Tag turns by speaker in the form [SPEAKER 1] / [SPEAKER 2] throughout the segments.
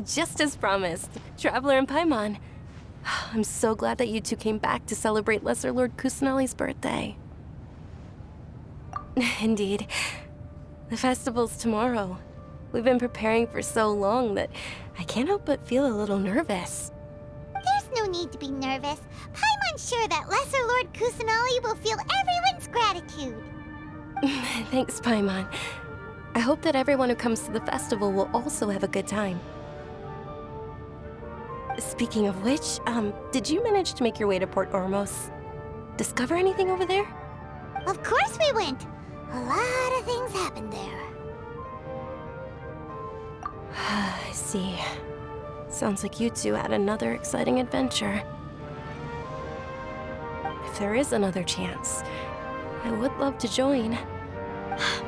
[SPEAKER 1] Just as promised, Traveler and Paimon. I'm so glad that you two came back to celebrate Lesser Lord Kusanali's birthday. Indeed. The festival's tomorrow. We've been preparing for so long that I can't help but feel a little nervous.
[SPEAKER 2] There's no need to be nervous. Paimon's sure that Lesser Lord Kusanali will feel everyone's gratitude.
[SPEAKER 1] Thanks, Paimon. I hope that everyone who comes to the festival will also have a good time. Speaking of which, did you manage to make your way to Port Ormos? Discover anything over there?
[SPEAKER 2] Of course we went. A lot of things happened there.
[SPEAKER 1] I see. Sounds like you two had another exciting adventure. If there is another chance, I would love to join.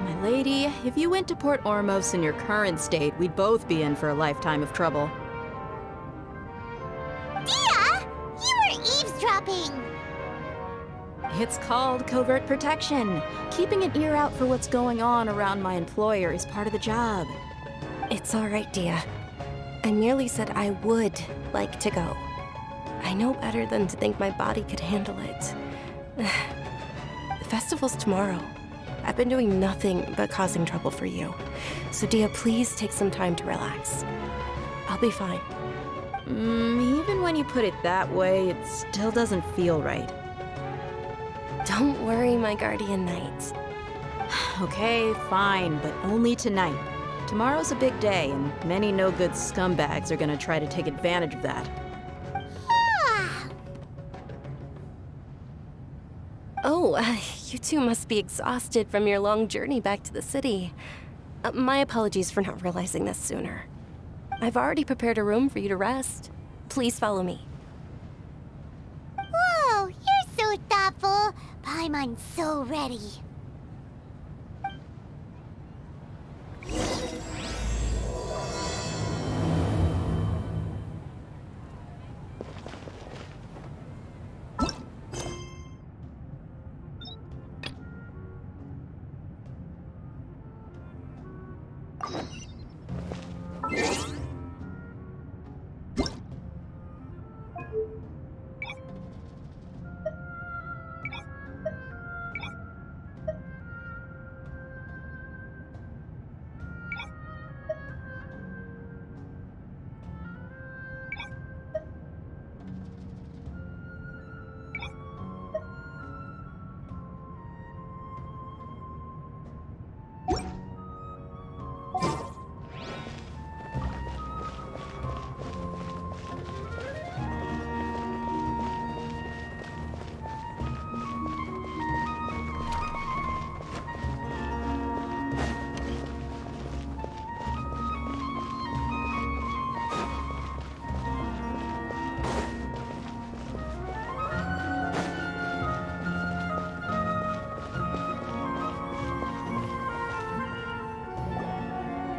[SPEAKER 3] My lady, if you went to Port Ormos in your current state, we'd both be in for a lifetime of trouble.
[SPEAKER 2] Dia! You were eavesdropping!
[SPEAKER 3] It's called covert protection. Keeping an ear out for what's going on around my employer is part of the job.
[SPEAKER 1] It's all right, Dia. I merely said I would like to go. I know better than to think my body could handle it. The festival's tomorrow. I've been doing nothing but causing trouble for you. So Dia, please take some time to relax. I'll be fine.
[SPEAKER 3] Even when you put it that way, it still doesn't feel right.
[SPEAKER 1] Don't worry, my guardian knight.
[SPEAKER 3] Okay, fine, but only tonight. Tomorrow's a big day, and many no-good scumbags are gonna try to take advantage of that.
[SPEAKER 1] Oh, you two must be exhausted from your long journey back to the city. My apologies for not realizing this sooner. I've already prepared a room for you to rest. Please follow me.
[SPEAKER 2] Whoa, you're so thoughtful. Paimon's so ready.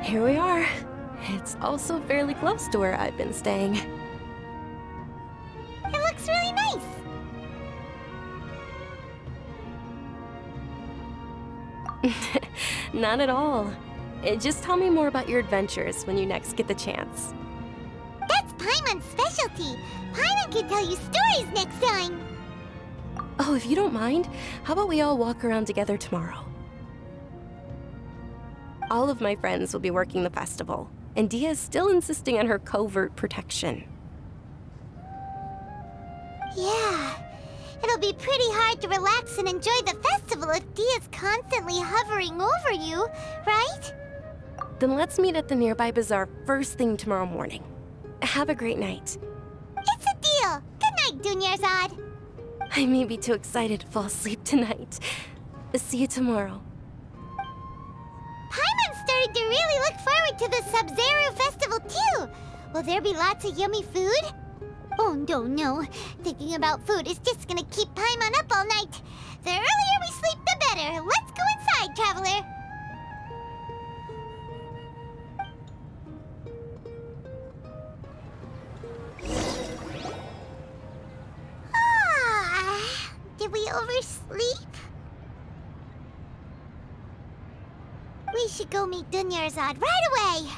[SPEAKER 1] Here we are. It's also fairly close to where I've been staying.
[SPEAKER 2] It looks really nice.
[SPEAKER 1] Not at all. Just tell me more about your adventures when you next get the chance.
[SPEAKER 2] That's Paimon's specialty. Paimon can tell you stories next time.
[SPEAKER 1] Oh, if you don't mind, how about we all walk around together tomorrow? All of my friends will be working the festival, and Dia is still insisting on her covert protection.
[SPEAKER 2] Yeah, it'll be pretty hard to relax and enjoy the festival if Dia's constantly hovering over you, right?
[SPEAKER 1] Then let's meet at the nearby bazaar first thing tomorrow morning. Have a great night.
[SPEAKER 2] It's a deal. Good night, Dunyarzad.
[SPEAKER 1] I may be too excited to fall asleep tonight. See you tomorrow.
[SPEAKER 2] Paimon started to really look forward to the Sabzeruz festival too. Will there be lots of yummy food? Oh no. Thinking about food is just gonna keep Paimon up all night. The earlier we sleep, the better. Let's go inside, traveler. Did we oversleep? We should go meet Dunyarzad right away.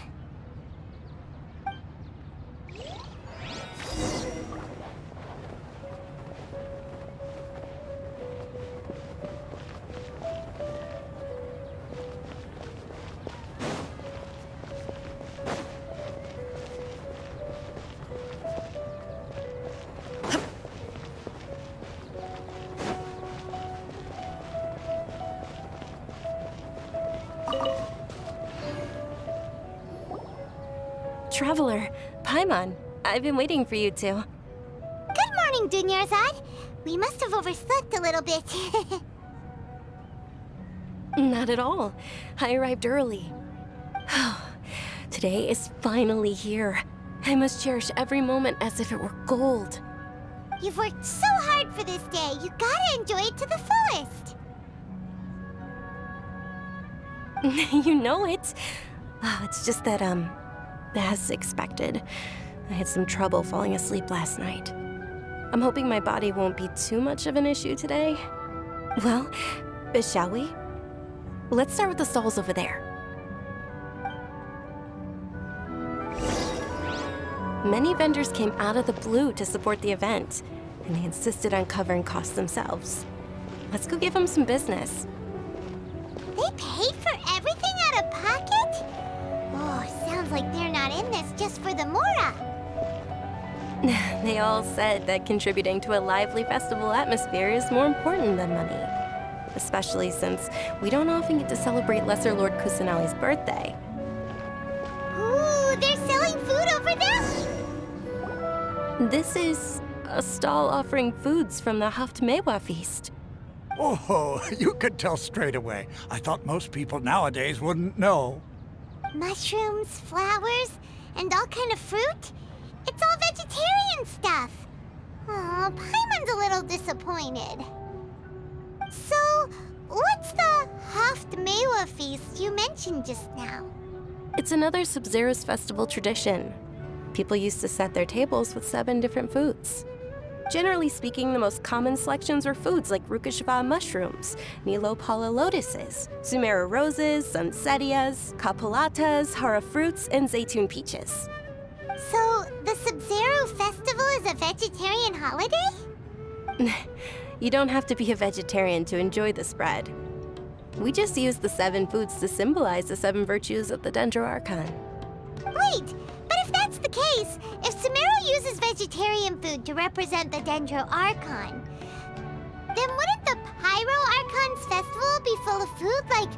[SPEAKER 1] Traveler, Paimon, I've been waiting for you two.
[SPEAKER 2] Good morning, Dunyarzad. We must have overslept a little bit.
[SPEAKER 1] Not at all. I arrived early. Today is finally here. I must cherish every moment as if it were gold.
[SPEAKER 2] You've worked so hard for this day. You gotta enjoy it to the fullest.
[SPEAKER 1] You know it. It's just that, as expected, I had some trouble falling asleep last night. I'm hoping my body won't be too much of an issue today. Well, shall we? Let's start with the stalls over there. Many vendors came out of the blue to support the event, and they insisted on covering costs themselves. Let's go give them some business.
[SPEAKER 2] They paid for everything out of pocket? Oh, sounds like they're not in this just for the Mora.
[SPEAKER 1] They all said that contributing to a lively festival atmosphere is more important than money. Especially since we don't often get to celebrate Lesser Lord Kusanali's birthday.
[SPEAKER 2] Ooh, they're selling food over there?
[SPEAKER 1] This is a stall offering foods from the Haftmewa feast.
[SPEAKER 4] Oh, you could tell straight away. I thought most people nowadays wouldn't know.
[SPEAKER 2] Mushrooms, flowers, and all kind of fruit? It's all vegetarian stuff. Oh, Paimon's a little disappointed. So, what's the Haftmewa feast you mentioned just now?
[SPEAKER 1] It's another Sabzeruz festival tradition. People used to set their tables with 7 different foods. Generally speaking, the most common selections were foods like Rukashva mushrooms, Nilopala lotuses, Sumeru roses, Sunsetias, Kapulatas, Hara fruits, and Zaytun peaches.
[SPEAKER 2] So, the Sabzeruz festival is a vegetarian holiday?
[SPEAKER 1] You don't have to be a vegetarian to enjoy the spread. We just use the 7 foods to symbolize the 7 virtues of the Dendro Archon.
[SPEAKER 2] Wait, but if that's the case, if Sumeru uses vegetarian food to represent the Dendro Archon, then wouldn't the Pyro Archon's festival be full of food like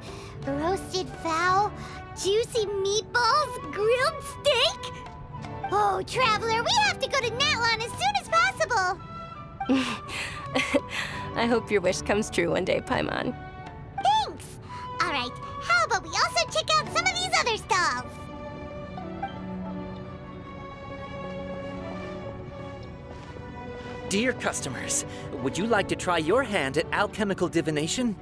[SPEAKER 2] roasted fowl, juicy meatballs, grilled steak? Oh, Traveler, we have to go to Natlan as soon as possible!
[SPEAKER 1] I hope your wish comes true one day, Paimon.
[SPEAKER 2] Thanks! Alright, how about we also check out some of these other stalls?
[SPEAKER 5] Dear customers, would you like to try your hand at alchemical divination?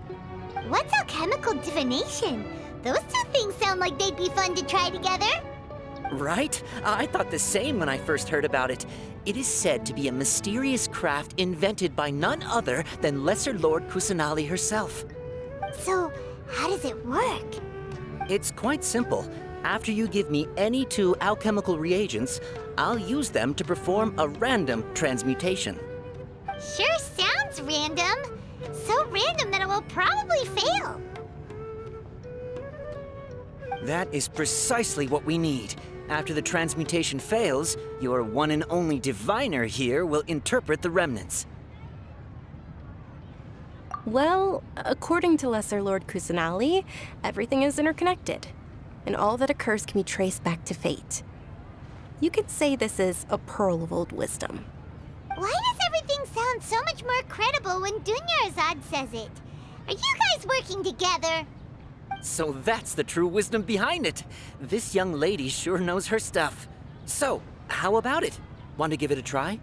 [SPEAKER 2] What's alchemical divination? Those two things sound like they'd be fun to try together.
[SPEAKER 5] Right? I thought the same when I first heard about it. It is said to be a mysterious craft invented by none other than Lesser Lord Kusanali herself.
[SPEAKER 2] So, how does it work?
[SPEAKER 5] It's quite simple. After you give me any 2 alchemical reagents, I'll use them to perform a random transmutation.
[SPEAKER 2] Sure sounds random. So random that it will probably fail.
[SPEAKER 5] That is precisely what we need. After the transmutation fails, your one and only diviner here will interpret the remnants.
[SPEAKER 1] Well, according to Lesser Lord Kusanali, everything is interconnected, and all that occurs can be traced back to fate. You could say this is a pearl of old wisdom.
[SPEAKER 2] Why does everything sound so much more credible when Dunyarzad says it? Are you guys working together?
[SPEAKER 5] So that's the true wisdom behind it. This young lady sure knows her stuff. So, how about it? Want to give it a try?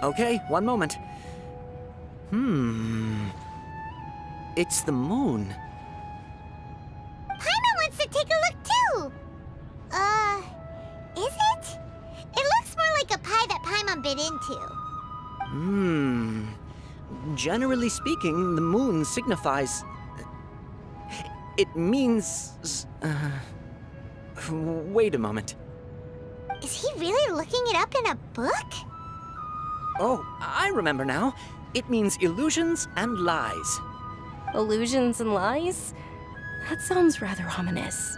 [SPEAKER 5] Okay, one moment. It's the moon.
[SPEAKER 2] Paimon wants to take a look too! Is it? It looks more like a pie that Paimon bit into.
[SPEAKER 5] Generally speaking, the moon signifies... It means... Wait a moment.
[SPEAKER 2] Is he really looking it up in a book?
[SPEAKER 5] Oh, I remember now. It means illusions and lies.
[SPEAKER 1] Illusions and lies? That sounds rather ominous.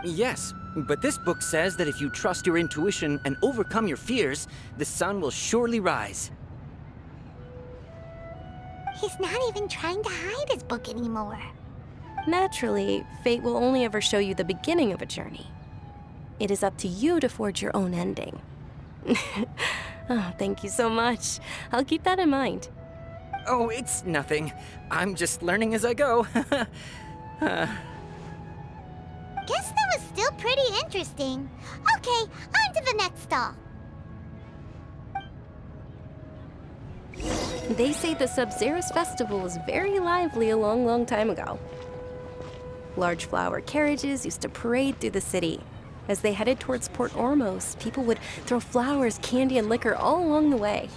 [SPEAKER 5] Yes, but this book says that if you trust your intuition and overcome your fears, the sun will surely rise.
[SPEAKER 2] He's not even trying to hide his book anymore.
[SPEAKER 1] Naturally, fate will only ever show you the beginning of a journey. It is up to you to forge your own ending. Oh, thank you so much. I'll keep that in mind.
[SPEAKER 5] Oh, it's nothing. I'm just learning as I go.
[SPEAKER 2] Guess that was still pretty interesting. Okay, on to the next stall.
[SPEAKER 1] They say the Sabzeruz festival was very lively a long, long time ago. Large flower carriages used to parade through the city. As they headed towards Port Ormos, people would throw flowers, candy, and liquor all along the way.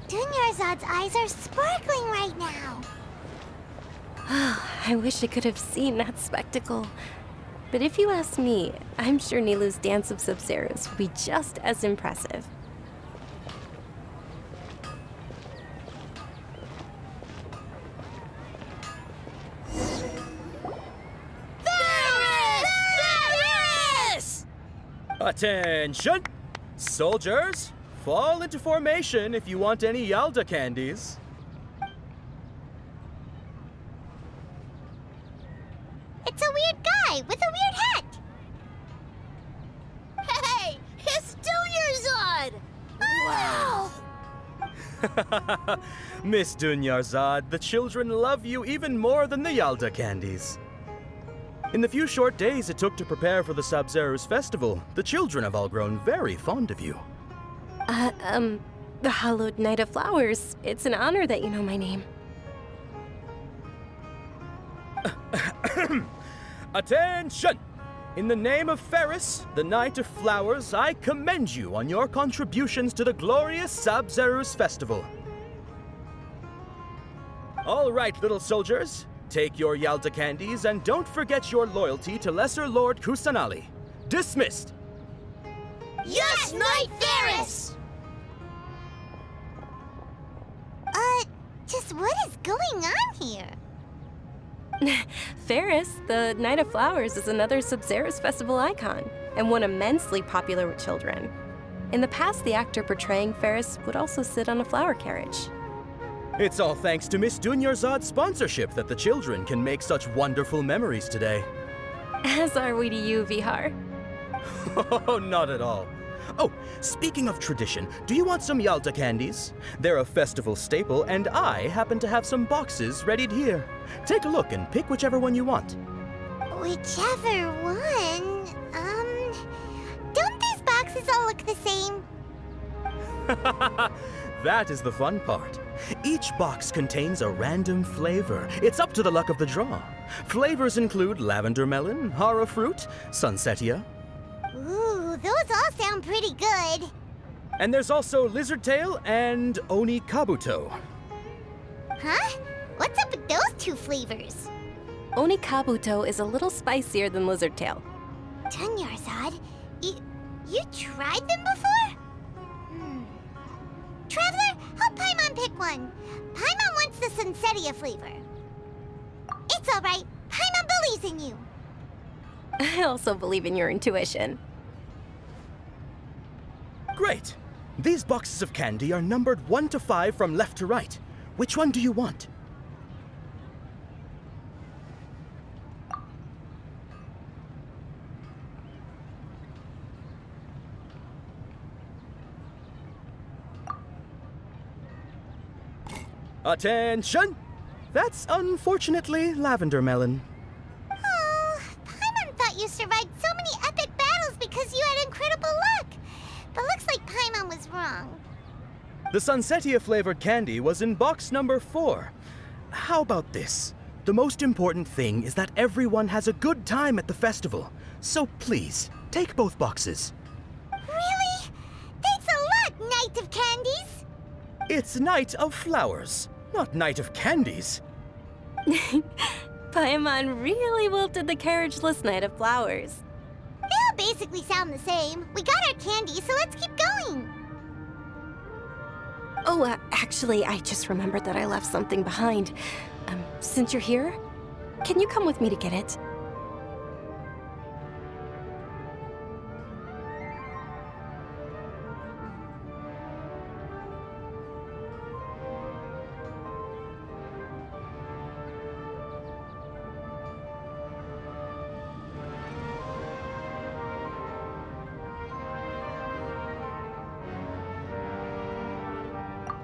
[SPEAKER 2] Dunyarzad's eyes are sparkling right now.
[SPEAKER 1] I wish I could have seen that spectacle. But if you ask me, I'm sure Nilu's Dance of Sabzeruz will be just as impressive.
[SPEAKER 6] Attention! Soldiers, fall into formation if you want any Yalda candies.
[SPEAKER 2] It's a weird guy with a weird hat.
[SPEAKER 7] Hey, it's Dunyarzad!
[SPEAKER 2] Wow!
[SPEAKER 6] Miss Dunyarzad, the children love you even more than the Yalda candies. In the few short days it took to prepare for the Sabzeruz festival, the children have all grown very fond of you.
[SPEAKER 1] The Hallowed Night of Flowers. It's an honor that you know my name.
[SPEAKER 6] Attention! In the name of Ferris, the Knight of Flowers, I commend you on your contributions to the glorious Sabzeruz festival. All right, little soldiers. Take your Yalda candies and don't forget your loyalty to Lesser Lord Kusanali. Dismissed!
[SPEAKER 7] Yes, Knight Ferris!
[SPEAKER 2] Just what is going on here?
[SPEAKER 1] Ferris, the Night of Flowers, is another Sabzeruz festival icon, and one immensely popular with children. In the past, the actor portraying Ferris would also sit on a flower carriage.
[SPEAKER 6] It's all thanks to Miss Dunyarzad's sponsorship that the children can make such wonderful memories today.
[SPEAKER 1] As are we to you, Vihar.
[SPEAKER 6] Oh, not at all. Oh, speaking of tradition, do you want some Yalda candies? They're a festival staple, and I happen to have some boxes readied here. Take a look and pick whichever one you want.
[SPEAKER 2] Whichever one, don't these boxes all look the same?
[SPEAKER 6] That is the fun part. Each box contains a random flavor. It's up to the luck of the draw. Flavors include lavender melon, hara fruit, sunsetia.
[SPEAKER 2] Ooh, those all sound pretty good.
[SPEAKER 6] And there's also lizard tail and oni kabuto.
[SPEAKER 2] Huh? What's up with those two flavors?
[SPEAKER 1] Oni Kabuto is a little spicier than Lizard Tail.
[SPEAKER 2] Dunyarzad, you tried them before? Traveler, help Paimon pick one. Paimon wants the Sunsetia flavor. It's all right. Paimon believes in you.
[SPEAKER 1] I also believe in your intuition.
[SPEAKER 6] Great! These boxes of candy are numbered 1 to 5 from left to right. Which one do you want? Attention! That's unfortunately lavender melon.
[SPEAKER 2] Oh, Paimon thought you survived so many epic battles because you had incredible luck. But looks like Paimon was wrong.
[SPEAKER 6] The Sunsetia flavored candy was in box number 4. How about this? The most important thing is that everyone has a good time at the festival. So please, take both boxes.
[SPEAKER 2] Really? Thanks a lot, Knight of Candies.
[SPEAKER 6] It's Night of Flowers, not Night of Candies.
[SPEAKER 1] Paimon really wilted the carriageless Night of Flowers.
[SPEAKER 2] They all basically sound the same. We got our candy, so let's keep going.
[SPEAKER 1] Oh, actually, I just remembered that I left something behind. Since you're here, can you come with me to get it?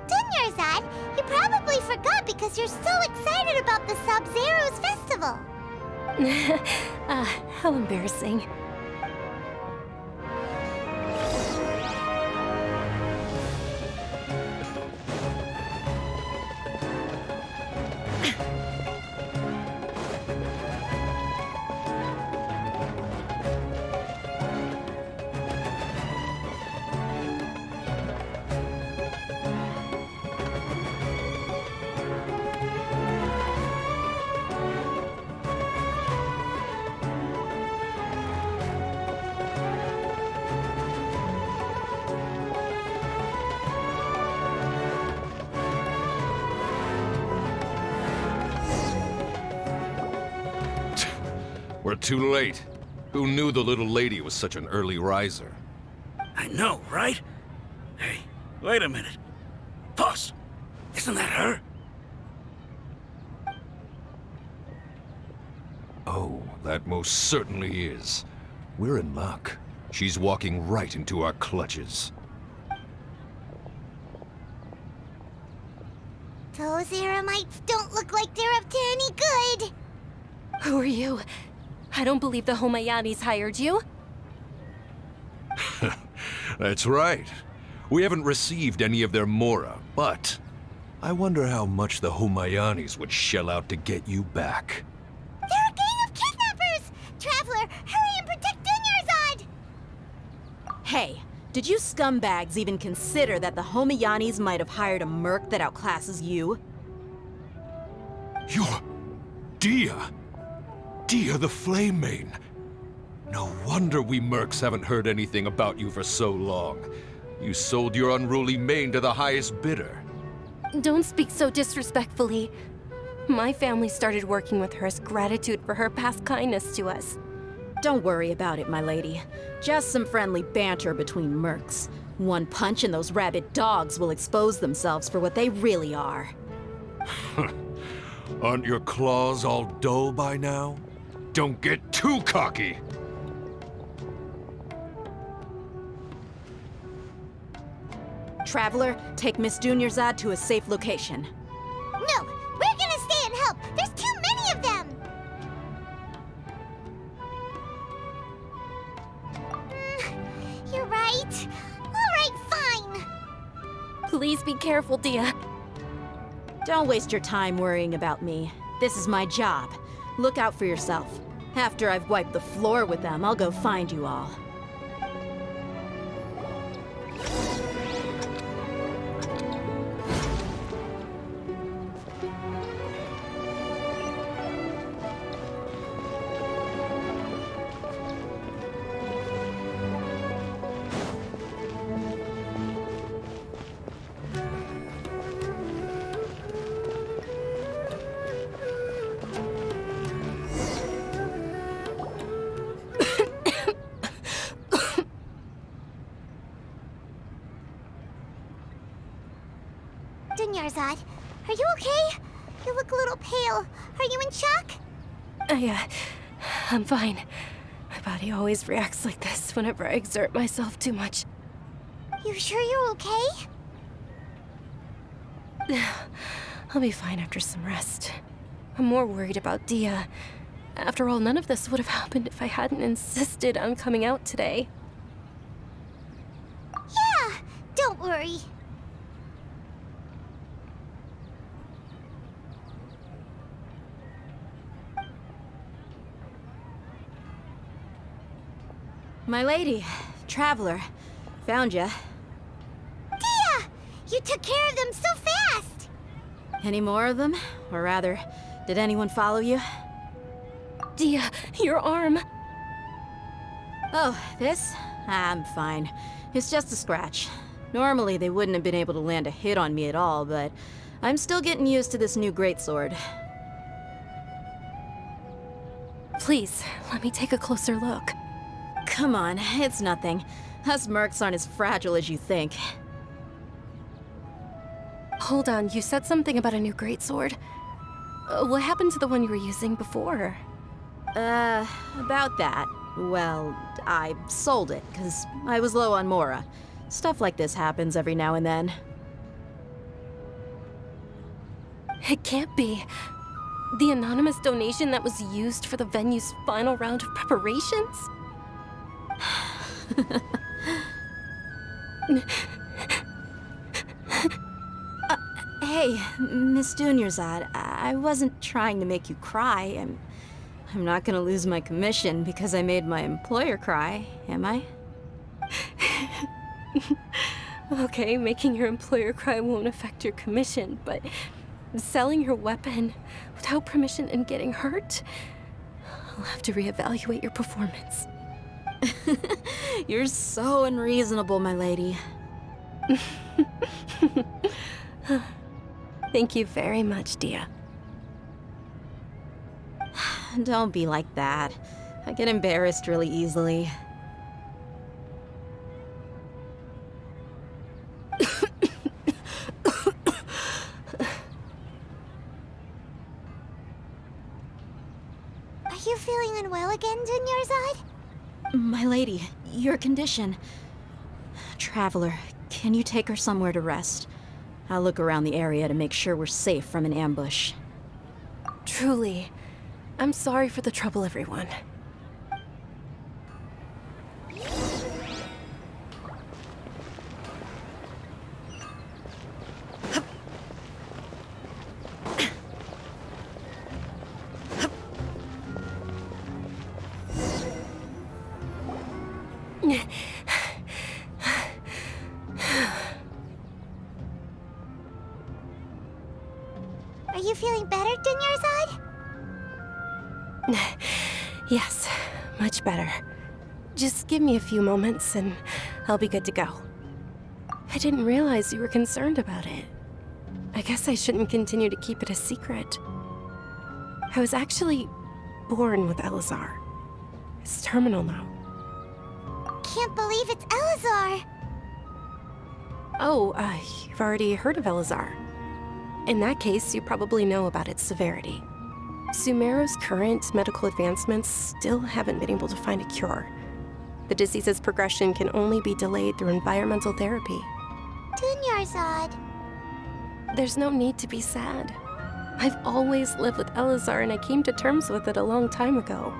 [SPEAKER 2] Dunyarzad, you probably forgot because you're so excited about the Sabzeruz festival.
[SPEAKER 1] How embarrassing.
[SPEAKER 8] We're too late. Who knew the little lady was such an early riser?
[SPEAKER 9] I know, right? Hey, wait a minute. Pause! Isn't that her?
[SPEAKER 8] Oh, that most certainly is. We're in luck. She's walking right into our clutches.
[SPEAKER 2] Those Eremites don't look like they're up to any good.
[SPEAKER 1] Who are you? I don't believe the Homayanis hired you.
[SPEAKER 8] That's right. We haven't received any of their mora, but I wonder how much the Homayanis would shell out to get you back.
[SPEAKER 2] They're a gang of kidnappers! Traveler, hurry and protect Dunyarzad!
[SPEAKER 3] Hey, did you scumbags even consider that the Homayanis might have hired a merc that outclasses you?
[SPEAKER 8] You're... Dia! Dia the Flame Mane! No wonder we mercs haven't heard anything about you for so long. You sold your unruly mane to the highest bidder.
[SPEAKER 1] Don't speak so disrespectfully. My family started working with her as gratitude for her past kindness to us.
[SPEAKER 3] Don't worry about it, my lady. Just some friendly banter between mercs. One punch and those rabid dogs will expose themselves for what they really are.
[SPEAKER 8] Aren't your claws all dull by now? Don't get too cocky!
[SPEAKER 3] Traveler, take Miss Dunyarzad to a safe location.
[SPEAKER 2] No, we're gonna stay and help. There's too many of them. You're right. All right, fine.
[SPEAKER 1] Please be careful, Dia.
[SPEAKER 3] Don't waste your time worrying about me. This is my job. Look out for yourself. After I've wiped the floor with them, I'll go find you all.
[SPEAKER 2] Dunyarzad, are you okay? You look a little pale. Are you in shock?
[SPEAKER 1] I'm fine. My body always reacts like this whenever I exert myself too much.
[SPEAKER 2] You sure you're okay?
[SPEAKER 1] I'll be fine after some rest. I'm more worried about Dia. After all, none of this would have happened if I hadn't insisted on coming out today.
[SPEAKER 2] Yeah, don't worry.
[SPEAKER 3] My lady, Traveler, found ya.
[SPEAKER 2] Dia! You took care of them so fast!
[SPEAKER 3] Any more of them? Or rather, did anyone follow you?
[SPEAKER 1] Dia, your arm.
[SPEAKER 3] Oh, this? I'm fine. It's just a scratch. Normally, they wouldn't have been able to land a hit on me at all, but I'm still getting used to this new greatsword.
[SPEAKER 1] Please, let me take a closer look.
[SPEAKER 3] Come on, it's nothing. Us mercs aren't as fragile as you think.
[SPEAKER 1] Hold on, you said something about a new greatsword. What happened to the one you were using before?
[SPEAKER 3] About that. Well, I sold it, because I was low on Mora. Stuff like this happens every now and then.
[SPEAKER 1] It can't be. The anonymous donation that was used for the venue's final round of preparations?
[SPEAKER 3] Hey, Miss Dunyarzad, I wasn't trying to make you cry. I'm not gonna lose my commission because I made my employer cry, am I?
[SPEAKER 1] Okay, making your employer cry won't affect your commission, but selling your weapon without permission and getting hurt? I'll have to reevaluate your performance.
[SPEAKER 3] You're so unreasonable, my lady.
[SPEAKER 1] Thank you very much, Dia.
[SPEAKER 3] Don't be like that. I get embarrassed really easily.
[SPEAKER 2] Are you feeling unwell again, Dunyarzad?
[SPEAKER 3] My lady, your condition. Traveler, can you take her somewhere to rest? I'll look around the area to make sure we're safe from an ambush.
[SPEAKER 1] Truly, I'm sorry for the trouble, everyone.
[SPEAKER 2] Are you feeling better, Dunyarzad?
[SPEAKER 1] Yes, much better. Just give me a few moments and I'll be good to go. I didn't realize you were concerned about it. I guess I shouldn't continue to keep it a secret. I was actually born with Elazar. It's terminal now.
[SPEAKER 2] Can't believe it's Elazar!
[SPEAKER 1] Oh, you've already heard of Elazar. In that case, you probably know about its severity. Sumeru's current medical advancements still haven't been able to find a cure. The disease's progression can only be delayed through environmental therapy.
[SPEAKER 2] Dunyarzad.
[SPEAKER 1] There's no need to be sad. I've always lived with Elazar and I came to terms with it a long time ago.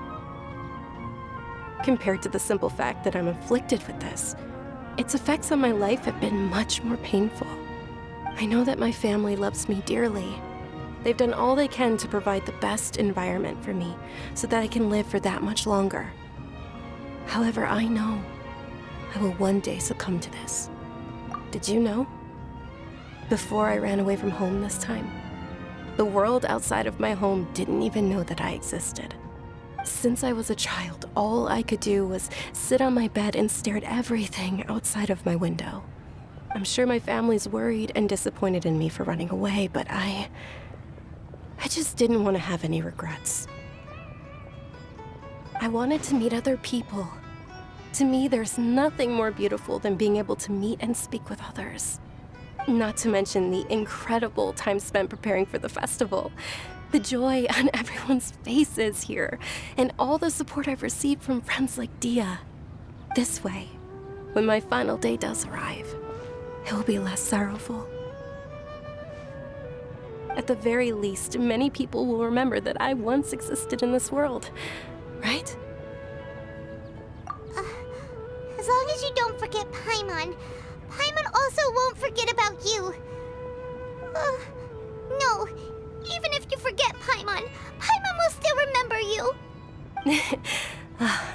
[SPEAKER 1] Compared to the simple fact that I'm afflicted with this, its effects on my life have been much more painful. I know that my family loves me dearly. They've done all they can to provide the best environment for me so that I can live for that much longer. However, I know I will one day succumb to this. Did you know? Before I ran away from home this time, the world outside of my home didn't even know that I existed. Since I was a child, all I could do was sit on my bed and stare at everything outside of my window. I'm sure my family's worried and disappointed in me for running away, but I just didn't want to have any regrets. I wanted to meet other people. To me, there's nothing more beautiful than being able to meet and speak with others. Not to mention the incredible time spent preparing for the festival. The joy on everyone's faces here, and all the support I've received from friends like Dia. This way, when my final day does arrive, it will be less sorrowful. At the very least, many people will remember that I once existed in this world, right?
[SPEAKER 2] As long as you don't forget Paimon, Paimon also won't forget about you. No, even if you forget Paimon, Paimon will still remember you.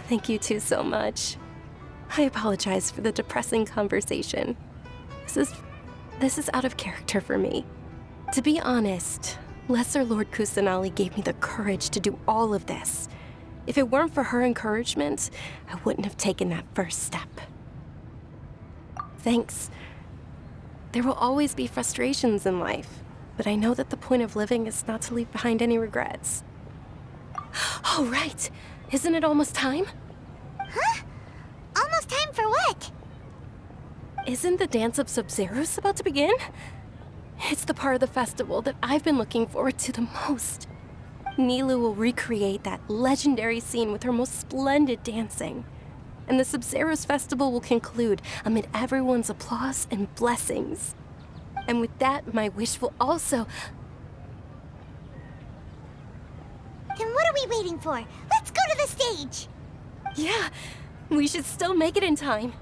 [SPEAKER 1] Thank you two so much. I apologize for the depressing conversation. This is This is out of character for me. To be honest, Lesser Lord Kusanali gave me the courage to do all of this. If it weren't for her encouragement, I wouldn't have taken that first step. Thanks. There will always be frustrations in life, but I know that the point of living is not to leave behind any regrets. Oh, right! Isn't it almost time?
[SPEAKER 2] Huh? Almost time for what?
[SPEAKER 1] Isn't the Dance of Sabzeruz about to begin? It's the part of the festival that I've been looking forward to the most. Nilou will recreate that legendary scene with her most splendid dancing. And the Sabzeruz festival will conclude amid everyone's applause and blessings. And with that, my wish will also...
[SPEAKER 2] Then what are we waiting for? Let's go to the stage!
[SPEAKER 1] Yeah, we should still make it in time.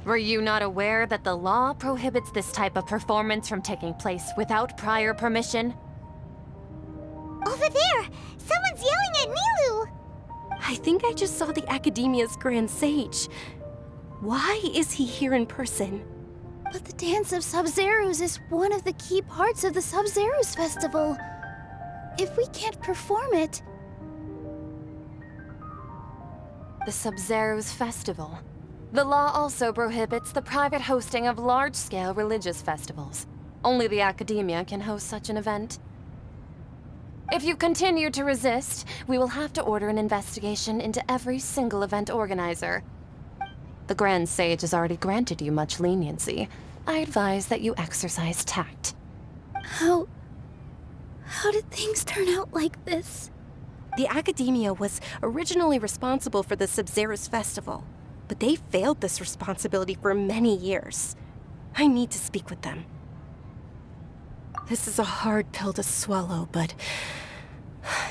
[SPEAKER 10] Were you not aware that the law prohibits this type of performance from taking place without prior permission?
[SPEAKER 2] Over there! Someone's yelling at Nilou!
[SPEAKER 1] I think I just saw the Academia's Grand Sage. Why is he here in person?
[SPEAKER 11] But the Dance of Sabzeruz is one of the key parts of the Sabzeruz festival. If we can't perform it...
[SPEAKER 10] The Sabzeruz festival. The law also prohibits the private hosting of large-scale religious festivals. Only the Academia can host such an event. If you continue to resist, we will have to order an investigation into every single event organizer. The Grand Sage has already granted you much leniency. I advise that you exercise tact.
[SPEAKER 11] How did things turn out like this?
[SPEAKER 1] The Academia was originally responsible for the Sabzeruz festival, but they failed this responsibility for many years. I need to speak with them. This is a hard pill to swallow, but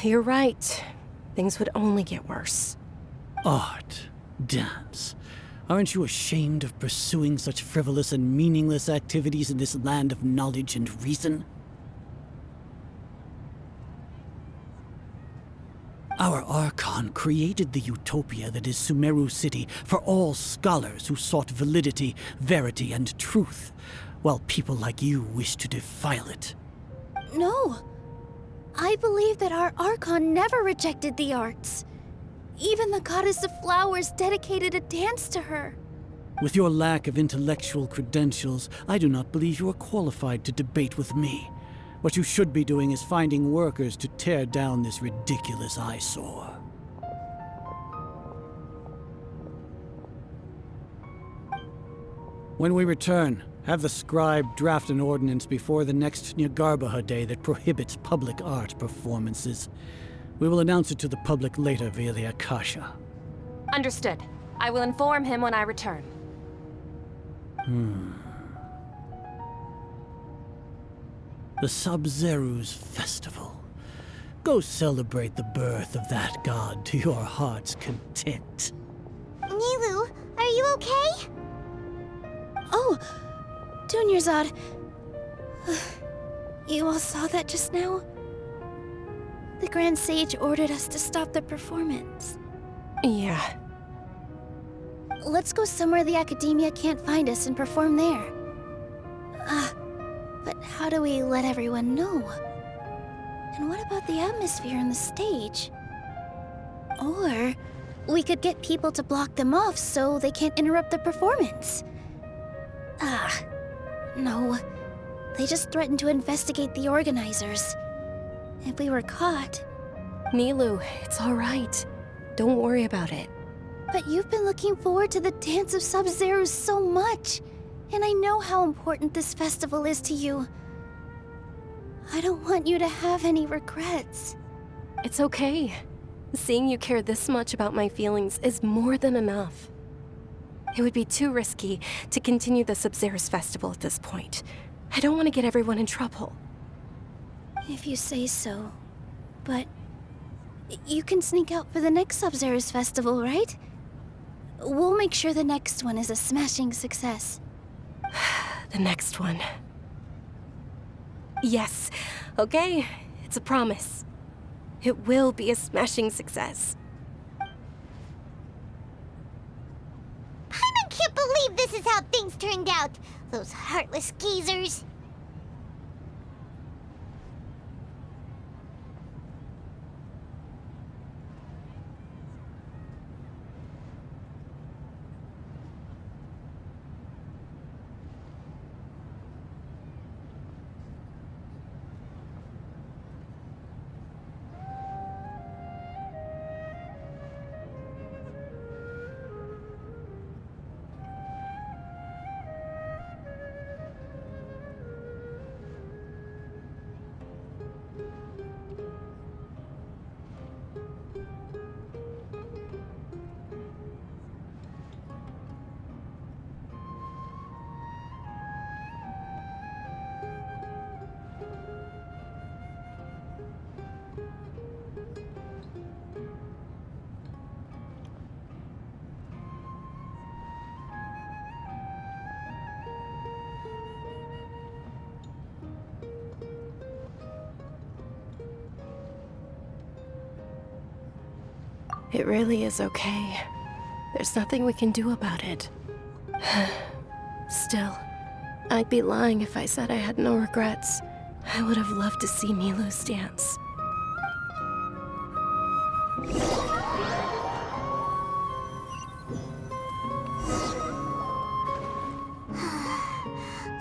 [SPEAKER 1] you're right. Things would only get worse.
[SPEAKER 12] Art, dance. Aren't you ashamed of pursuing such frivolous and meaningless activities in this land of knowledge and reason? Our Archon created the utopia that is Sumeru City for all scholars who sought validity, verity, and truth, while people like you wish to defile it.
[SPEAKER 11] No. I believe that our Archon never rejected the arts. Even the goddess of flowers dedicated a dance to her.
[SPEAKER 12] With your lack of intellectual credentials, I do not believe you are qualified to debate with me. What you should be doing is finding workers to tear down this ridiculous eyesore. When we return, have the scribe draft an ordinance before the next Nyargarbaha Day that prohibits public art performances. We will announce it to the public later via the Akasha.
[SPEAKER 10] Understood. I will inform him when I return.
[SPEAKER 12] The Sabzeruz Festival. Go celebrate the birth of that god to your heart's content.
[SPEAKER 2] Nilou, are you okay?
[SPEAKER 11] Oh, Dunyarzad. You all saw that just now? The Grand Sage ordered us to stop the performance.
[SPEAKER 1] Yeah.
[SPEAKER 11] Let's go somewhere the Academia can't find us and perform there. But how do we let everyone know? And what about the atmosphere on the stage? Or we could get people to block them off so they can't interrupt the performance. No. They just threatened to investigate the organizers. If we were caught...
[SPEAKER 1] Nilou, it's all right. Don't worry about it.
[SPEAKER 11] But you've been looking forward to the Dance of Sabzeruz so much, and I know how important this festival is to you. I don't want you to have any regrets.
[SPEAKER 1] It's okay. Seeing you care this much about my feelings is more than enough. It would be too risky to continue the Sabzeruz festival at this point. I don't want to get everyone in trouble.
[SPEAKER 11] If you say so. But you can sneak out for the next Sabzeruz festival, right? We'll make sure the next one is a smashing success.
[SPEAKER 1] The next one. Yes. Okay, it's a promise. It will be a smashing success.
[SPEAKER 2] I can't believe this is how things turned out. Those heartless geezers.
[SPEAKER 1] It really is okay. There's nothing we can do about it. Still, I'd be lying if I said I had no regrets. I would have loved to see Milu's dance.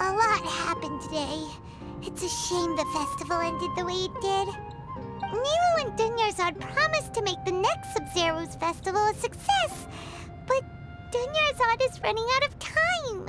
[SPEAKER 2] A lot happened today. It's a shame the festival ended the way it did. Milu and Dunyarzad promised to make the next Sabzeruz festival a success, but Dunyarzad is running out of time.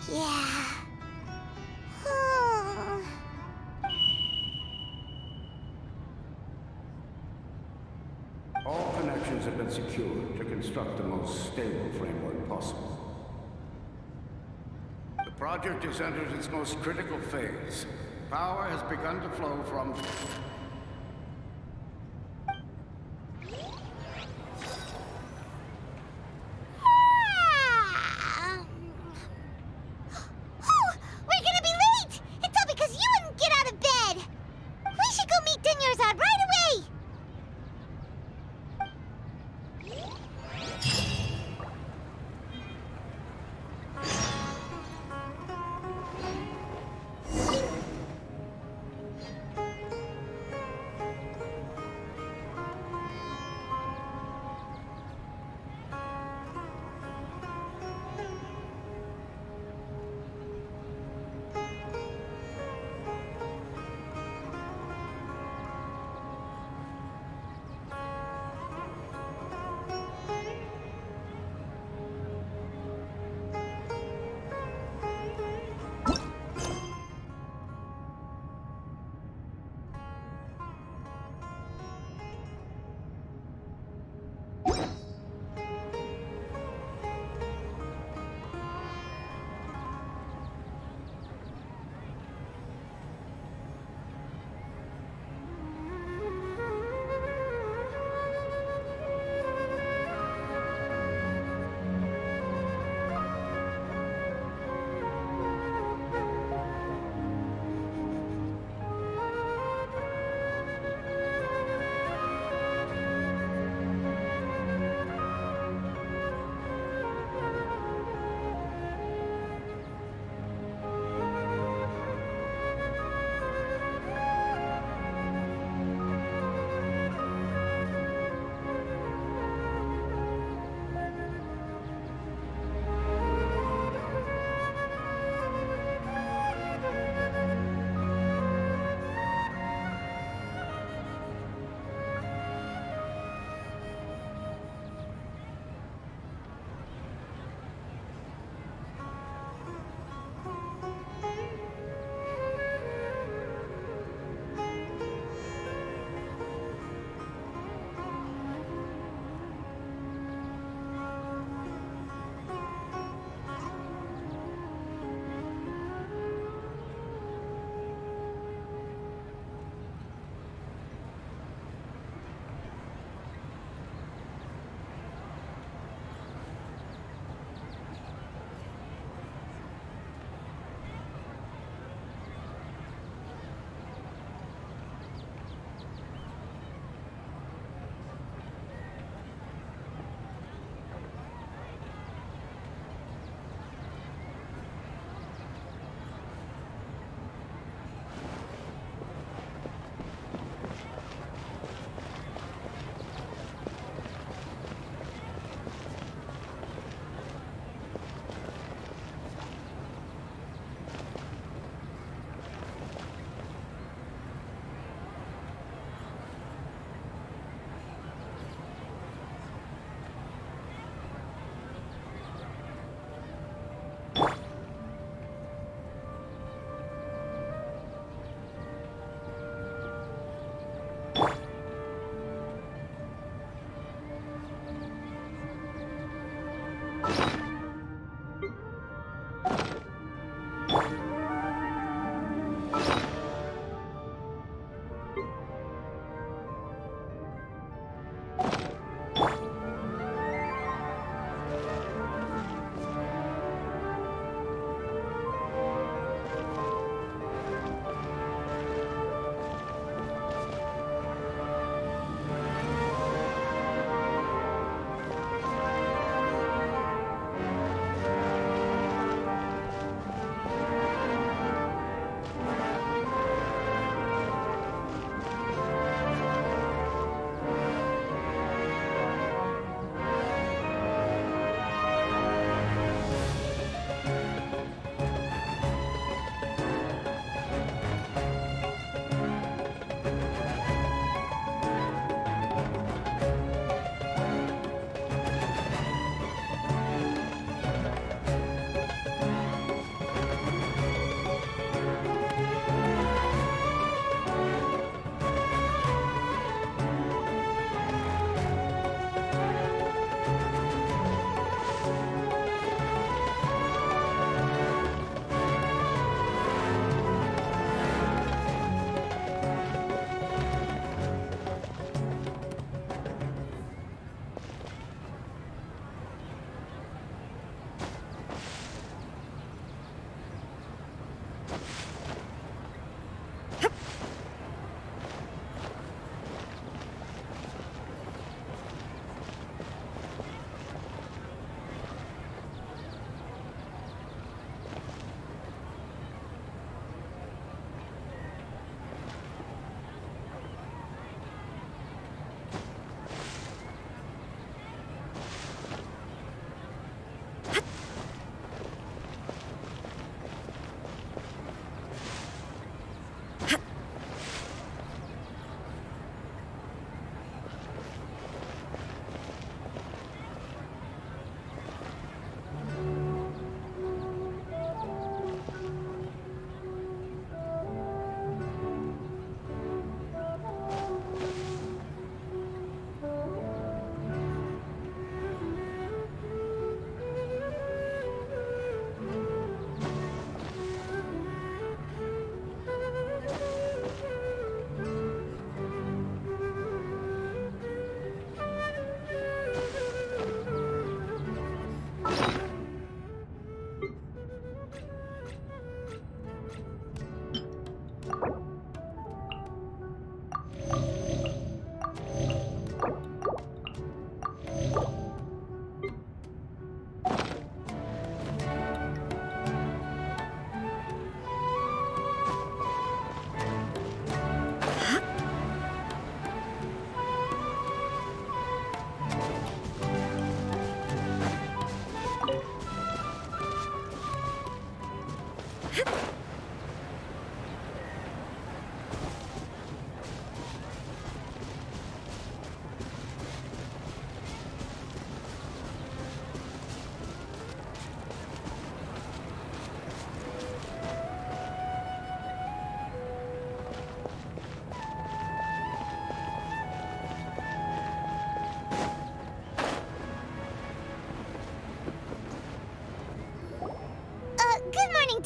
[SPEAKER 2] Yeah.
[SPEAKER 13] All connections have been secured to construct the most stable framework possible. The project has entered its most critical phase. Power has begun to flow from...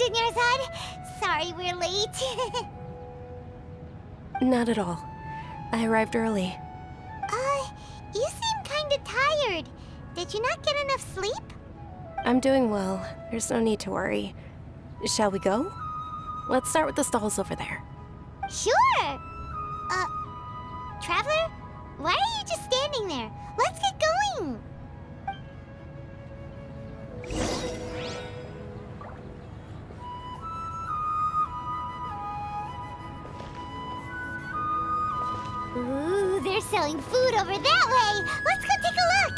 [SPEAKER 2] Dunyarzad. Sorry we're late.
[SPEAKER 1] Not at all. I arrived early.
[SPEAKER 2] You seem kinda tired. Did you not get enough sleep?
[SPEAKER 1] I'm doing well. There's no need to worry. Shall we go? Let's start with the stalls over there.
[SPEAKER 2] Sure! Traveler? Why are you just standing there? Let's get going! Ooh, they're selling food over that way! Let's go take a look!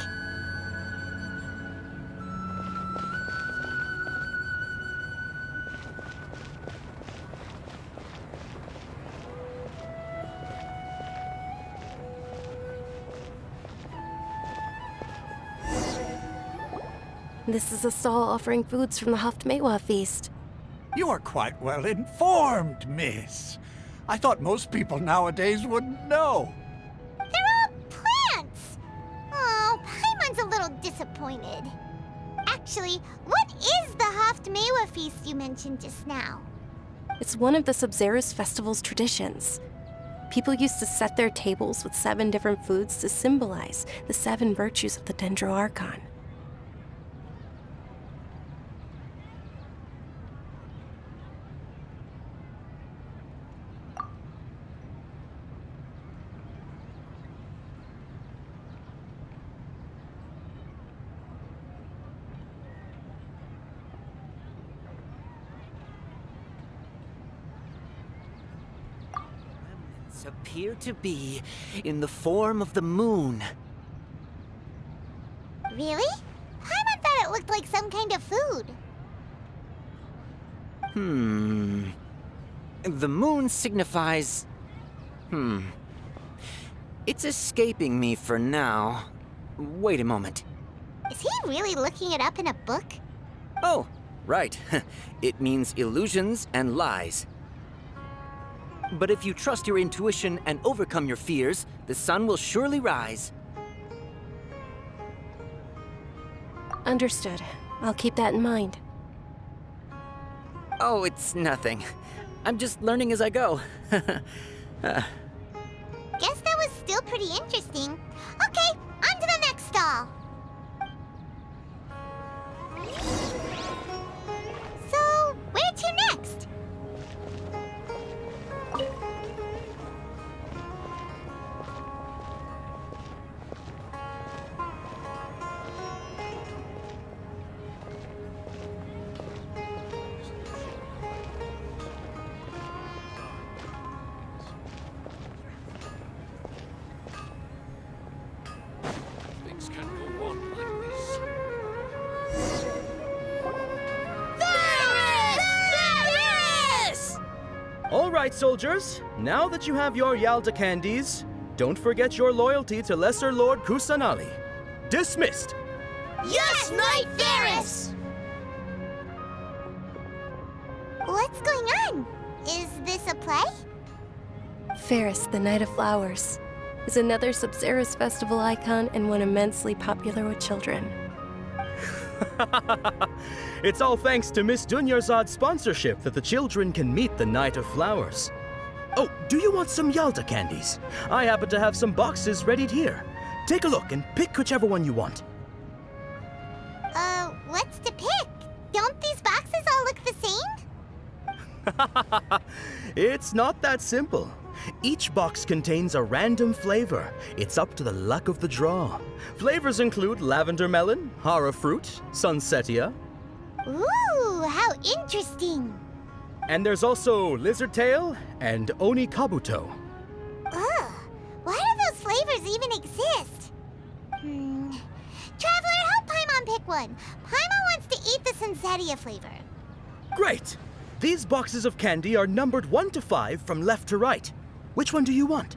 [SPEAKER 1] This is a stall offering foods from the Haftmewa feast.
[SPEAKER 4] You are quite well informed, miss. I thought most people nowadays wouldn't know.
[SPEAKER 2] They're all plants! Oh, Paimon's a little disappointed. Actually, what is the Haftmewa feast you mentioned just now?
[SPEAKER 1] It's one of the Sabzeruz festival's traditions. People used to set their tables with 7 different foods to symbolize the 7 virtues of the Dendro Archon.
[SPEAKER 5] Appear to be in the form of the moon.
[SPEAKER 2] Really? Paimon thought it looked like some kind of food.
[SPEAKER 5] The moon signifies... It's escaping me for now. Wait a moment.
[SPEAKER 2] Is he really looking it up in a book?
[SPEAKER 5] Oh, right. It means illusions and lies. But if you trust your intuition and overcome your fears, the sun will surely rise.
[SPEAKER 1] Understood. I'll keep that in mind.
[SPEAKER 5] Oh, it's nothing. I'm just learning as I go.
[SPEAKER 2] Guess that was still pretty interesting. Okay, on to the next stall. So, where to next?
[SPEAKER 8] Things can't go on like this.
[SPEAKER 6] All right, soldiers. Now that you have your Yalta candies, don't forget your loyalty to Lesser Lord Kusanali. Dismissed!
[SPEAKER 7] Yes, Knight Varys!
[SPEAKER 2] What's going on? Is this a play?
[SPEAKER 1] Ferris, the Knight of Flowers, is another Sabzeruz festival icon and one immensely popular with children.
[SPEAKER 6] It's all thanks to Miss Dunyarzad's sponsorship that the children can meet the Knight of Flowers. Oh, do you want some Yalta candies? I happen to have some boxes readied here. Take a look and pick whichever one you want.
[SPEAKER 2] What's to pick? Don't these boxes all look the same?
[SPEAKER 6] It's not that simple. Each box contains a random flavor. It's up to the luck of the draw. Flavors include lavender melon, hara fruit, sunsetia.
[SPEAKER 2] Ooh, how interesting.
[SPEAKER 6] And there's also lizard tail and oni kabuto.
[SPEAKER 2] Ugh, why do those flavors even exist? Traveler, help Paimon pick one. Paimon wants to eat the sunsetia flavor.
[SPEAKER 6] Great! These boxes of candy are numbered 1 to 5 from left to right. Which one do you want?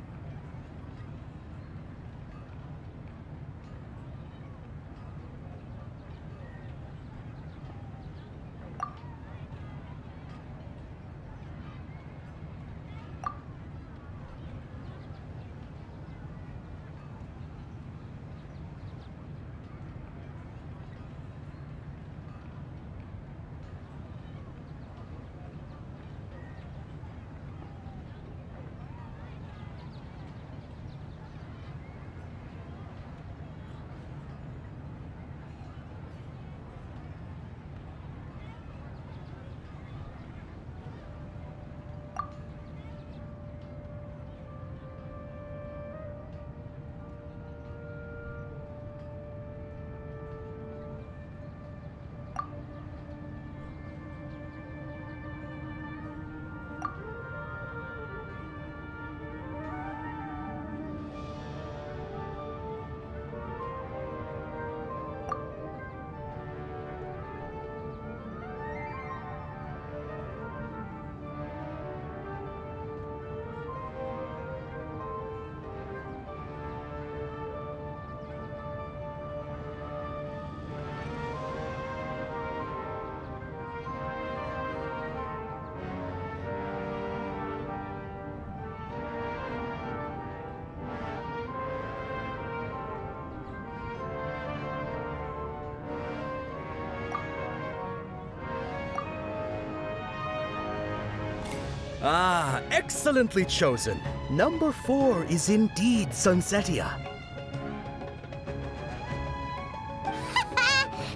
[SPEAKER 6] Ah, excellently chosen. Number 4 is indeed Sunsetia.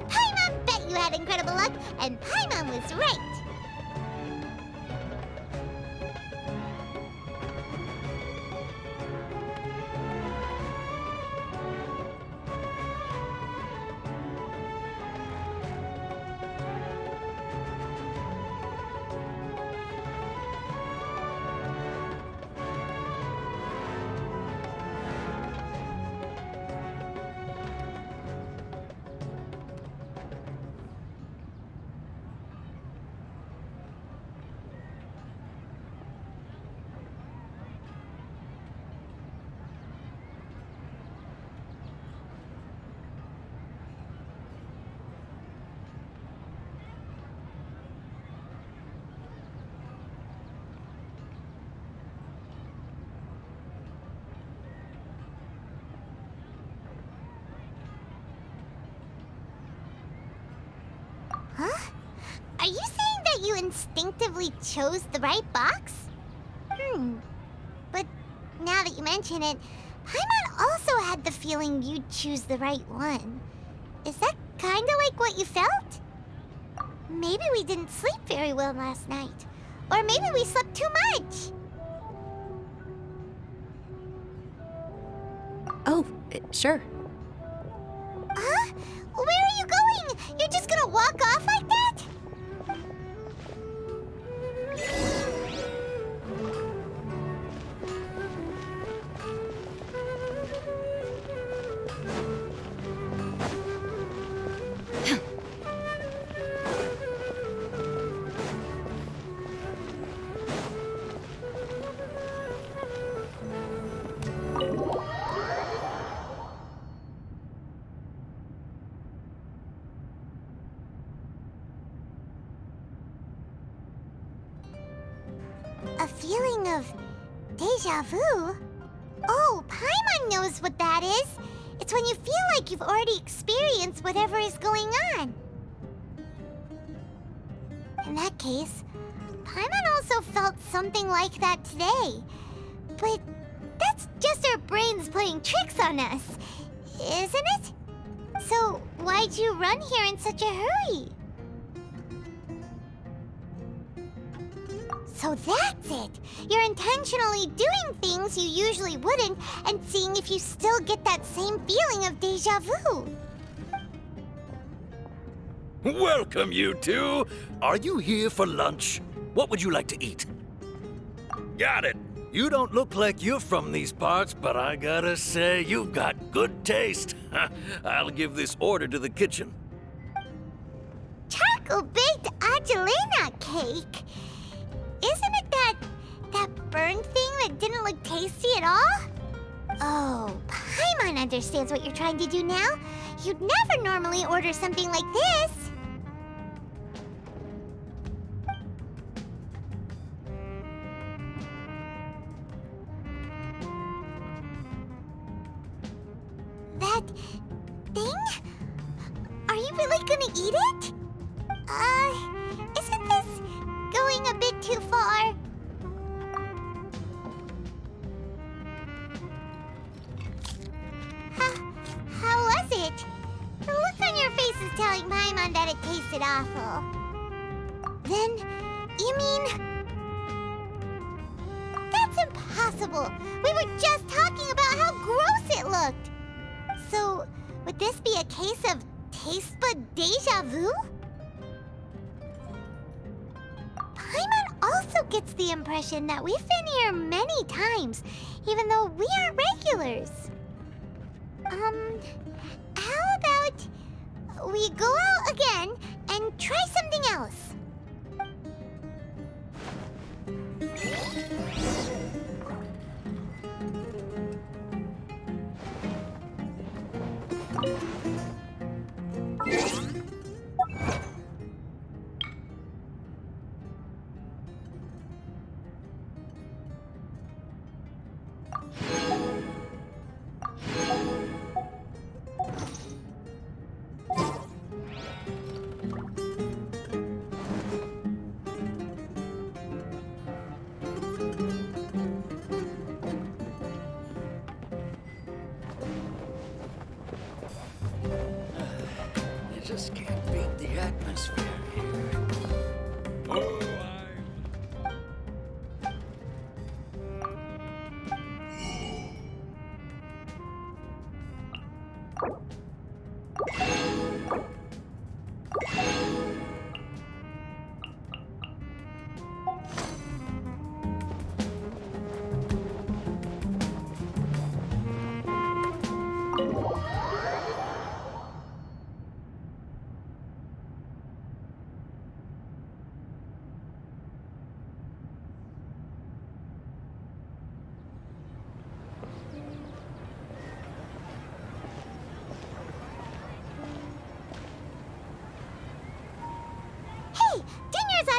[SPEAKER 2] Paimon bet you had incredible luck, and Paimon was right. Huh? Are you saying that you instinctively chose the right box? But now that you mention it, Paimon also had the feeling you'd choose the right one. Is that kinda like what you felt? Maybe we didn't sleep very well last night. Or maybe we slept too much.
[SPEAKER 1] Oh, sure.
[SPEAKER 2] Huh? Where are you going? You're just gonna walk off like that? A feeling of deja vu? Oh, Paimon knows what that is. It's when you feel like you've already experienced whatever is going on. In that case, Paimon also felt something like that today. But that's just our brains playing tricks on us, isn't it? So why'd you run here in such a hurry? So that's it! You're intentionally doing things you usually wouldn't and seeing if you still get that same feeling of deja vu.
[SPEAKER 9] Welcome, you two. Are you here for lunch? What would you like to eat? Got it. You don't look like you're from these parts, but I gotta say, you've got good taste. I'll give this order to the kitchen.
[SPEAKER 2] Charcoal-baked Angelina cake? Isn't it that burned thing that didn't look tasty at all? Oh, Paimon understands what you're trying to do now. You'd never normally order something like this. That thing? Are you really gonna eat it? Isn't this going a bit too far? How was it? The look on your face is telling Paimon that it tasted awful. Then, you mean... That's impossible! We were just talking about how gross it looked! So, would this be a case of taste bud deja vu? Paimon also gets the impression that we've been here many times, even though we aren't regulars. How about we go out again and try something else?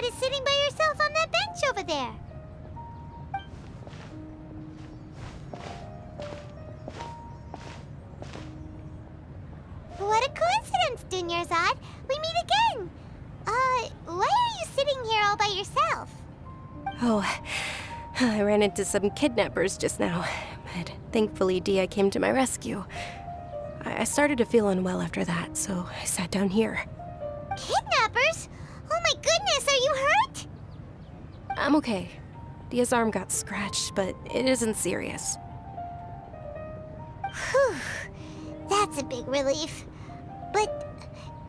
[SPEAKER 2] Dunyarzad is sitting by herself on that bench over there. What a coincidence, Dunyarzad. We meet again. Why are you sitting here all by yourself?
[SPEAKER 1] Oh, I ran into some kidnappers just now, but thankfully Dia came to my rescue. I started to feel unwell after that, so I sat down here.
[SPEAKER 2] Kidnappers? Oh my goodness, are you hurt?
[SPEAKER 1] I'm okay. Dia's arm got scratched, but it isn't serious.
[SPEAKER 2] Whew, that's a big relief. But,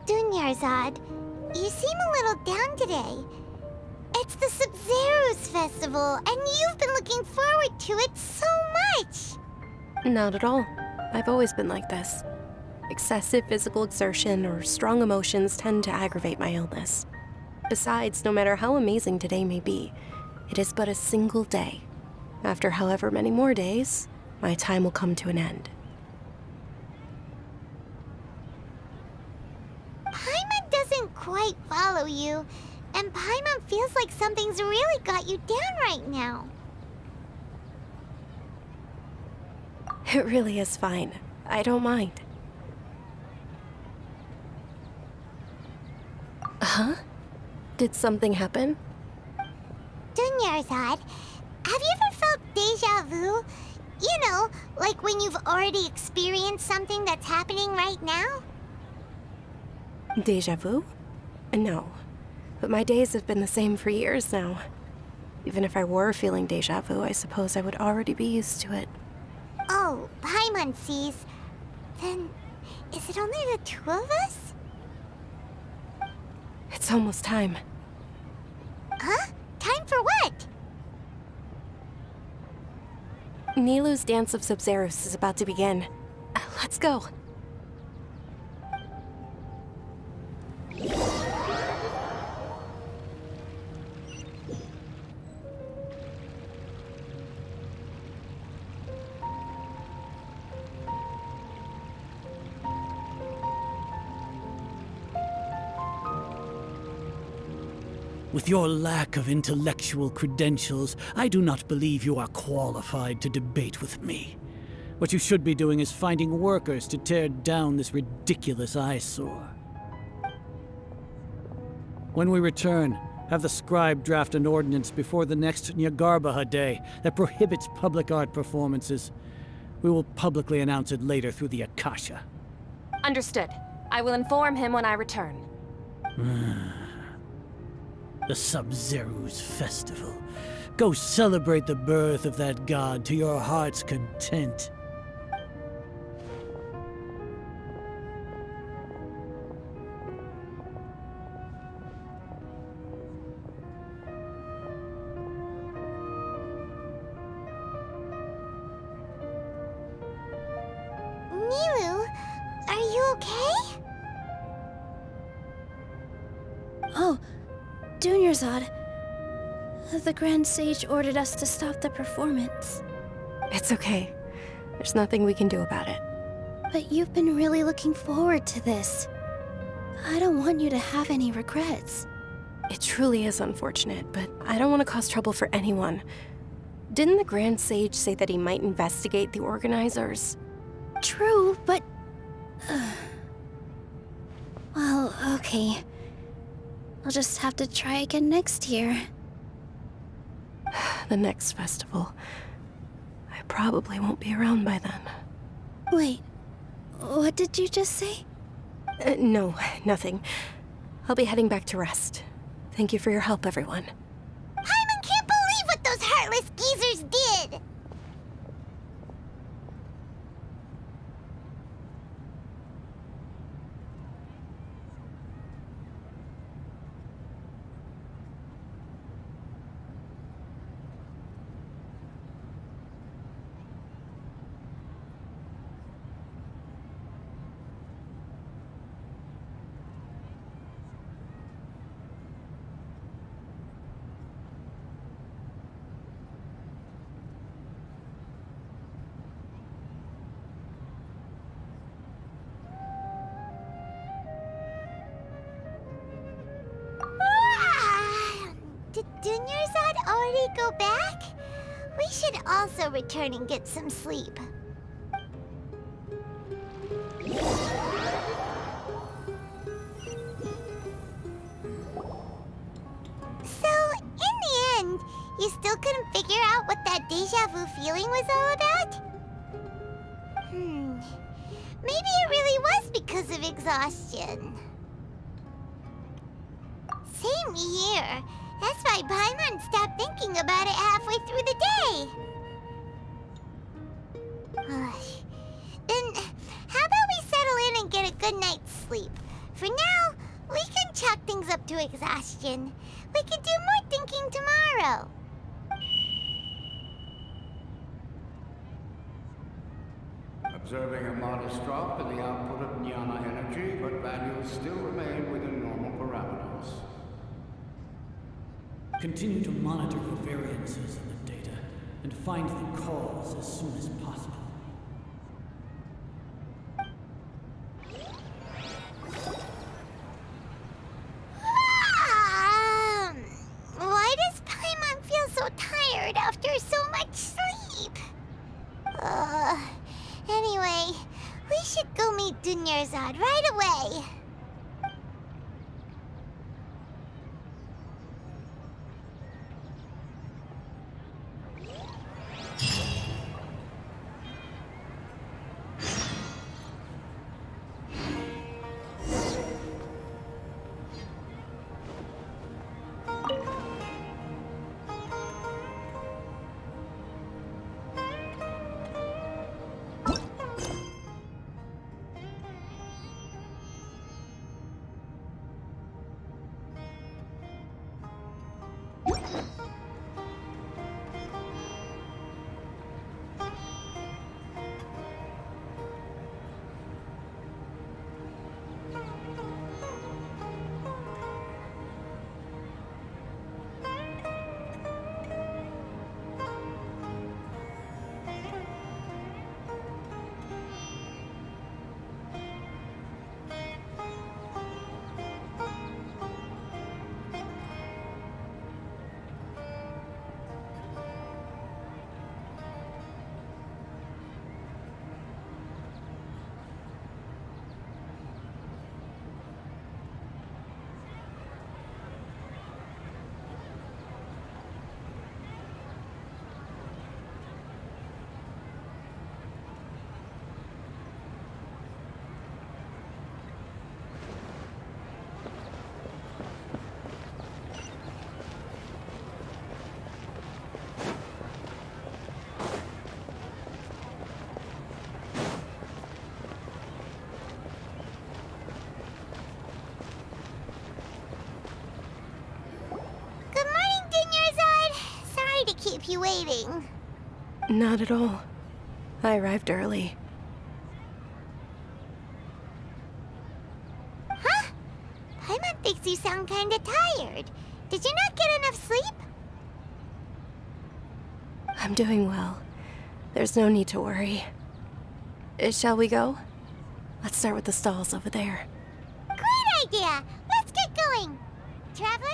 [SPEAKER 2] Dunyarzad, you seem a little down today. It's the Sabzeruz festival, and you've been looking forward to it so much!
[SPEAKER 1] Not at all. I've always been like this. Excessive physical exertion or strong emotions tend to aggravate my illness. Besides, no matter how amazing today may be, it is but a single day. After however many more days, my time will come to an end.
[SPEAKER 2] Paimon doesn't quite follow you, and Paimon feels like something's really got you down right now.
[SPEAKER 1] It really is fine. I don't mind. Huh? Did something happen?
[SPEAKER 2] Dunyarzad, have you ever felt deja vu? You know, like when you've already experienced something that's happening right now?
[SPEAKER 1] Deja vu? No. But my days have been the same for years now. Even if I were feeling deja vu, I suppose I would already be used to it.
[SPEAKER 2] Oh, Paimon sees. Then, is it only the two of us?
[SPEAKER 1] It's almost time.
[SPEAKER 2] Huh? Time for what?
[SPEAKER 1] Nilou's Dance of Sabzeruz is about to begin. Let's go.
[SPEAKER 12] With your lack of intellectual credentials, I do not believe you are qualified to debate with me. What you should be doing is finding workers to tear down this ridiculous eyesore. When we return, have the scribe draft an ordinance before the next Nyagarbaha Day that prohibits public art performances. We will publicly announce it later through the Akasha.
[SPEAKER 10] Understood. I will inform him when I return.
[SPEAKER 12] The Sabzeruz festival. Go celebrate the birth of that god to your heart's content.
[SPEAKER 2] Nilou, are you okay?
[SPEAKER 11] Oh, Dunyarzad. The Grand Sage ordered us to stop the performance.
[SPEAKER 1] It's okay. There's nothing we can do about it.
[SPEAKER 11] But you've been really looking forward to this. I don't want you to have any regrets.
[SPEAKER 1] It truly is unfortunate, but I don't want to cause trouble for anyone. Didn't the Grand Sage say that he might investigate the organizers?
[SPEAKER 11] True, but... well, okay. I'll just have to try again next year.
[SPEAKER 1] The next festival. I probably won't be around by then.
[SPEAKER 11] Wait, what did you just say?
[SPEAKER 1] No, nothing. I'll be heading back to rest. Thank you for your help, everyone.
[SPEAKER 2] Paimon can't believe what those heartless geezers did! go back, we should also return and get some sleep. So, in the end, you still couldn't figure out what that deja vu feeling was all about? Maybe it really was because of exhaustion. Same here. That's why Paimon stopped thinking about it halfway through the day. Then, how about we settle in and get a good night's sleep? For now, we can chalk things up to exhaustion. We can do more thinking tomorrow.
[SPEAKER 13] Observing a modest drop in the output of jnana energy, but values still remain within normal parameters.
[SPEAKER 12] Continue to monitor for variances in the data and find the cause as soon as possible.
[SPEAKER 2] Why does Paimon feel so tired after so much sleep? Anyway, we should go meet Dunyarzad right away. Keep you waiting.
[SPEAKER 1] Not at all. I arrived early.
[SPEAKER 2] Huh? Paimon thinks you sound kinda tired. Did you not get enough sleep?
[SPEAKER 1] I'm doing well. There's no need to worry. Shall we go? Let's start with the stalls over there.
[SPEAKER 2] Great idea! Let's get going! Traveler?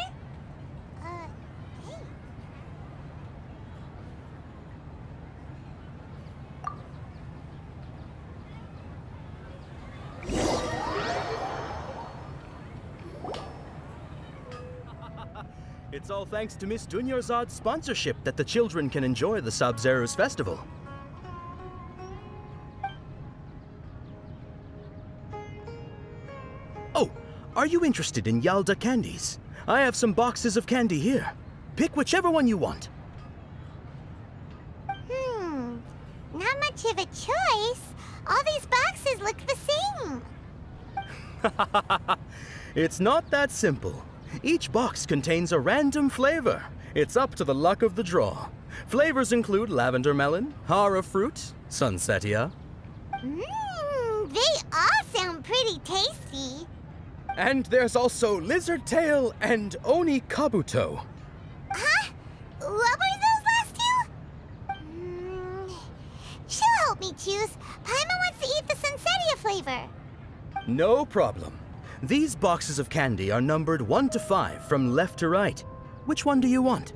[SPEAKER 6] It's all thanks to Miss Dunyarzad's sponsorship that the children can enjoy the Sabzeruz festival. Oh, are you interested in Yalda candies? I have some boxes of candy here. Pick whichever one you want.
[SPEAKER 2] Not much of a choice. All these boxes look the same.
[SPEAKER 6] It's not that simple. Each box contains a random flavor. It's up to the luck of the draw. Flavors include lavender melon, hara fruit, sunsetia.
[SPEAKER 2] They all sound pretty tasty.
[SPEAKER 6] And there's also lizard tail and oni kabuto.
[SPEAKER 2] Huh? What were those last two? She'll help me choose. Paimon wants to eat the sunsetia flavor.
[SPEAKER 6] No problem. These boxes of candy are numbered 1 to 5 from left to right. Which one do you want?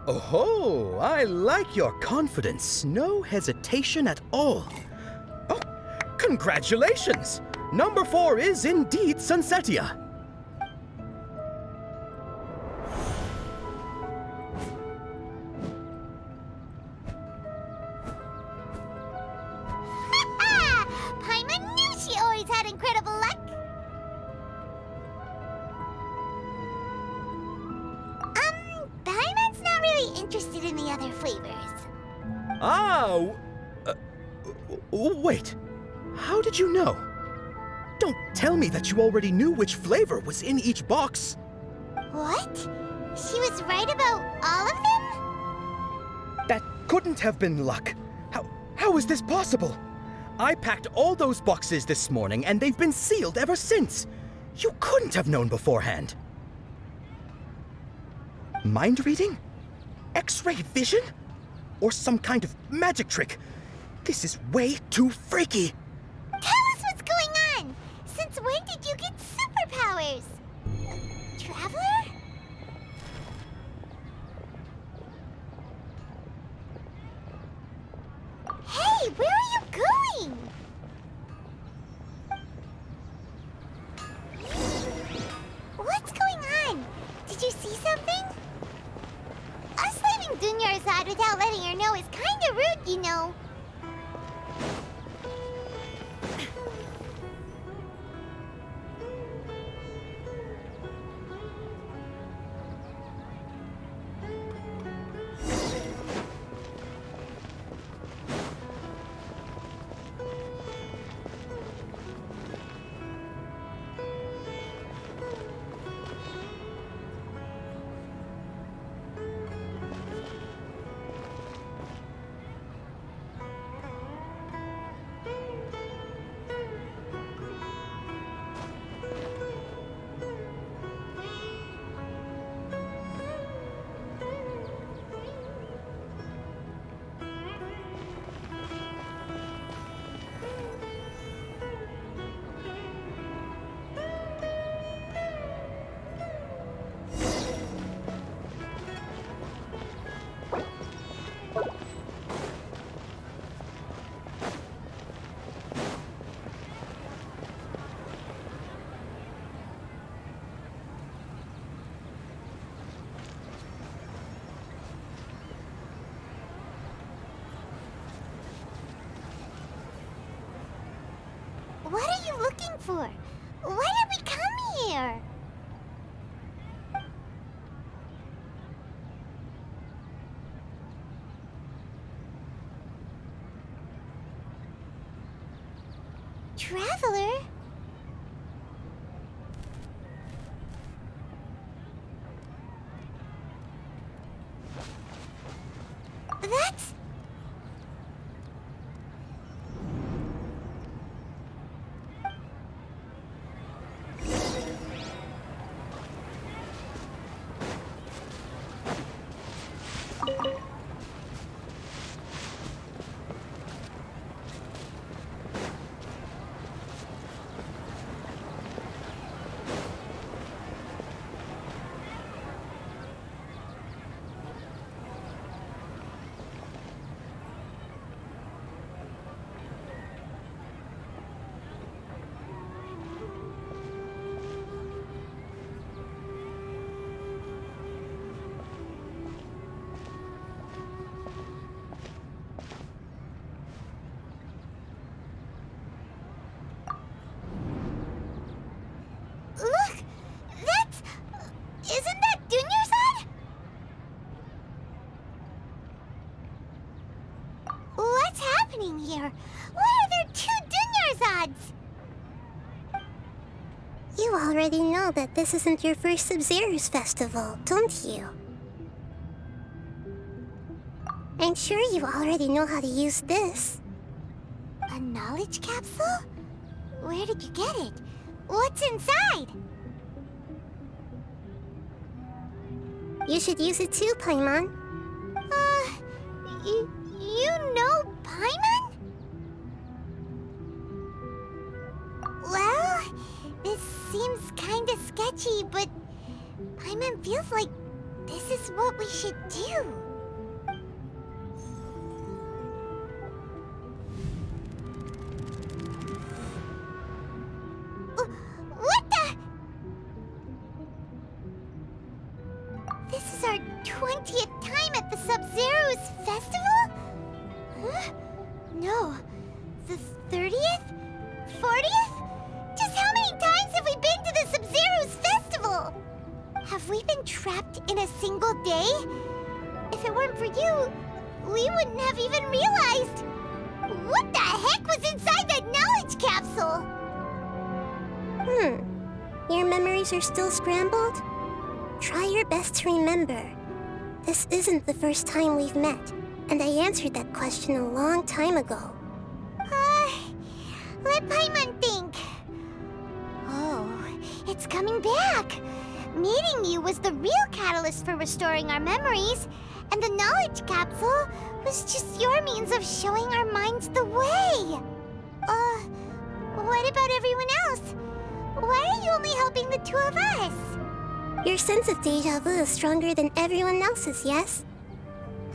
[SPEAKER 6] Oh, I like your confidence. No hesitation at all. Oh, congratulations! Number 4 is indeed Sunsetia.
[SPEAKER 2] Paimon knew she always had incredible luck. Paimon's not really interested in the other flavors.
[SPEAKER 6] Ah, wait. How did you know? Don't tell me that you already knew which flavor was in each box.
[SPEAKER 2] What? She was right about all of them?
[SPEAKER 6] That couldn't have been luck. How is this possible? I packed all those boxes this morning and they've been sealed ever since. You couldn't have known beforehand. Mind reading? X-ray vision? Or some kind of magic trick? This is way too freaky.
[SPEAKER 2] Tell us what's going on! Since when did you get superpowers? Traveler? Hey, where are you going? What's going on? Did you see something? Us leaving Dunyarzad without letting her know is kinda rude, you know. What are you looking for? Why did we come here? Traveler? That's... Look! That's... Isn't that Dunyarzad? What's happening here? Why are there 2 Dunyarzads?
[SPEAKER 14] You already know that this isn't your first Sabzeruz festival, don't you? I'm sure you already know how to use this.
[SPEAKER 2] A knowledge capsule? Where did you get it? What's inside?
[SPEAKER 14] You should use it too, Paimon.
[SPEAKER 2] You know Paimon? Well, this seems kinda sketchy, but Paimon feels like This is what we should do. What the? This is our 20th time at the Sabzeruz festival? Huh? No. The 30th? 40th? Just how many times have we been to the Sabzeruz festival? Have we been trapped in a single day? If it weren't for you, we wouldn't have even realized. What the heck was inside that knowledge capsule?
[SPEAKER 14] Your memories are still scrambled? Try your best to remember. This isn't the first time we've met, and I answered that question a long time ago.
[SPEAKER 2] Let Paimon think. Oh, it's coming back. Meeting you was the real catalyst for restoring our memories, and the knowledge capsule was just your means of showing our minds the way. What about everyone else? Why are you only helping the two of us?
[SPEAKER 14] Your sense of deja vu is stronger than everyone else's, yes?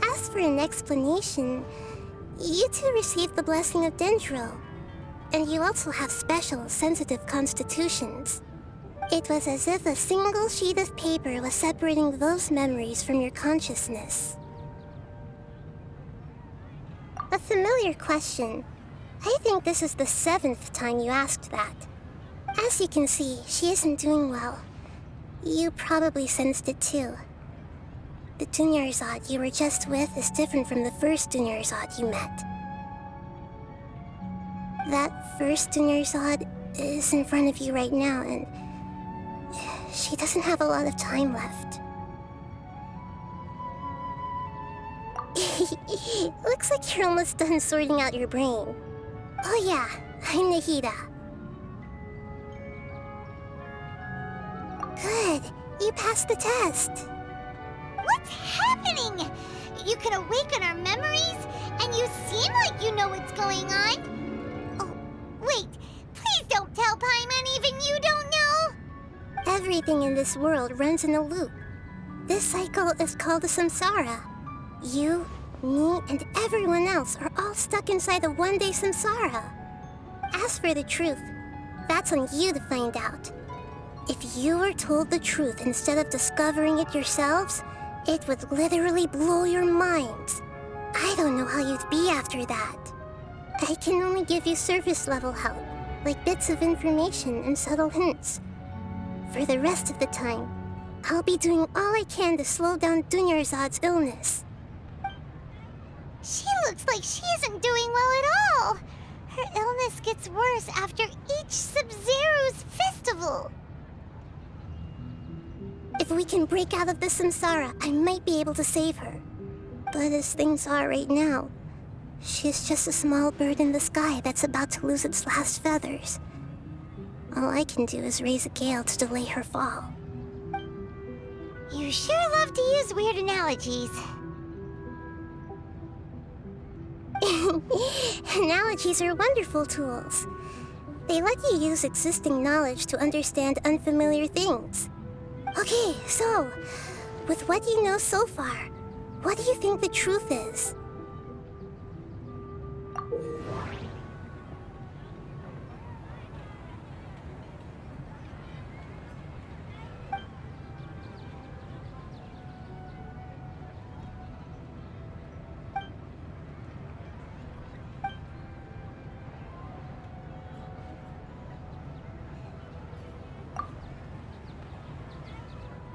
[SPEAKER 14] As for an explanation, you two received the blessing of Dendro, and you also have special, sensitive constitutions. It was as if a single sheet of paper was separating those memories from your consciousness. A familiar question. I think this is the 7th time you asked that. As you can see, she isn't doing well. You probably sensed it too. The Dunyarzad you were just with is different from the first Dunyarzad you met. That first Dunyarzad is in front of you right now, and she doesn't have a lot of time left. Looks like you're almost done sorting out your brain. Oh yeah, I'm Nahida. Good, you passed the test.
[SPEAKER 2] What's happening? You can awaken our memories, and you seem like you know what's going on. Oh, wait, please don't tell Paimon even you don't know.
[SPEAKER 14] Everything in this world runs in a loop. This cycle is called the samsara. You, me, and everyone else are all stuck inside the one-day samsara. As for the truth, that's on you to find out. If you were told the truth instead of discovering it yourselves, it would literally blow your minds. I don't know how you'd be after that. I can only give you surface-level help, like bits of information and subtle hints. For the rest of the time, I'll be doing all I can to slow down Dunyarzad's illness.
[SPEAKER 2] She looks like she isn't doing well at all. Her illness gets worse after each Sabzeruz festival.
[SPEAKER 14] If we can break out of the samsara, I might be able to save her. But as things are right now, she's just a small bird in the sky that's about to lose its last feathers. All I can do is raise a gale to delay her fall.
[SPEAKER 2] You sure love to use weird analogies.
[SPEAKER 14] Analogies are wonderful tools. They let you use existing knowledge to understand unfamiliar things. Okay, so, with what you know so far, what do you think the truth is?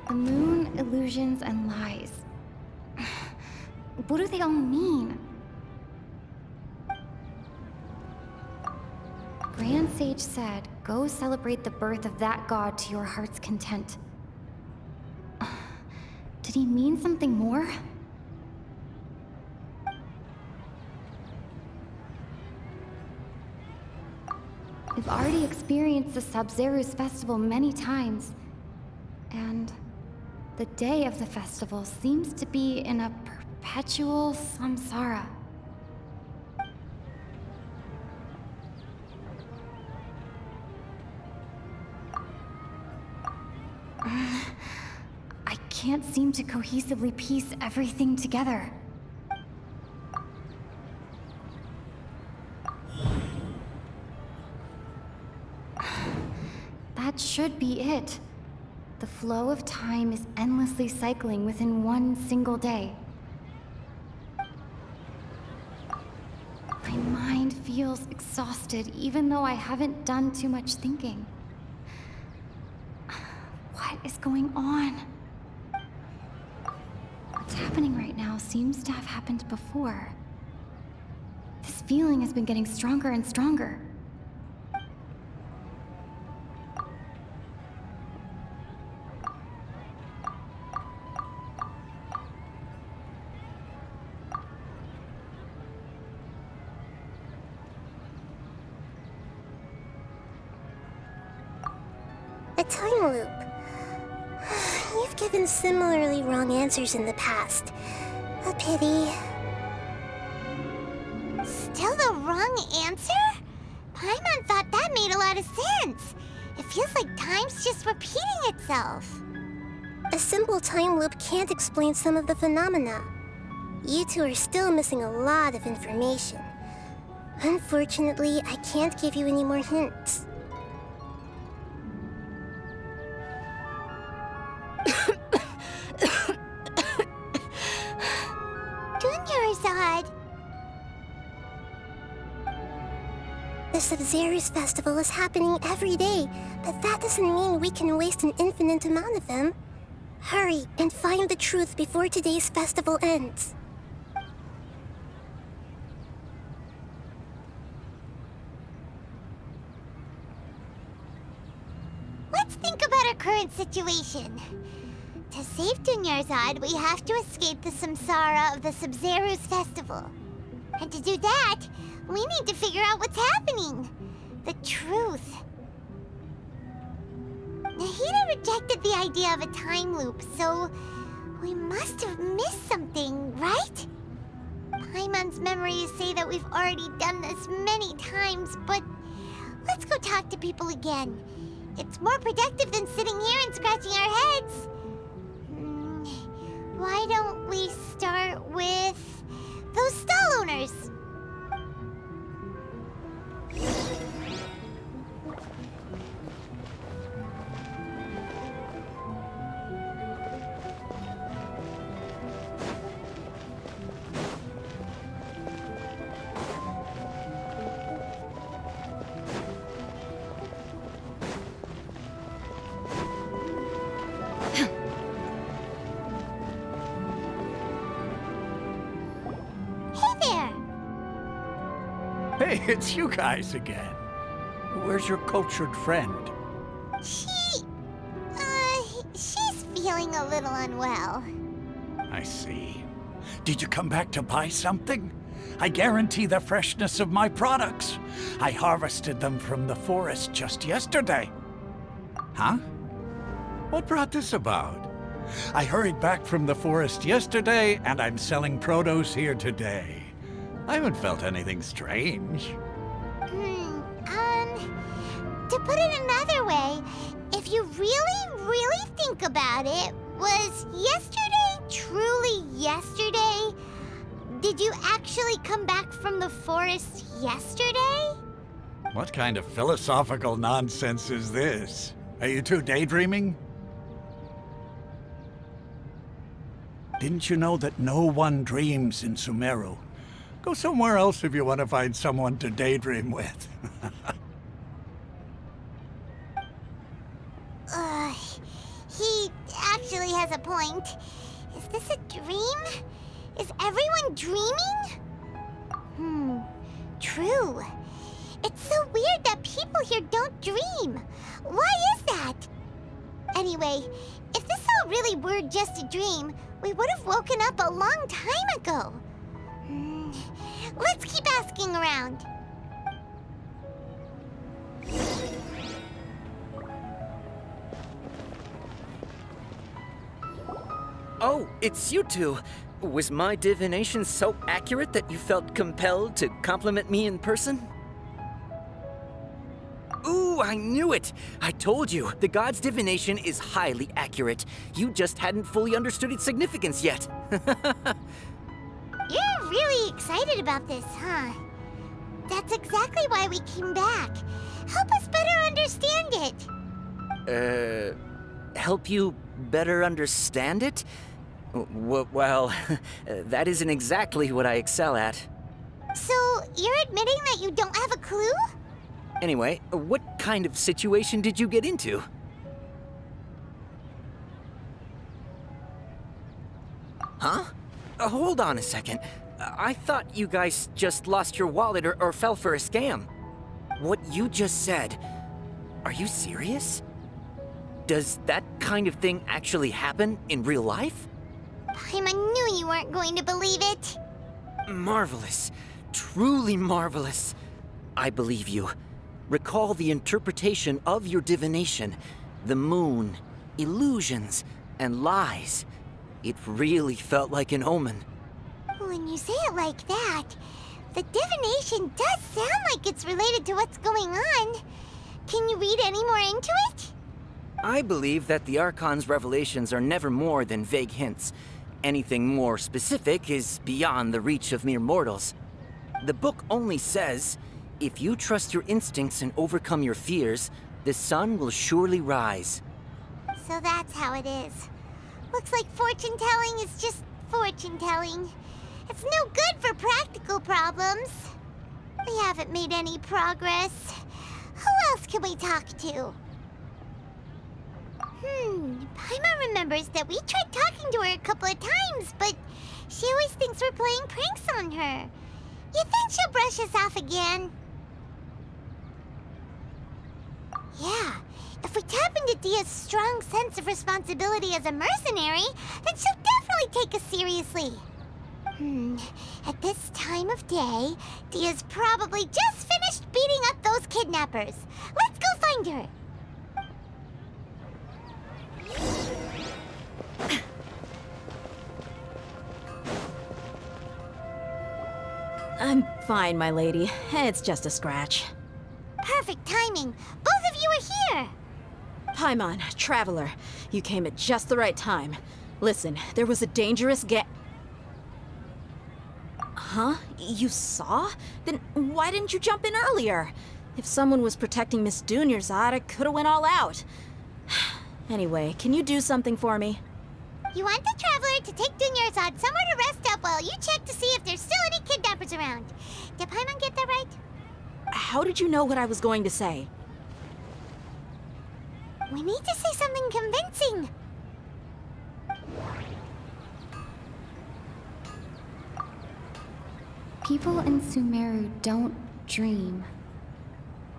[SPEAKER 15] The moon, illusions, and lies. What do they all mean? Grand Sage said, go celebrate the birth of that god to your heart's content. Did he mean something more? We've already experienced the Sabzeruz festival many times, and the day of the festival seems to be in a perpetual samsara. I can't seem to cohesively piece everything together. That should be it. The flow of time is endlessly cycling within one single day. My mind feels exhausted even though I haven't done too much thinking. What is going on? What's happening right now seems to have happened before. This feeling has been getting stronger and stronger.
[SPEAKER 14] A time loop. You've given similarly wrong answers in the past. A pity.
[SPEAKER 2] Still the wrong answer? Paimon thought that made a lot of sense. It feels like time's just repeating itself.
[SPEAKER 14] A simple time loop can't explain some of the phenomena. You two are still missing a lot of information. Unfortunately, I can't give you any more hints.
[SPEAKER 2] Dunyarzad.
[SPEAKER 14] The Sabzeruz festival is happening every day, but that doesn't mean we can waste an infinite amount of them. Hurry and find the truth before today's festival ends.
[SPEAKER 2] Let's think about our current situation. To save Dunyarzad, we have to escape the samsara of the Sabzeruz festival. And to do that, we need to figure out what's happening. The truth. Nahida rejected the idea of a time loop, so we must have missed something, right? Paimon's memories say that we've already done this many times, but let's go talk to people again. It's more productive than sitting here and scratching our heads. Why don't we start with those stall owners?
[SPEAKER 4] Hey, it's you guys again. Where's your cultured friend?
[SPEAKER 2] She's feeling a little unwell.
[SPEAKER 4] I see. Did you come back to buy something? I guarantee the freshness of my products. I harvested them from the forest just yesterday. Huh? What brought this about? I hurried back from the forest yesterday, and I'm selling produce here today. I haven't felt anything strange.
[SPEAKER 2] To put it another way, if you really think about it, was yesterday truly yesterday? Did you actually come back from the forest yesterday?
[SPEAKER 4] What kind of philosophical nonsense is this? Are you two daydreaming? Didn't you know that no one dreams in Sumeru? Go somewhere else if you want to find someone to daydream with.
[SPEAKER 2] He actually has a point. Is this a dream? Is everyone dreaming? True. It's so weird that people here don't dream. Why is that? Anyway, if this all really were just a dream, we would have woken up a long time ago. Let's keep asking around.
[SPEAKER 5] Oh, it's you two. Was my divination so accurate that you felt compelled to compliment me in person? Ooh, Ooh, I knew it! I told you, the god's divination is highly accurate. You just hadn't fully understood its significance yet.
[SPEAKER 2] You're really excited about this, huh? That's exactly why we came back. Help us better understand it.
[SPEAKER 5] Help you better understand it? Well, that isn't exactly what I excel at.
[SPEAKER 2] So, you're admitting that you don't have a clue?
[SPEAKER 5] Anyway, what kind of situation did you get into? Huh? Hold on a second. I thought you guys just lost your wallet or fell for a scam. What you just said, are you serious? Does that kind of thing actually happen in real life?
[SPEAKER 2] Paimon knew you weren't going to believe it.
[SPEAKER 5] Marvelous. Truly marvelous. I believe you. Recall the interpretation of your divination. The moon, illusions, and lies. It really felt like an omen.
[SPEAKER 2] When you say it like that, the divination does sound like it's related to what's going on. Can you read any more into it?
[SPEAKER 5] I believe that the Archon's revelations are never more than vague hints. Anything more specific is beyond the reach of mere mortals. The book only says, if you trust your instincts and overcome your fears, the sun will surely rise.
[SPEAKER 2] So that's how it is. Looks like fortune-telling is just fortune-telling. It's no good for practical problems. We haven't made any progress. Who else can we talk to? Paimon remembers that we tried talking to her a couple of times, but she always thinks we're playing pranks on her. You think she'll brush us off again? Yeah, if we tap into Dia's strong sense of responsibility as a mercenary, then she'll definitely take us seriously. At this time of day, Dia's probably just finished beating up those kidnappers. Let's go find her.
[SPEAKER 3] I'm fine, my lady. It's just a scratch.
[SPEAKER 2] Perfect timing. Both of you are here.
[SPEAKER 3] Paimon, Traveler, you came at just the right time. Listen, there was a dangerous Huh? You saw? Then why didn't you jump in earlier? If someone was protecting Miss Dunyarzad, I could have went all out. Anyway, can you do something for me?
[SPEAKER 2] You want the Traveler to take Dunyarzad somewhere to rest up while you check to see if there's still any kidnappers around. Did Paimon get that right?
[SPEAKER 3] How did you know what I was going to say?
[SPEAKER 2] We need to say something convincing.
[SPEAKER 15] People in Sumeru don't dream.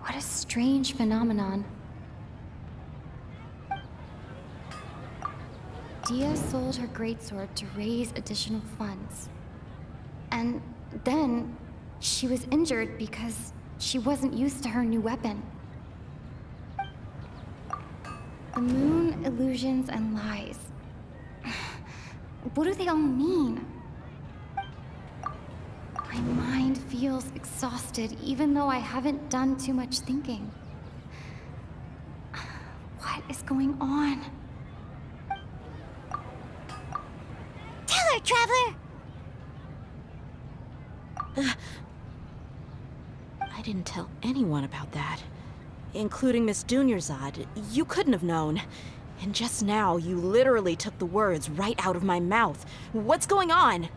[SPEAKER 15] What a strange phenomenon. Dia sold her greatsword to raise additional funds. And then she was injured because she wasn't used to her new weapon. The moon, illusions, and lies. What do they all mean? My mind feels exhausted, even though I haven't done too much thinking. What is going on?
[SPEAKER 2] Tell her, Traveler!
[SPEAKER 3] I didn't tell anyone about that. Including Miss Dunyarzad. You couldn't have known. And just now, you literally took the words right out of my mouth. What's going on?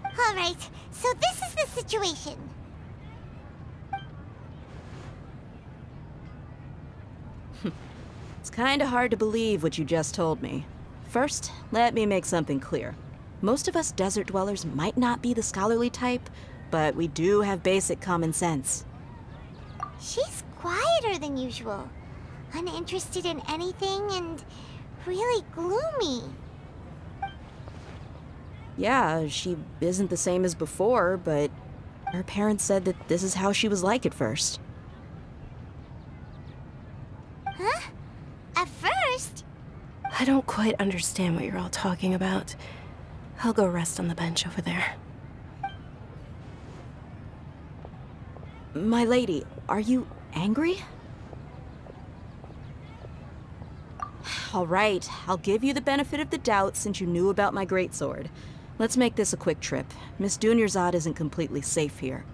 [SPEAKER 2] All right, so this is the situation.
[SPEAKER 3] It's kinda hard to believe what you just told me. First, let me make something clear. Most of us desert dwellers might not be the scholarly type, but we do have basic common sense.
[SPEAKER 2] She's quieter than usual. Uninterested in anything and really gloomy.
[SPEAKER 3] Yeah, she isn't the same as before, but her parents said that this is how she was like at first.
[SPEAKER 2] Huh? At first?
[SPEAKER 1] I don't quite understand what you're all talking about. I'll go rest on the bench over there.
[SPEAKER 3] My lady, are you angry? All right, I'll give you the benefit of the doubt since you knew about my greatsword. Let's make this a quick trip. Miss Dunyarzad isn't completely safe here.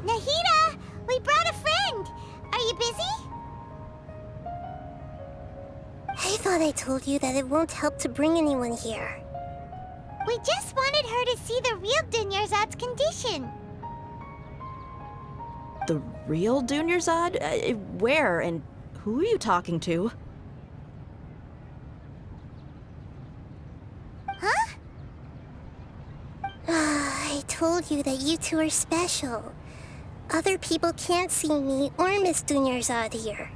[SPEAKER 2] Nahida! We brought a friend! Are you busy?
[SPEAKER 14] I thought I told you that it won't help to bring anyone here.
[SPEAKER 2] We just wanted her to see the real Dunyarzad's condition.
[SPEAKER 3] The real Dunyarzad? Where and who are you talking to?
[SPEAKER 2] Huh?
[SPEAKER 14] I told you that you two are special. Other people can't see me or Miss Dunyarzad here.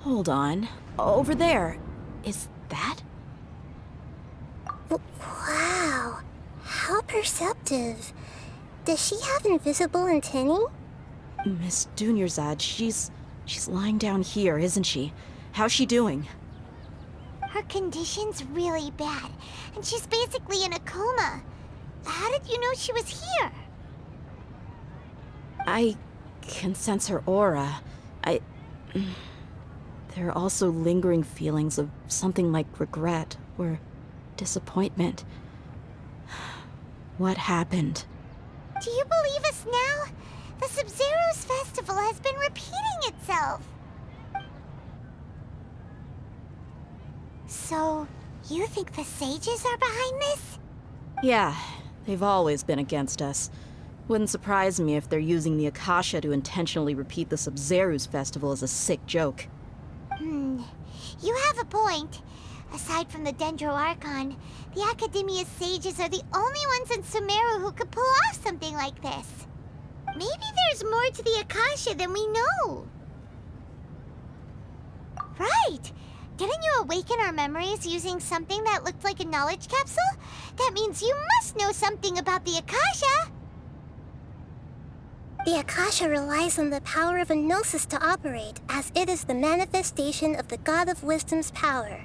[SPEAKER 3] Hold on. Over there. Is that?
[SPEAKER 14] Wow. How perceptive. Does she have invisible antennae?
[SPEAKER 3] Miss Dunyarzad, she's lying down here, isn't she? How's she doing?
[SPEAKER 2] Her condition's really bad, and she's basically in a coma. How did you know she was here?
[SPEAKER 3] I can sense her aura. There are also lingering feelings of something like regret or disappointment. What happened?
[SPEAKER 2] Do you believe us now? The Sabzeruz festival has been repeating itself. So, you think the sages are behind this?
[SPEAKER 3] Yeah, they've always been against us. Wouldn't surprise me if they're using the Akasha to intentionally repeat the Sabzeruz festival as a sick joke.
[SPEAKER 2] You have a point. Aside from the Dendro Archon, the Academia's sages are the only ones in Sumeru who could pull off something like this. Maybe there's more to the Akasha than we know. Right! Didn't you awaken our memories using something that looked like a knowledge capsule? That means you must know something about the Akasha!
[SPEAKER 14] The Akasha relies on the power of a gnosis to operate, as it is the manifestation of the God of Wisdom's power.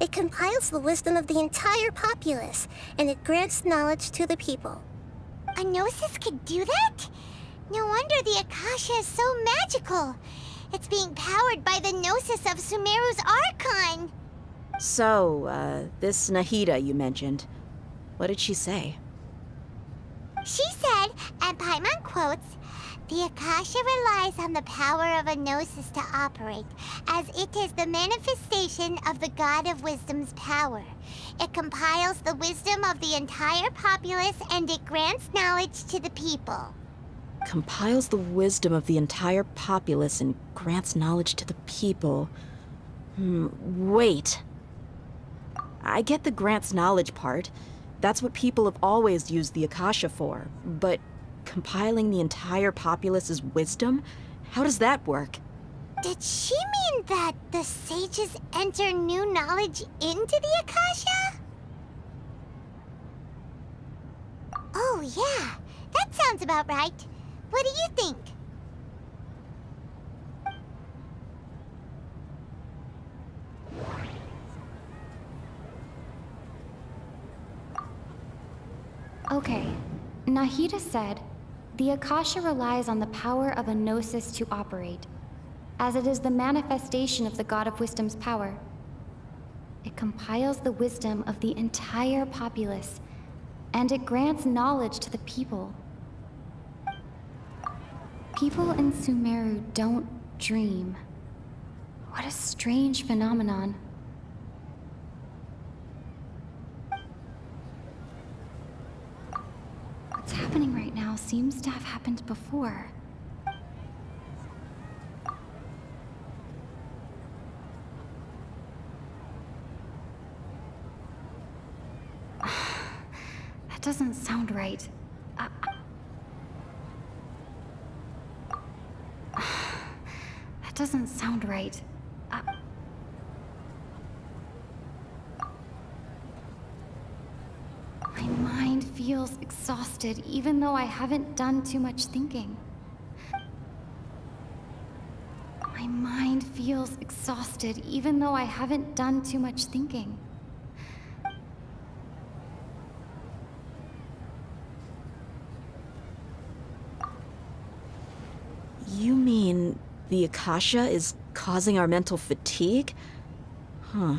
[SPEAKER 14] It compiles the wisdom of the entire populace, and it grants knowledge to the people.
[SPEAKER 2] A gnosis could do that? No wonder the Akasha is so magical. It's being powered by the gnosis of Sumeru's Archon.
[SPEAKER 3] So, this Nahida you mentioned, what did she say?
[SPEAKER 2] She said, and Paimon quotes, "The Akasha relies on the power of a gnosis to operate, as it is the manifestation of the God of Wisdom's power. It compiles the wisdom of the entire populace and it grants knowledge to the people."
[SPEAKER 3] Compiles the wisdom of the entire populace and grants knowledge to the people. Wait. I get the grants knowledge part. That's what people have always used the Akasha for. But compiling the entire populace's wisdom? How does that work?
[SPEAKER 2] Did she mean that the sages enter new knowledge into the Akasha? Oh yeah, that sounds about right. What do you think?
[SPEAKER 15] Okay, Nahida said, the Akasha relies on the power of a gnosis to operate, as it is the manifestation of the God of Wisdom's power. It compiles the wisdom of the entire populace, and it grants knowledge to the people. People in Sumeru don't dream. What a strange phenomenon. happening right now seems to have happened before. That doesn't sound right. That doesn't sound right. My mind feels exhausted, even though I haven't done too much thinking. My mind feels exhausted, even though I haven't done too much thinking.
[SPEAKER 3] You mean the Akasha is causing our mental fatigue? Huh.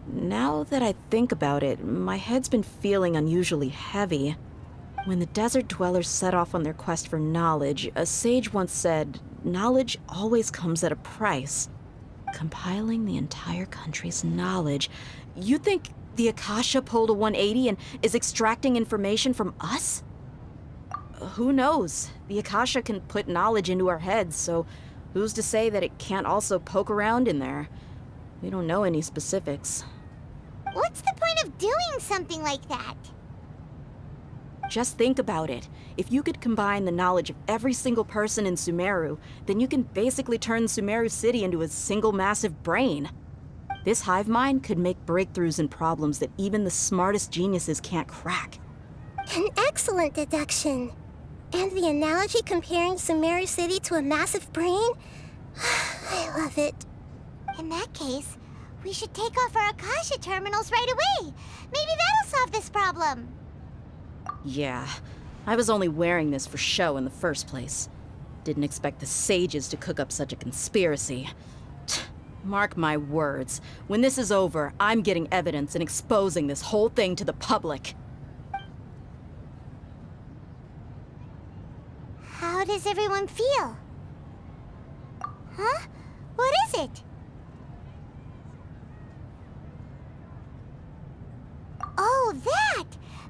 [SPEAKER 3] Now that I think about it, my head's been feeling unusually heavy. When the desert dwellers set off on their quest for knowledge, a sage once said, knowledge always comes at a price. Compiling the entire country's knowledge. You think the Akasha pulled a 180 and is extracting information from us? Who knows? The Akasha can put knowledge into our heads, so who's to say that it can't also poke around in there? We don't know any specifics.
[SPEAKER 2] What's the point of doing something like that?
[SPEAKER 3] Just think about it. If you could combine the knowledge of every single person in Sumeru, then you can basically turn Sumeru City into a single massive brain. This hive mind could make breakthroughs in problems that even the smartest geniuses can't crack.
[SPEAKER 14] An excellent deduction. And the analogy comparing Sumeru City to a massive brain? I love it.
[SPEAKER 2] In that case, we should take off our Akasha terminals right away. Maybe that'll solve this problem.
[SPEAKER 3] Yeah, I was only wearing this for show in the first place. Didn't expect the sages to cook up such a conspiracy. Mark my words, when this is over, I'm getting evidence and exposing this whole thing to the public.
[SPEAKER 2] How does everyone feel? Huh? What is it? Oh, that!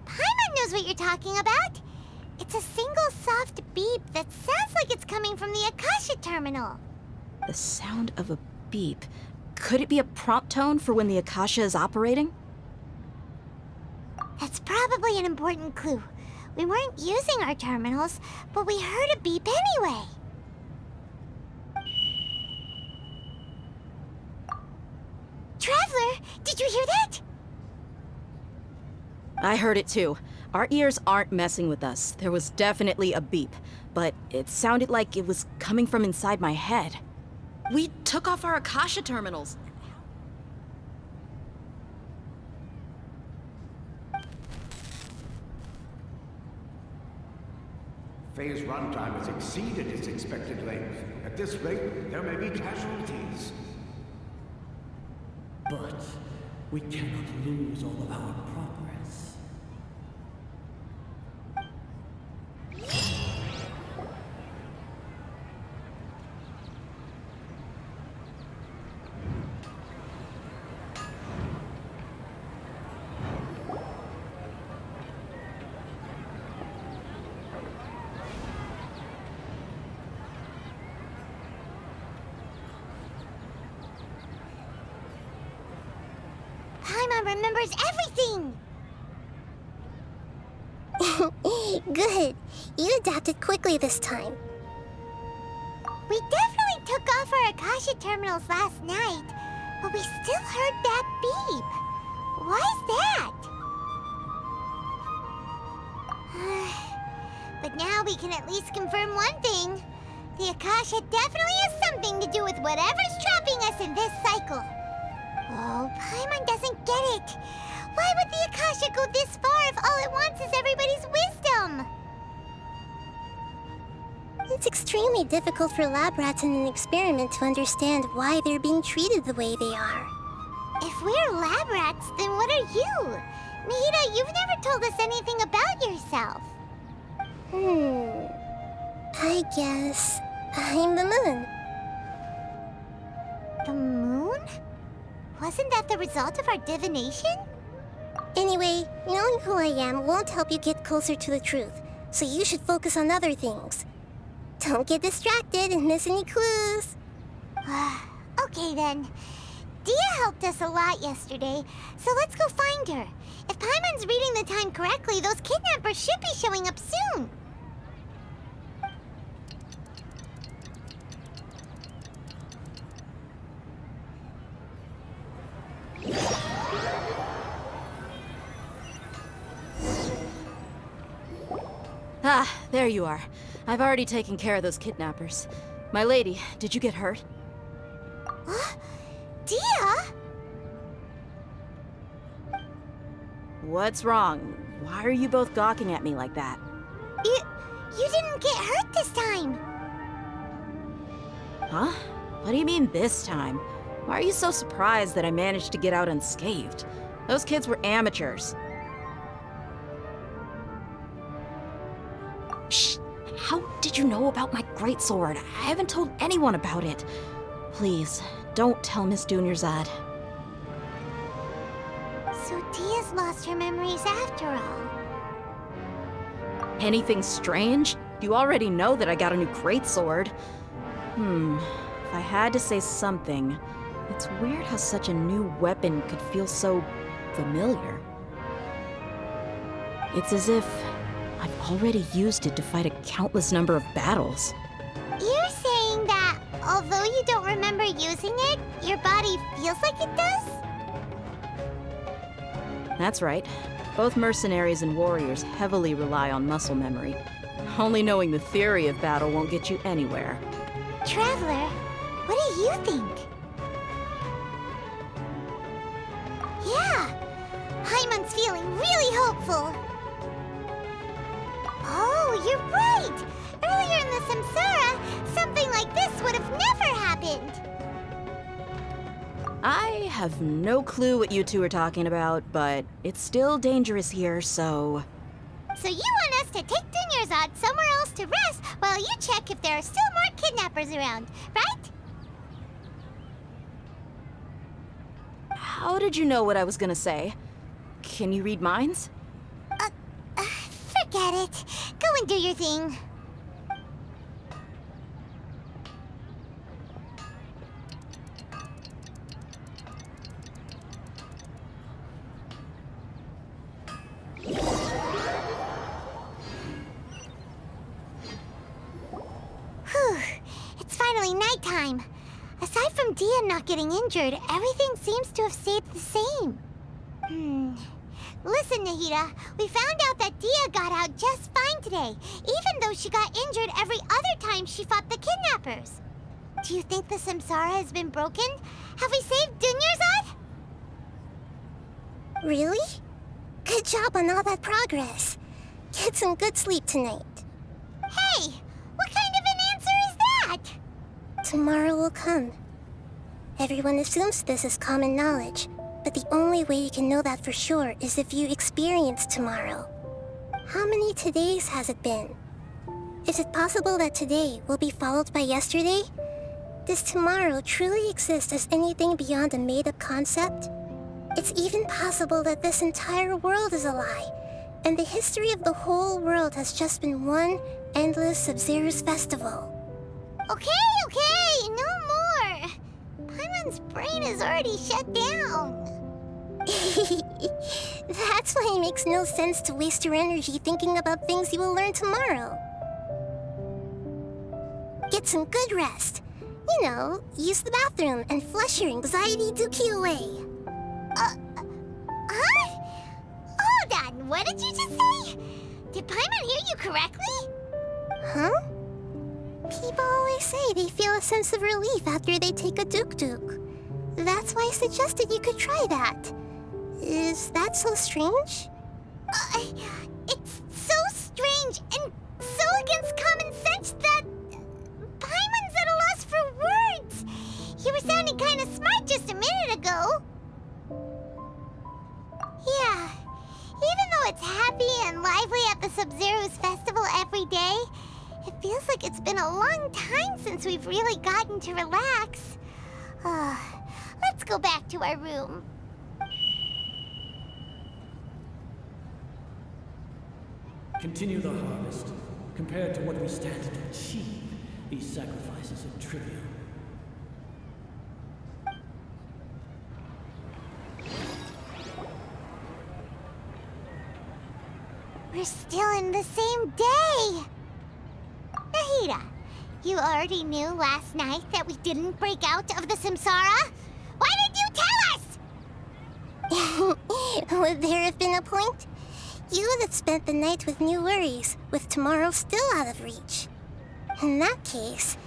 [SPEAKER 2] Paimon knows what you're talking about. It's a single soft beep that sounds like it's coming from the Akasha terminal.
[SPEAKER 3] The sound of a beep. Could it be a prompt tone for when the Akasha is operating?
[SPEAKER 2] That's probably an important clue. We weren't using our terminals, but we heard a beep anyway. Traveler, did you hear that?
[SPEAKER 3] I heard it too. Our ears aren't messing with us. There was definitely a beep, but it sounded like it was coming from inside my head. We took off our Akasha terminals.
[SPEAKER 13] Phase runtime has exceeded its expected length. At this rate, there may be casualties.
[SPEAKER 12] But we cannot lose all of our progress.
[SPEAKER 2] Paimon remembers everything!
[SPEAKER 14] Good. You adapted quickly this time.
[SPEAKER 2] We definitely took off our Akasha terminals last night, but we still heard that beep. Why's that? But now we can at least confirm one thing. The Akasha definitely has something to do with whatever's trapping us in this cycle. Oh, Paimon doesn't get it. Why would the Akasha go this far if all it wants is everybody's wisdom?
[SPEAKER 14] It's extremely difficult for lab rats in an experiment to understand why they're being treated the way they are.
[SPEAKER 2] If we're lab rats, then what are you? Nahida, you've never told us anything about yourself.
[SPEAKER 14] I guess I'm the moon.
[SPEAKER 2] The moon? Wasn't that the result of our divination?
[SPEAKER 14] Anyway, knowing who I am won't help you get closer to the truth. so you should focus on other things. Don't get distracted and miss any clues.
[SPEAKER 2] Okay then. Dia helped us a lot yesterday, so let's go find her. If Paimon's reading the time correctly, those kidnappers should be showing up soon.
[SPEAKER 3] Ah, there you are. I've already taken care of those kidnappers. My lady, did you get hurt?
[SPEAKER 2] Dia?
[SPEAKER 3] What's wrong? Why are you both gawking at me like that?
[SPEAKER 2] You didn't get hurt this time.
[SPEAKER 3] Huh? What do you mean this time? Why are you so surprised that I managed to get out unscathed? Those kids were amateurs. Shh! How did you know about my greatsword? I haven't told anyone about it. Please, don't tell Miss Dunyarzad.
[SPEAKER 2] So Dia's lost her memories after all.
[SPEAKER 3] Anything strange? You already know that I got a new greatsword. If I had to say something, it's weird how such a new weapon could feel so familiar. It's as if I've already used it to fight a countless number of battles.
[SPEAKER 2] You're saying that although you don't remember using it, your body feels like it does?
[SPEAKER 3] That's right. Both mercenaries and warriors heavily rely on muscle memory. Only knowing the theory of battle won't get you anywhere.
[SPEAKER 2] Traveler, what do you think? Yeah, Paimon's feeling really hopeful. Oh, you're right! Earlier in the Samsara, something like this would have never happened!
[SPEAKER 3] I have no clue what you two are talking about, but it's still dangerous here, so...
[SPEAKER 2] So you want us to take Dunyarzad somewhere else to rest while you check if there are still more kidnappers around, right?
[SPEAKER 3] How did you know what I was gonna say? Can you read minds?
[SPEAKER 2] Forget it. Go and do your thing. Whew. It's finally nighttime. Aside from Dia not getting injured, everything seems to have stayed the same. Listen, Nahida, we found out that Dia got out just fine today, even though she got injured every other time she fought the kidnappers. Do you think the Samsara has been broken? Have we saved Dunyarzad?
[SPEAKER 14] Really? Good job on all that progress. Get some good sleep tonight.
[SPEAKER 2] Hey, what kind of an answer is that?
[SPEAKER 14] Tomorrow will come. Everyone assumes this is common knowledge, but the only way you can know that for sure is if you experience tomorrow. How many todays has it been? Is it possible that today will be followed by yesterday? Does tomorrow truly exist as anything beyond a made-up concept? It's even possible that this entire world is a lie, and the history of the whole world has just been one endless Sabzeruz festival.
[SPEAKER 2] Okay, no more. Paimon's brain is already shut down.
[SPEAKER 14] That's why it makes no sense to waste your energy thinking about things you will learn tomorrow. Get some good rest. You know, use the bathroom and flush your anxiety dookie away.
[SPEAKER 2] Huh? Hold on, what did you just say? Did Paimon hear you correctly?
[SPEAKER 14] Huh? People always say they feel a sense of relief after they take a duk-duk. That's why I suggested you could try that. Is that so strange?
[SPEAKER 2] It's so strange and so against common sense that Paimon's at a loss for words. You were sounding kind of smart just a minute ago. Yeah, even though it's happy and lively at the Sabzeruz festival every day, it feels like it's been a long time since we've really gotten to relax. Let's go back to our room.
[SPEAKER 12] Continue the harvest. Compared to what we stand to achieve, these sacrifices are trivial.
[SPEAKER 2] We're still in the same day! Nahida, you already knew last night that we didn't break out of the Samsara? Why did you tell us?
[SPEAKER 14] Would there have been a point? You would have spent the night with new worries, with tomorrow still out of reach. In that case,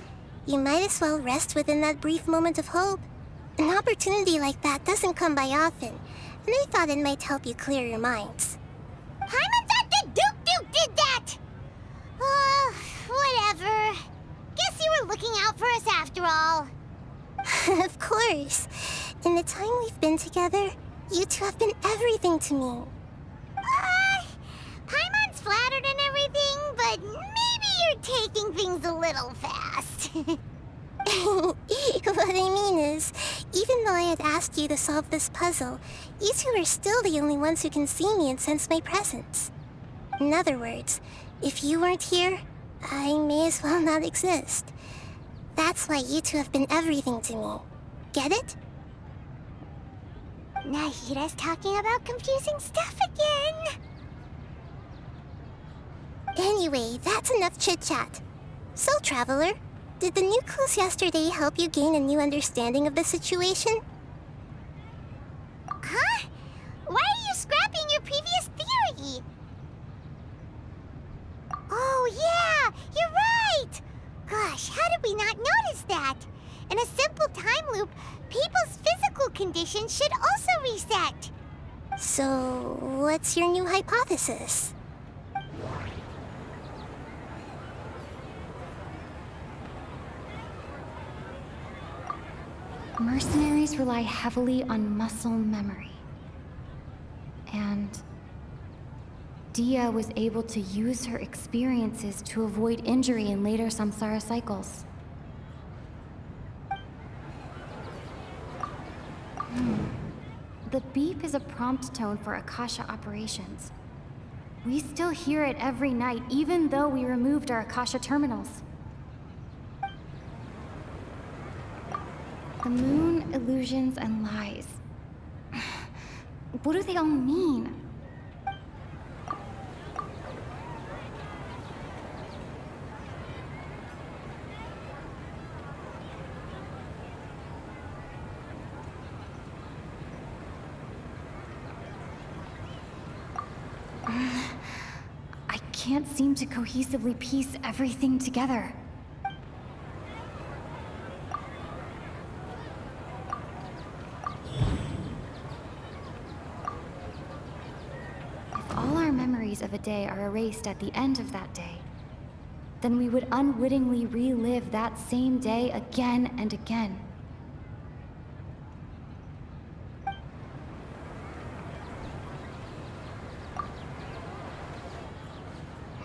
[SPEAKER 14] you might as well rest within that brief moment of hope. An opportunity like that doesn't come by often, and I thought it might help you clear your minds.
[SPEAKER 2] Paimon thought that Duke did that! Whatever. Guess you were looking out for us after all.
[SPEAKER 14] Of course. In the time we've been together, you two have been everything to me.
[SPEAKER 2] Paimon's flattered and everything, but maybe you're taking things a little fast.
[SPEAKER 14] What I mean is, even though I had asked you to solve this puzzle, you two are still the only ones who can see me and sense my presence. In other words, if you weren't here, I may as well not exist. That's why you two have been everything to me. Get it?
[SPEAKER 2] Nahida's talking about confusing stuff again.
[SPEAKER 14] Anyway, that's enough chit-chat. So, Traveler, did the new clues yesterday help you gain a new understanding of the situation?
[SPEAKER 2] Huh? Why are you scrapping your previous theory? Oh, yeah! You're right! Gosh, how did we not notice that? In a simple time loop, people's physical conditions should also reset.
[SPEAKER 14] So, what's your new hypothesis?
[SPEAKER 15] Mercenaries rely heavily on muscle memory. And Dia was able to use her experiences to avoid injury in later samsara cycles. The beep is a prompt tone for Akasha operations. We still hear it every night, even though we removed our Akasha terminals. The moon, illusions, and lies. What do they all mean? I can't seem to cohesively piece everything together. If all our memories of a day are erased at the end of that day, then we would unwittingly relive that same day again and again.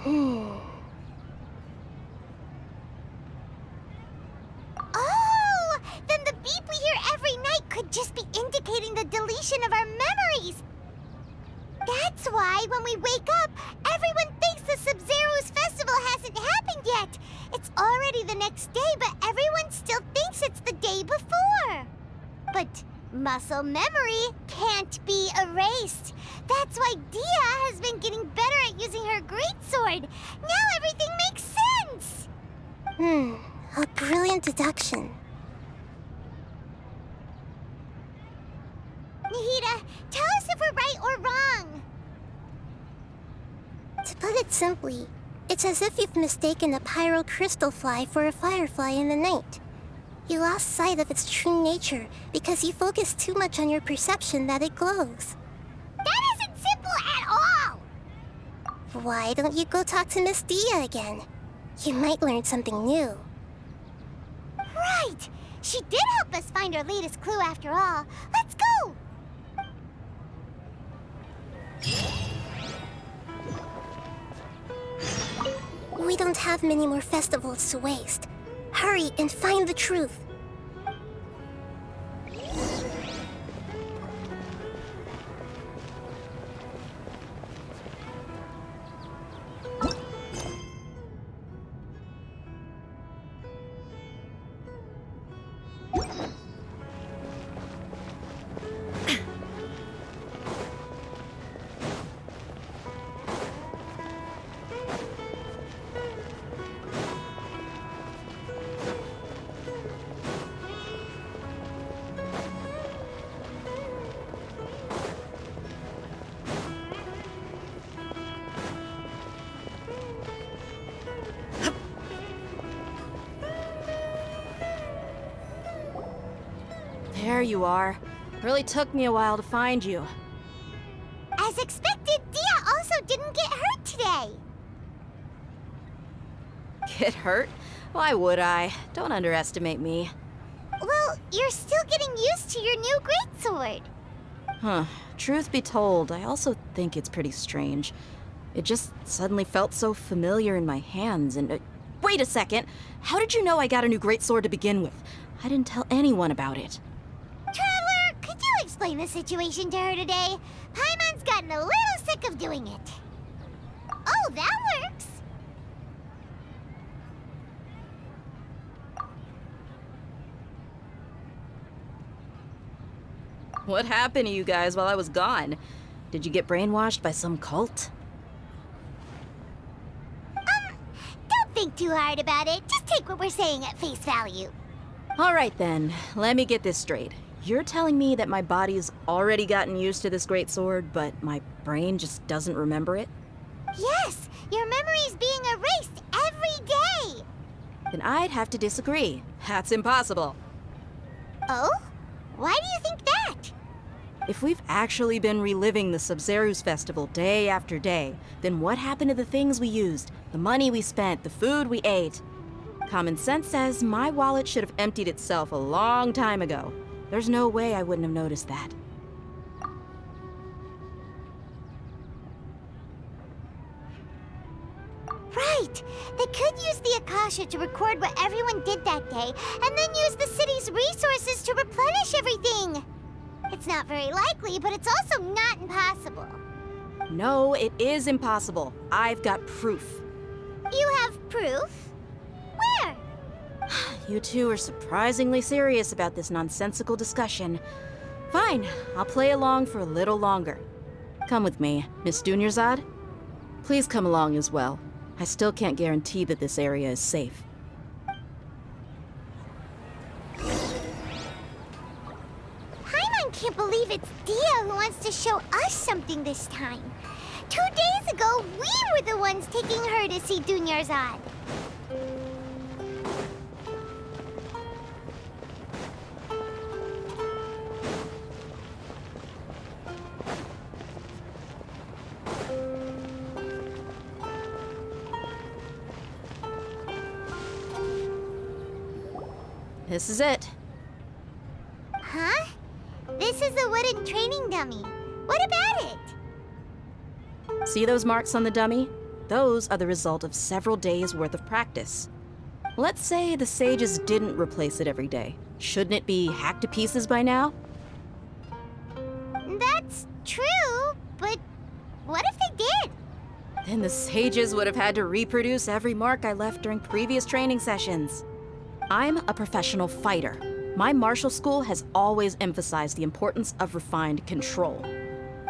[SPEAKER 2] Oh! Then the beep we hear every night could just be indicating the deletion of our memories. That's why when we wake up, everyone thinks the Sabzeruz festival hasn't happened yet. It's already the next day, but everyone still thinks it's the day before. But muscle memory can't be erased. That's why Dia has been getting better at using her greatsword. Now everything makes sense.
[SPEAKER 14] A brilliant deduction.
[SPEAKER 2] Nahida, tell us if we're right or wrong.
[SPEAKER 14] To put it simply, it's as if you've mistaken a pyro crystal fly for a firefly in the night. You lost sight of its true nature because you focused too much on your perception that it glows.
[SPEAKER 2] That isn't simple at all!
[SPEAKER 14] Why don't you go talk to Miss Dia again? You might learn something new.
[SPEAKER 2] Right! She did help us find our latest clue after all. Let's go!
[SPEAKER 14] We don't have many more festivals to waste. Hurry and find the truth.
[SPEAKER 3] there you are. Really took me a while to find you.
[SPEAKER 2] As expected, Dia also didn't get hurt today.
[SPEAKER 3] Get hurt? Why would I? Don't underestimate me.
[SPEAKER 2] Well, you're still getting used to your new greatsword.
[SPEAKER 3] Huh. Truth be told, I also think it's pretty strange. It just suddenly felt so familiar in my hands and... wait a second! How did you know I got a new greatsword to begin with? I didn't tell anyone about it.
[SPEAKER 2] Traveler, could you explain the situation to her today? Paimon's gotten a little sick of doing it. Oh, that works!
[SPEAKER 3] What happened to you guys while I was gone? Did you get brainwashed by some cult?
[SPEAKER 2] Don't think too hard about it. Just take what we're saying at face value.
[SPEAKER 3] All right then, let me get this straight. You're telling me that my body's already gotten used to this greatsword, but my brain just doesn't remember it?
[SPEAKER 2] Yes, your memory's being erased every day.
[SPEAKER 3] Then I'd have to disagree. That's impossible.
[SPEAKER 2] Oh? Why do you think that?
[SPEAKER 3] If we've actually been reliving the Sabzeruz festival day after day, then what happened to the things we used, the money we spent, the food we ate? Common sense says my wallet should have emptied itself a long time ago. There's no way I wouldn't have noticed that.
[SPEAKER 2] Right! They could use the Akasha to record what everyone did that day, and then use the city's resources to replenish everything! It's not very likely, but it's also not impossible.
[SPEAKER 3] No, it is impossible. I've got proof.
[SPEAKER 2] You have proof? Where?
[SPEAKER 3] You two are surprisingly serious about this nonsensical discussion. Fine, I'll play along for a little longer. Come with me, Miss Dunyarzad. Please come along as well. I still can't guarantee that this area is safe.
[SPEAKER 2] Paimon can't believe it's Dia who wants to show us something this time. 2 days ago, we were the ones taking her to see Dunyarzad.
[SPEAKER 3] This is it.
[SPEAKER 2] Huh? This is a wooden training dummy. What about it?
[SPEAKER 3] See those marks on the dummy? Those are the result of several days' worth of practice. Let's say the sages didn't replace it every day. Shouldn't it be hacked to pieces by now?
[SPEAKER 2] That's true, but what if they did?
[SPEAKER 3] Then the sages would have had to reproduce every mark I left during previous training sessions. I'm a professional fighter. My martial school has always emphasized the importance of refined control.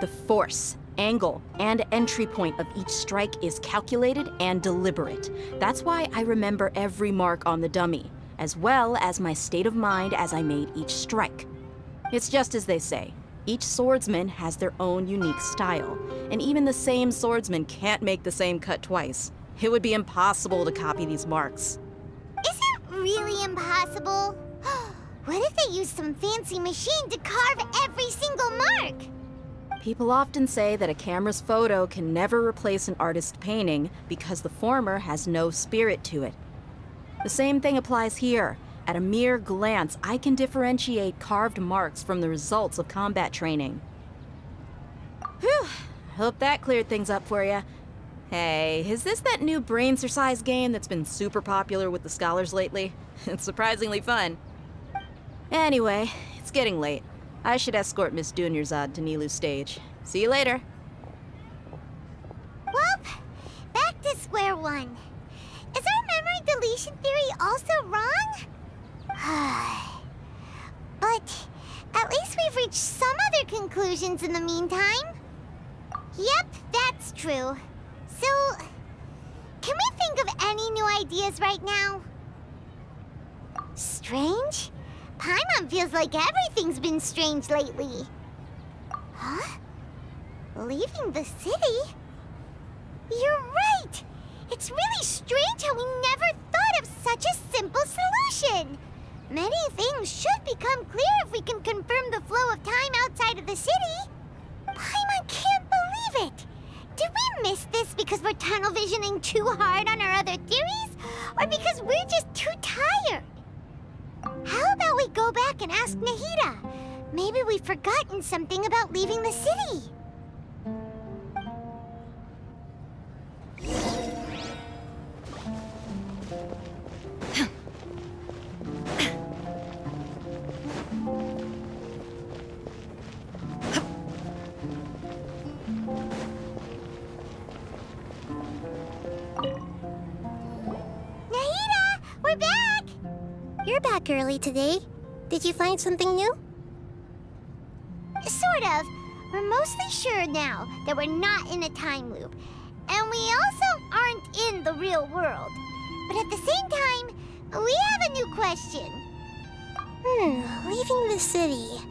[SPEAKER 3] The force, angle, and entry point of each strike is calculated and deliberate. That's why I remember every mark on the dummy, as well as my state of mind as I made each strike. It's just as they say, each swordsman has their own unique style, and even the same swordsman can't make the same cut twice. It would be impossible to copy these marks.
[SPEAKER 2] Really impossible? What if they used some fancy machine to carve every single mark?
[SPEAKER 3] People often say that a camera's photo can never replace an artist's painting because the former has no spirit to it. The same thing applies here. At a mere glance, I can differentiate carved marks from the results of combat training. Whew, hope that cleared things up for you. Hey, is this that new brain exercise game that's been super popular with the scholars lately? It's surprisingly fun. Anyway, it's getting late. I should escort Miss Dunyarzad to Nilu's stage. See you later.
[SPEAKER 2] Well, back to square one. Is our memory deletion theory also wrong? But at least we've reached some other conclusions in the meantime. Yep, that's true. So, can we think of any new ideas right now? Strange? Paimon feels like everything's been strange lately. Huh? Leaving the city? You're right! It's really strange how we never thought of such a simple solution! Many things should become clear if we can confirm the flow of time outside of the city. Paimon can't believe it! Did we miss this because we're tunnel visioning too hard on our other theories? Or because we're just too tired? How about we go back and ask Nahida? Maybe we've forgotten something about leaving the city. Nahida, we're back!
[SPEAKER 14] You're back early today. Did you find something new?
[SPEAKER 2] Sort of. We're mostly sure now that we're not in a time loop. And we also aren't in the real world. But at the same time, we have a new question.
[SPEAKER 14] Leaving the city.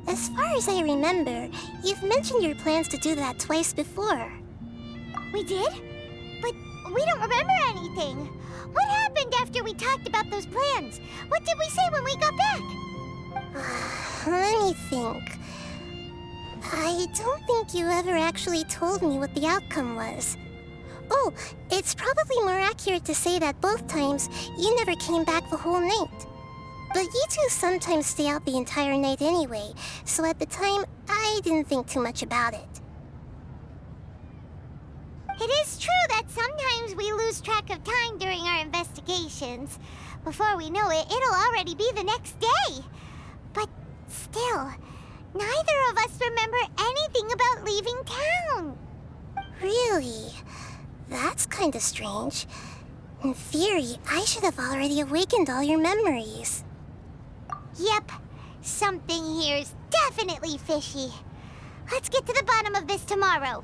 [SPEAKER 14] As far as I remember, you've mentioned your plans to do that twice before.
[SPEAKER 2] We did? But we don't remember anything. What happened after we talked about those plans? What did we say when we got back?
[SPEAKER 14] Let me think. I don't think you ever actually told me what the outcome was. Oh, it's probably more accurate to say that both times you never came back the whole night. But you two sometimes stay out the entire night anyway, so at the time, I didn't think too much about it.
[SPEAKER 2] It is true that sometimes we lose track of time during our investigations. Before we know it, it'll already be the next day. But still, neither of us remember anything about leaving town.
[SPEAKER 14] Really? That's kinda strange. In theory, I should have already awakened all your memories.
[SPEAKER 2] Yep, something here's definitely fishy. Let's get to the bottom of this tomorrow.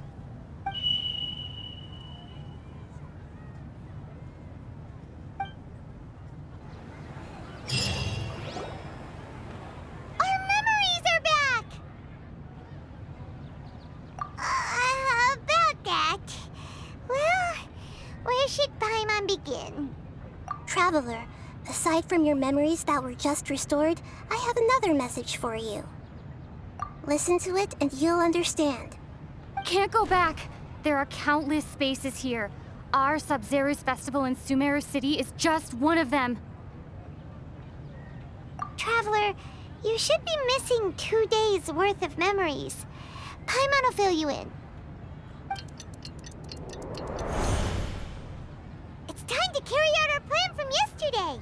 [SPEAKER 2] Our memories are back! About that... Well, where should Paimon begin?
[SPEAKER 14] Traveler, aside from your memories that were just restored, I have another message for you. Listen to it and you'll understand.
[SPEAKER 15] Can't go back. There are countless spaces here. Our Sabzeruz festival in Sumeru City is just one of them.
[SPEAKER 2] Traveler, you should be missing 2 days worth of memories. Paimon will fill you in. It's time to carry out our plan from yesterday.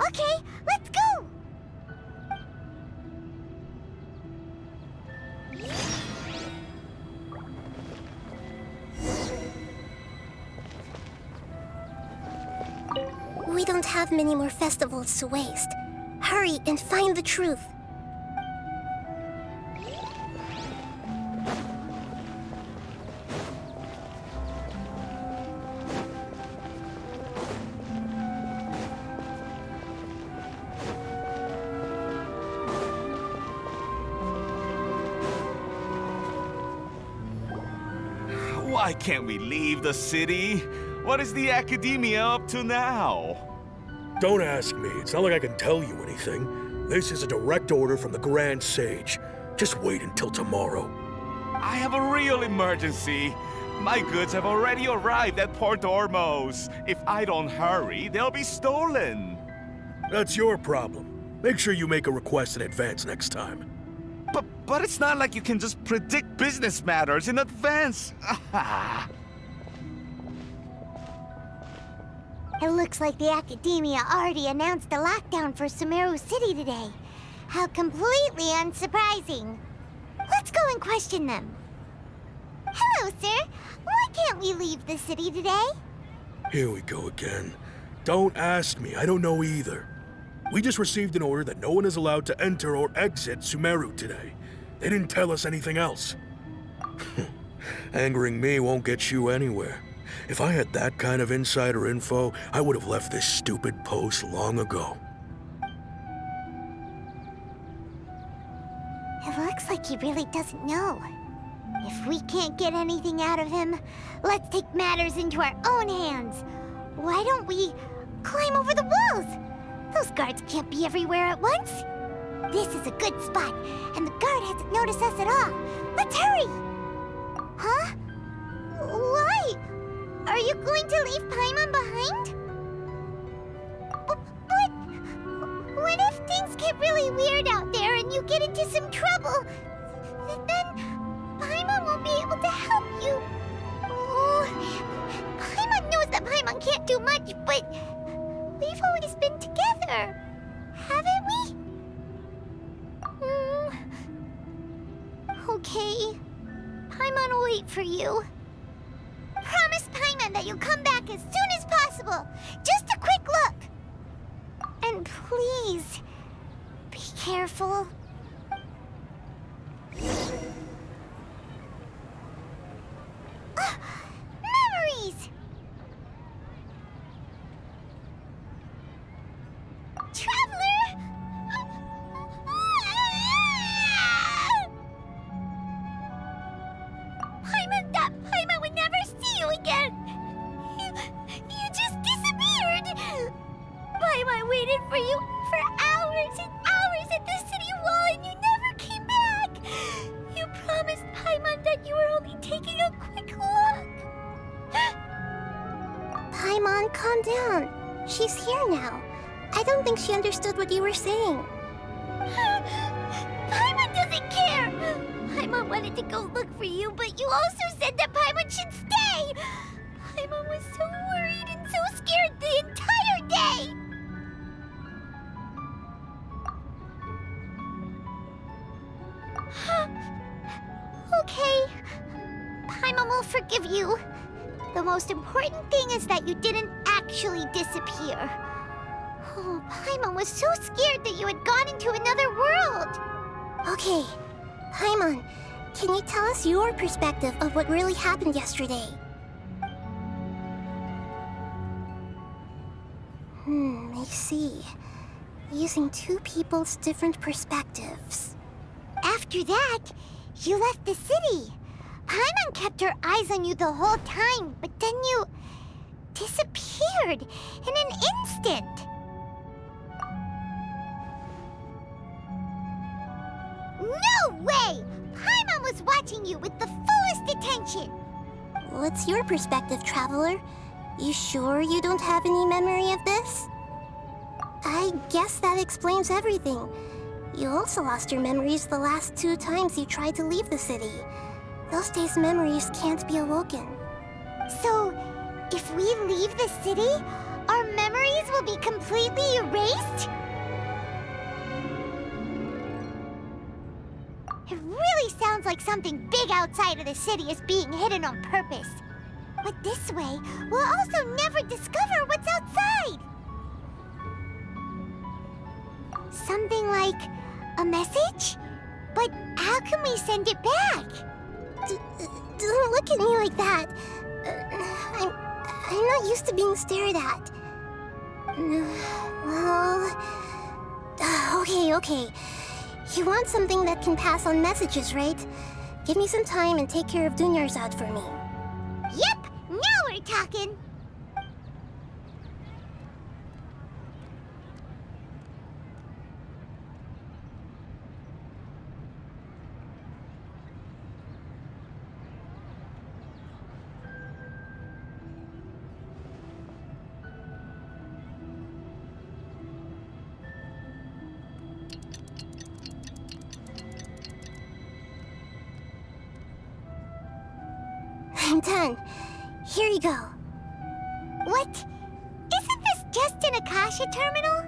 [SPEAKER 2] Okay, let's go!
[SPEAKER 14] We don't have many more festivals to waste. Hurry and find the truth.
[SPEAKER 16] Why can't we leave the city? What is the academia up to now?
[SPEAKER 17] Don't ask me. It's not like I can tell you anything. This is a direct order from the Grand Sage. Just wait until tomorrow.
[SPEAKER 16] I have a real emergency. My goods have already arrived at Port Ormos. If I don't hurry, they'll be stolen.
[SPEAKER 17] That's your problem. Make sure you make a request in advance next time.
[SPEAKER 16] But it's not like you can just predict business matters in advance.
[SPEAKER 2] It looks like the Academia already announced a lockdown for Sumeru City today. How completely unsurprising. Let's go and question them. Hello, sir. Why can't we leave the city today?
[SPEAKER 17] Here we go again. Don't ask me. I don't know either. We just received an order that no one is allowed to enter or exit Sumeru today. They didn't tell us anything else. Angering me won't get you anywhere. If I had that kind of insider info, I would have left this stupid post long ago.
[SPEAKER 2] It looks like he really doesn't know. If we can't get anything out of him, let's take matters into our own hands. Why don't we climb over the walls. Those guards can't be everywhere at once. This is a good spot, and the guard hasn't noticed us at all. Let's hurry! Huh? Why? Are you going to leave Paimon behind? But what if things get really weird out there and you get into some trouble? Then Paimon won't be able to help you. Oh, Paimon knows that Paimon can't do much, but we've always been together, haven't we? Okay. Paimon will wait for you. Promise Paimon that you'll come back as soon as possible. Just a quick look. And please, be careful. Memories! Traveler! Paimon would never see you again! You just disappeared! Paimon waited for you for hours and hours at the city wall and you never came back! You promised Paimon that you were only taking a quick look!
[SPEAKER 14] Paimon, calm down. She's here now. I don't think she understood what you were saying.
[SPEAKER 2] Paimon doesn't care! Paimon wanted to go look for you, but you also said that Paimon should stay! Paimon was so worried and so scared the entire day! Okay. Paimon will forgive you. The most important thing is that you didn't actually disappear. Oh, Paimon was so scared that you had gone into another world!
[SPEAKER 14] Okay. Paimon, can you tell us your perspective of what really happened yesterday? I see. Using two people's different perspectives.
[SPEAKER 2] After that, you left the city. Paimon kept her eyes on you the whole time, but then you disappeared in an instant. No way! Paimon was watching you with the fullest attention.
[SPEAKER 14] What's your perspective, Traveler? You sure you don't have any memory of this? I guess that explains everything. You also lost your memories the last 2 times you tried to leave the city. Those days' memories can't be awoken.
[SPEAKER 2] So, if we leave the city, our memories will be completely erased? It really sounds like something big outside of the city is being hidden on purpose. But this way, we'll also never discover what's outside. Something like a message? But how can we send it back?
[SPEAKER 14] Don't look at me like that. I'm not used to being stared at. Well... Okay. You want something that can pass on messages, right? Give me some time and take care of Dunyarzad for me.
[SPEAKER 2] Yep! Now we're talking!
[SPEAKER 14] I'm done. Here you go.
[SPEAKER 2] What? Isn't this just an Akasha terminal?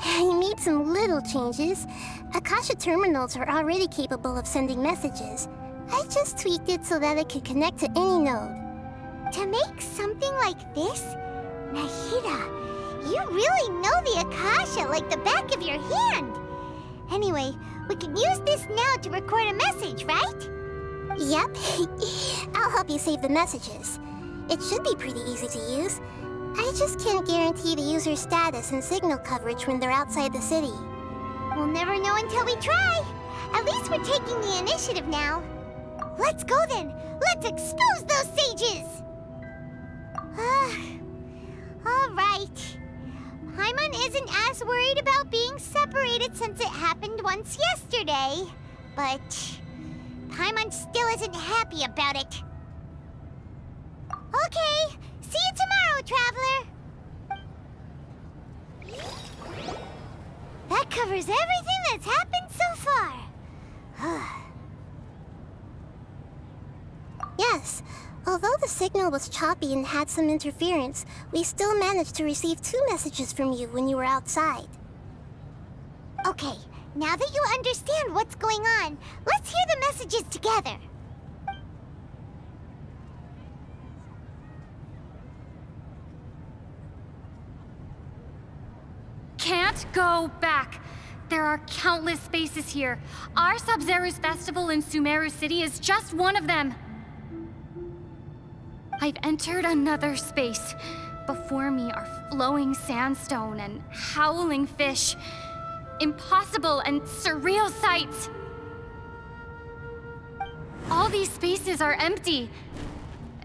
[SPEAKER 14] I made some little changes. Akasha terminals are already capable of sending messages. I just tweaked it so that it could connect to any node.
[SPEAKER 2] To make something like this? Nahida, you really know the Akasha like the back of your hand. Anyway, we can use this now to record a message, right?
[SPEAKER 14] Yep. I'll help you save the messages. It should be pretty easy to use. I just can't guarantee the user's status and signal coverage when they're outside the city.
[SPEAKER 2] We'll never know until we try. At least we're taking the initiative now. Let's go then. Let's expose those sages. All right. Paimon isn't as worried about being separated since it happened once yesterday. But Paimon still isn't happy about it. Okay, see you tomorrow, Traveler. That covers everything that's happened so far.
[SPEAKER 14] Yes, although the signal was choppy and had some interference, we still managed to receive 2 messages from you when you were outside.
[SPEAKER 2] Okay, now that you understand what's going on, let's hear the messages together.
[SPEAKER 15] Can't go back. There are countless spaces here. Our Sabzeruz festival in Sumeru City is just one of them. I've entered another space. Before me are flowing sandstone and howling fish. Impossible and surreal sights. All these spaces are empty,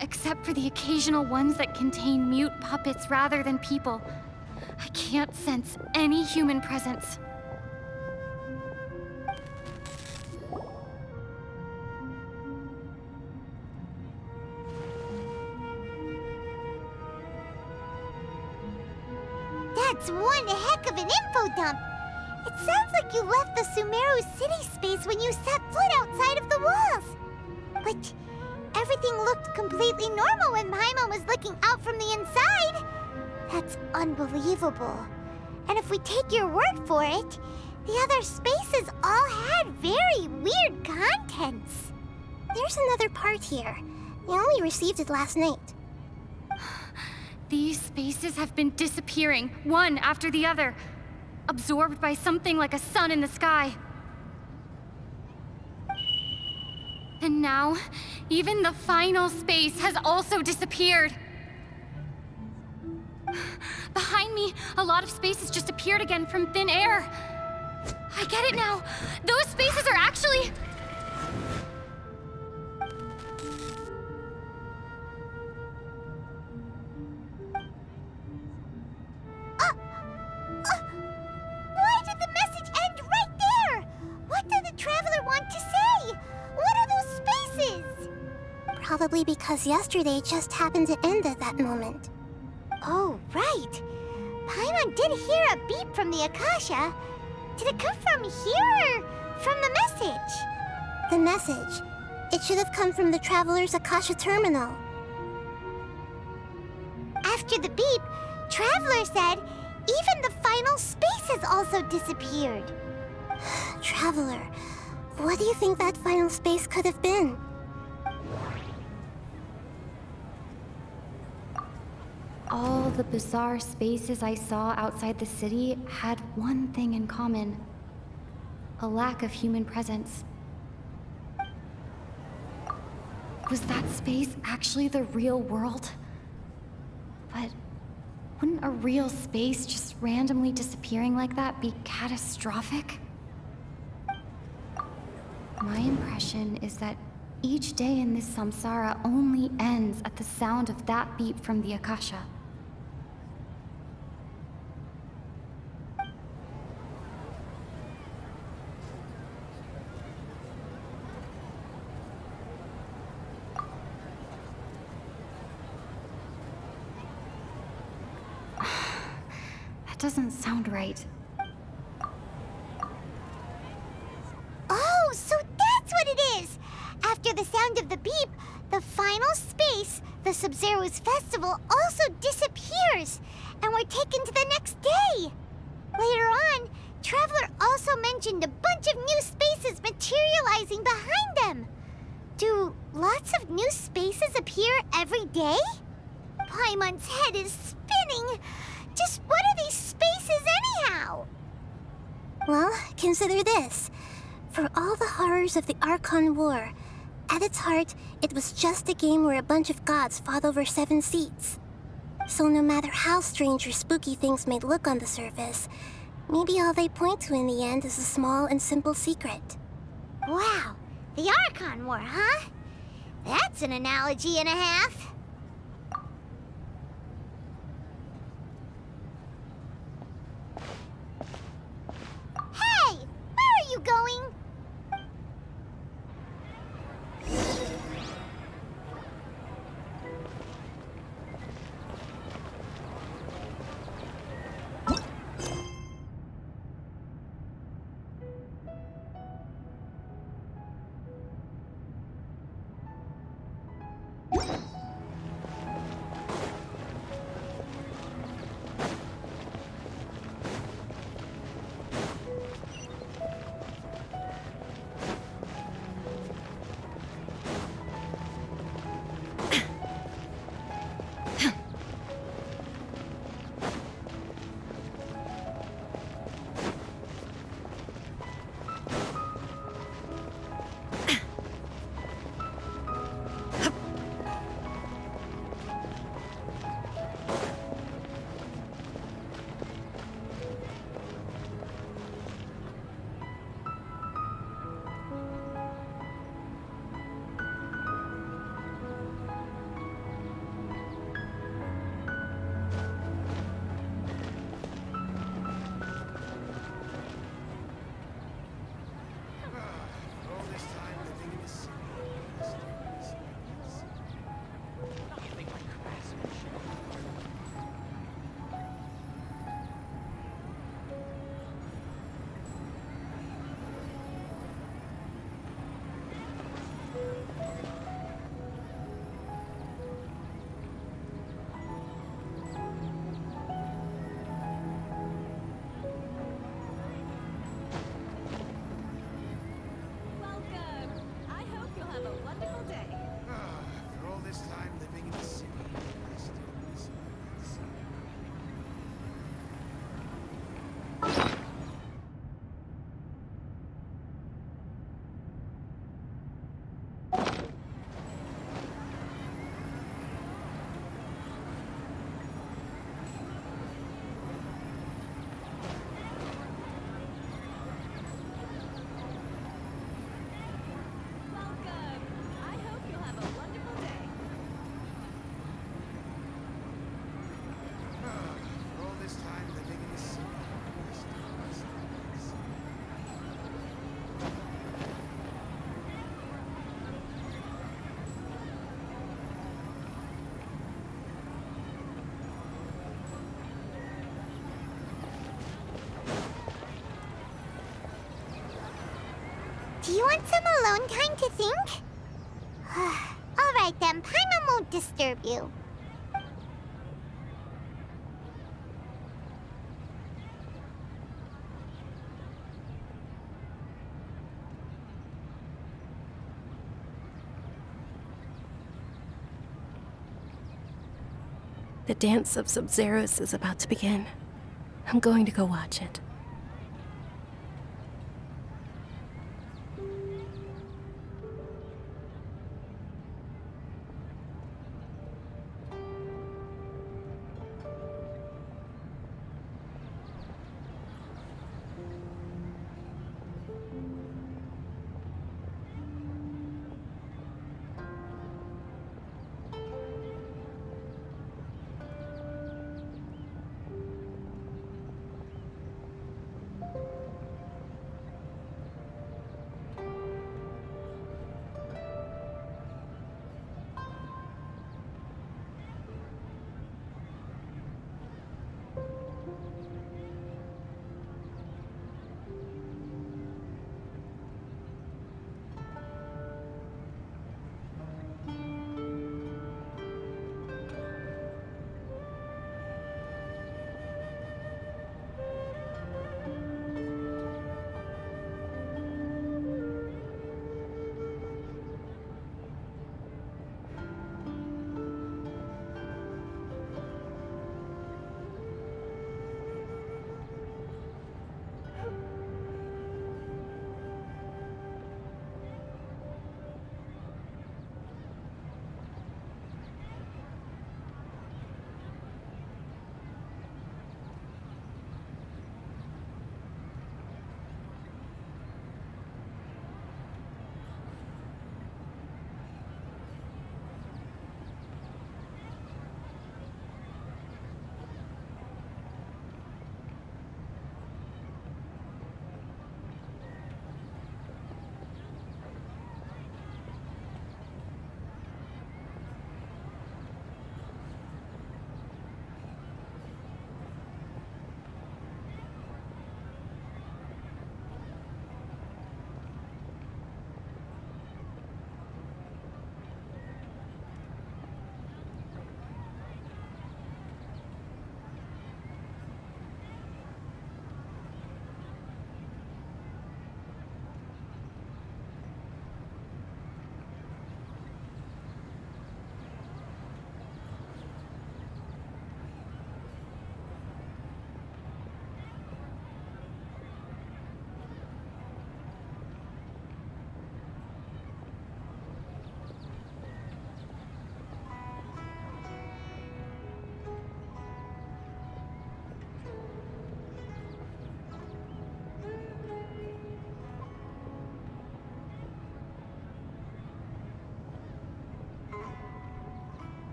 [SPEAKER 15] except for the occasional ones that contain mute puppets rather than people. I can't sense any human presence.
[SPEAKER 2] That's one heck of an info dump. It sounds like you left the Sumeru city space when you set foot outside of the walls. But everything looked completely normal when Paimon was looking out from the inside. That's unbelievable. And if we take your word for it, the other spaces all had very weird contents.
[SPEAKER 14] There's another part here. We only received it last night.
[SPEAKER 15] These spaces have been disappearing, one after the other, absorbed by something like a sun in the sky. And now, even the final space has also disappeared. Behind me, a lot of spaces just appeared again from thin air. I get it now. Those spaces are actually...
[SPEAKER 2] Why did the message end right there? What did the Traveler want to say? What are those spaces?
[SPEAKER 14] Probably because yesterday just happened to end at that moment.
[SPEAKER 2] Oh, right. Paimon did hear a beep from the Akasha. Did it come from here or from the message?
[SPEAKER 14] The message. It should have come from the Traveler's Akasha terminal.
[SPEAKER 2] After the beep, Traveler said even the final space has also disappeared.
[SPEAKER 14] Traveler, what do you think that final space could have been?
[SPEAKER 15] All the bizarre spaces I saw outside the city had one thing in common: a lack of human presence. Was that space actually the real world? But wouldn't a real space just randomly disappearing like that be catastrophic? My impression is that each day in this samsara only ends at the sound of that beep from the Akasha. That doesn't sound right.
[SPEAKER 2] Oh, so that's what it is! After the sound of the beep, the final space, the Sabzeruz festival, also disappears, and we're taken to the next day. Later on, Traveler also mentioned a bunch of new spaces materializing behind them. Do lots of new spaces appear every day? Paimon's head is spinning. Just what are these spaces anyhow?
[SPEAKER 14] Well, consider this. For all the horrors of the Archon War, at its heart, it was just a game where a bunch of gods fought over 7 seats. So no matter how strange or spooky things may look on the surface, maybe all they point to in the end is a small and simple secret.
[SPEAKER 2] Wow, the Archon War, huh? That's an analogy and a half. want some alone time to think? Alright then, Paimon won't disturb you.
[SPEAKER 1] The dance of Sabzeruz is about to begin. I'm going to go watch it.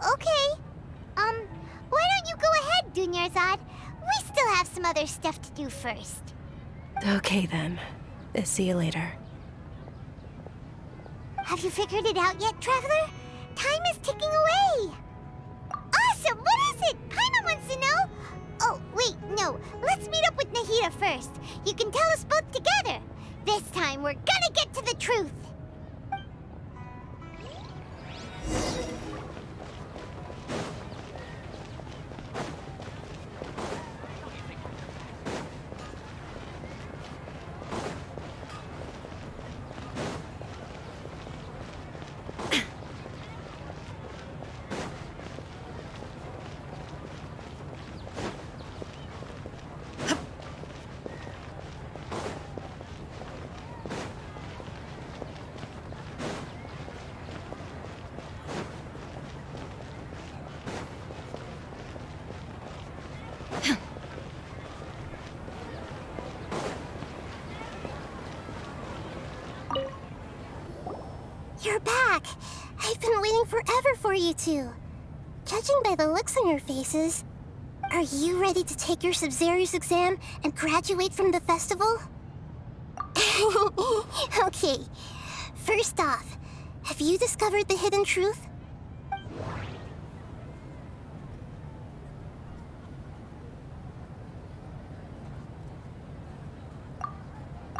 [SPEAKER 2] Okay. Why don't you go ahead, Dunyarzad? We still have some other stuff to do first.
[SPEAKER 1] Okay then. See you later.
[SPEAKER 2] Have you figured it out yet, Traveler? Time is ticking away. Awesome! What is it? Paimon wants to know. Oh, wait, no. Let's meet up with Nahida first. You can tell us both together. This time, we're gonna get to the truth.
[SPEAKER 14] forever for you two. Judging by the looks on your faces, are you ready to take your Sabzeruz exam and graduate from the festival? Okay, first off, have you discovered the hidden truth?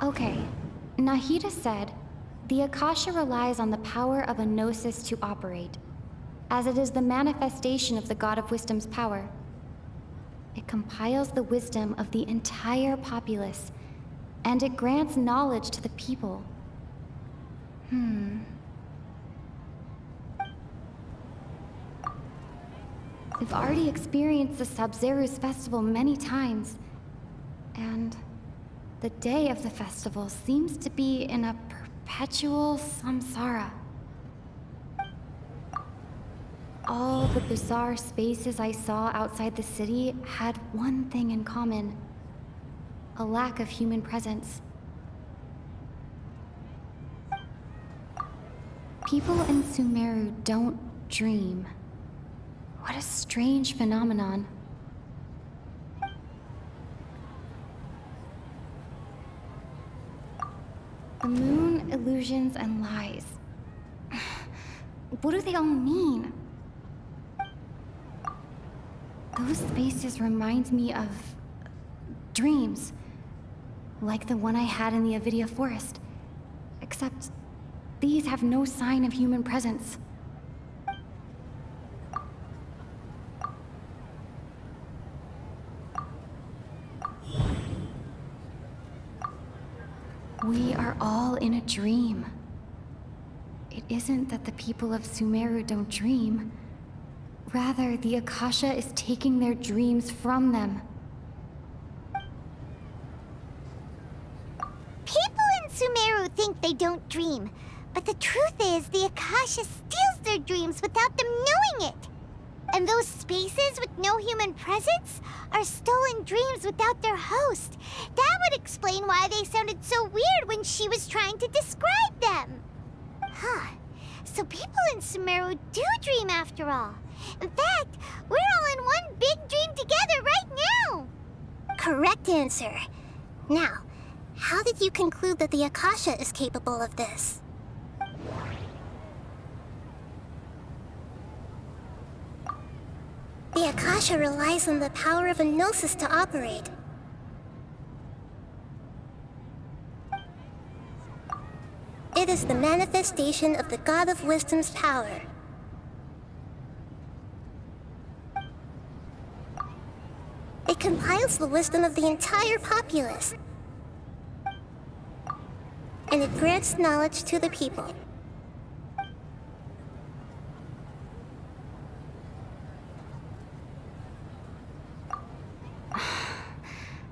[SPEAKER 15] Okay, Nahida said, the Akasha relies on the power of a gnosis to operate, as it is the manifestation of the God of Wisdom's power. It compiles the wisdom of the entire populace, and it grants knowledge to the people. We've already experienced the Sabzeruz festival many times, and the day of the festival seems to be in a perpetual samsara. All the bizarre spaces I saw outside the city had one thing in common: a lack of human presence. People in Sumeru don't dream. What a strange phenomenon. The moon, illusions, and lies. What do they all mean? Those spaces remind me of dreams, like the one I had in the Avidia forest, except these have no sign of human presence. We are all in a dream. It isn't that the people of Sumeru don't dream. Rather, the Akasha is taking their dreams from them.
[SPEAKER 2] People in Sumeru think they don't dream, but the truth is the Akasha steals their dreams without them knowing it. And those spaces with no human presence are stolen dreams without their host. That would explain why they sounded so weird when she was trying to describe them. Huh. So people in Sumeru do dream after all. In fact, we're all in one big dream together right now.
[SPEAKER 14] Correct answer. Now, how did you conclude that the Akasha is capable of this? The Akasha relies on the power of a gnosis to operate. It is the manifestation of the God of Wisdom's power. It compiles the wisdom of the entire populace. And it grants knowledge to the people.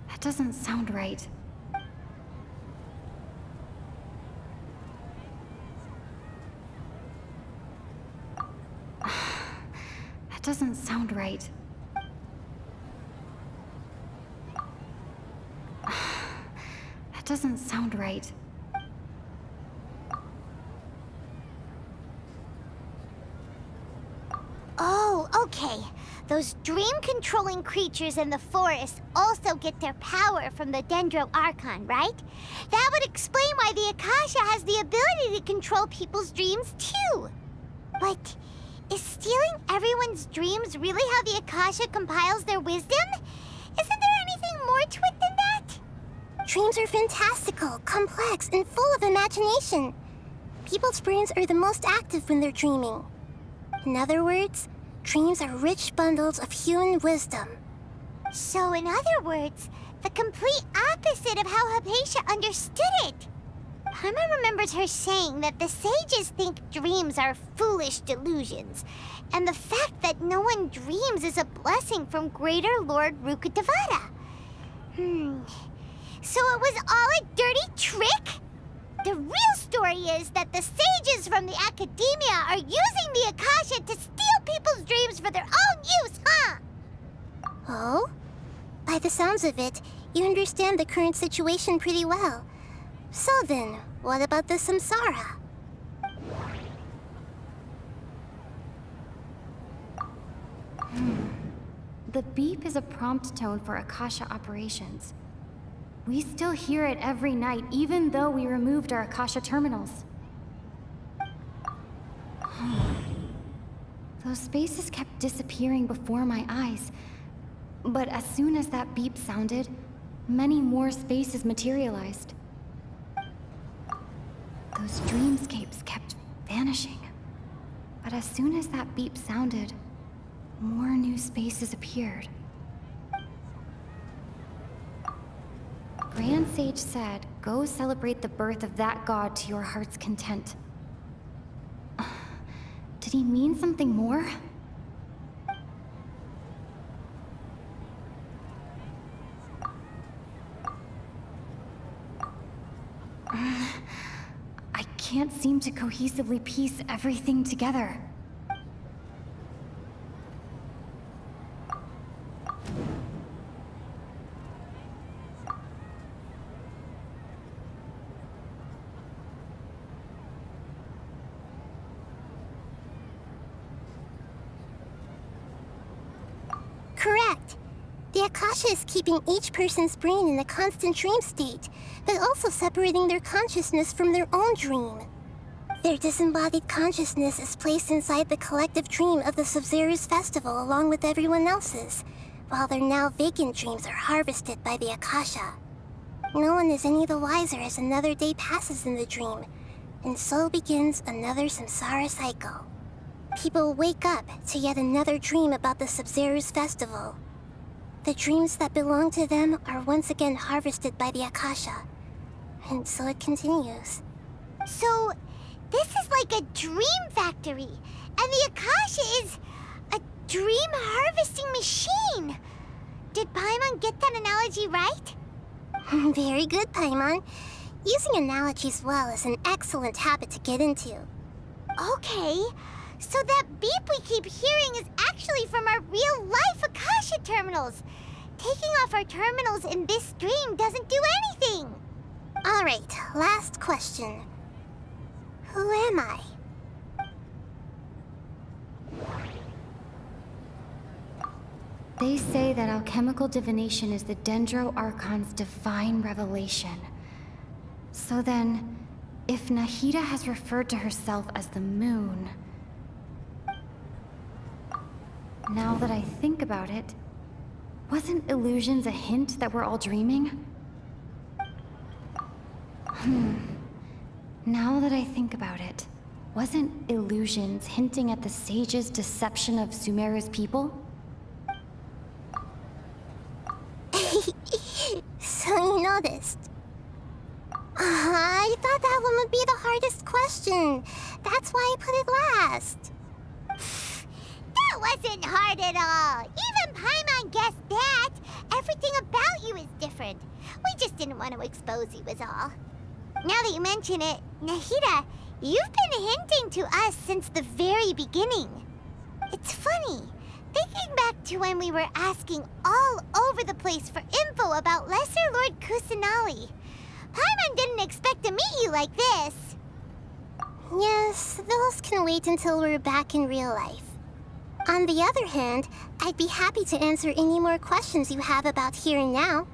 [SPEAKER 15] That doesn't sound right. That doesn't sound right. That doesn't sound right.
[SPEAKER 2] Oh, okay. Those dream-controlling creatures in the forest also get their power from the Dendro Archon, right? That would explain why the Akasha has the ability to control people's dreams, too. But is stealing everyone's dreams really how the Akasha compiles their wisdom? Isn't there anything more to it than that?
[SPEAKER 14] Dreams are fantastical, complex, and full of imagination. People's brains are the most active when they're dreaming. In other words, dreams are rich bundles of human wisdom.
[SPEAKER 2] So in other words, the complete opposite of how Hypatia understood it. Paimon remembers her saying that the sages think dreams are foolish delusions, and the fact that no one dreams is a blessing from Greater Lord Rukkhadevata. So it was all a dirty trick? The real story is that the sages from the Academia are using the Akasha to steal people's dreams for their own use, huh?
[SPEAKER 14] Oh? By the sounds of it, you understand the current situation pretty well. So then, what about the samsara?
[SPEAKER 15] The beep is a prompt tone for Akasha operations. We still hear it every night, even though we removed our Akasha terminals. Those spaces kept disappearing before my eyes. But as soon as that beep sounded, many more spaces materialized. Those dreamscapes kept vanishing. But as soon as that beep sounded, more new spaces appeared. Grand Sage said, go celebrate the birth of that god to your heart's content. Did he mean something more? I can't seem to cohesively piece everything together.
[SPEAKER 14] Correct. The Akasha is keeping each person's brain in a constant dream state, but also separating their consciousness from their own dream. Their disembodied consciousness is placed inside the collective dream of the Sabzeruz festival along with everyone else's, while their now vacant dreams are harvested by the Akasha. No one is any the wiser as another day passes in the dream, and so begins another samsara cycle. People wake up to yet another dream about the Sabzeruz festival. The dreams that belong to them are once again harvested by the Akasha, and so it continues.
[SPEAKER 2] So, this is like a dream factory, and the Akasha is a dream harvesting machine. Did Paimon get that analogy right?
[SPEAKER 14] Very good, Paimon. Using analogies well is an excellent habit to get into.
[SPEAKER 2] Okay, so that beep we keep hearing is actually from our real-life Akasha terminals. Taking off our terminals in this dream doesn't do anything.
[SPEAKER 14] Alright, last question. Who am I?
[SPEAKER 15] They say that alchemical divination is the Dendro Archon's divine revelation. So then, if Nahida has referred to herself as the moon... Now that I think about it, wasn't illusions a hint that we're all dreaming? Now that I think about it, wasn't illusions hinting at the sage's deception of Sumeru's people?
[SPEAKER 14] So you noticed. I thought that one would be the hardest question. That's why I put it last.
[SPEAKER 2] That wasn't hard at all. Even Paimon guessed that. Everything about you is different. We just didn't want to expose you was all. Now that you mention it, Nahida, you've been hinting to us since the very beginning. It's funny, thinking back to when we were asking all over the place for info about Lesser Lord Kusanali. Paimon didn't expect to meet you like this.
[SPEAKER 14] Yes, those can wait until we're back in real life. On the other hand, I'd be happy to answer any more questions you have about here and now.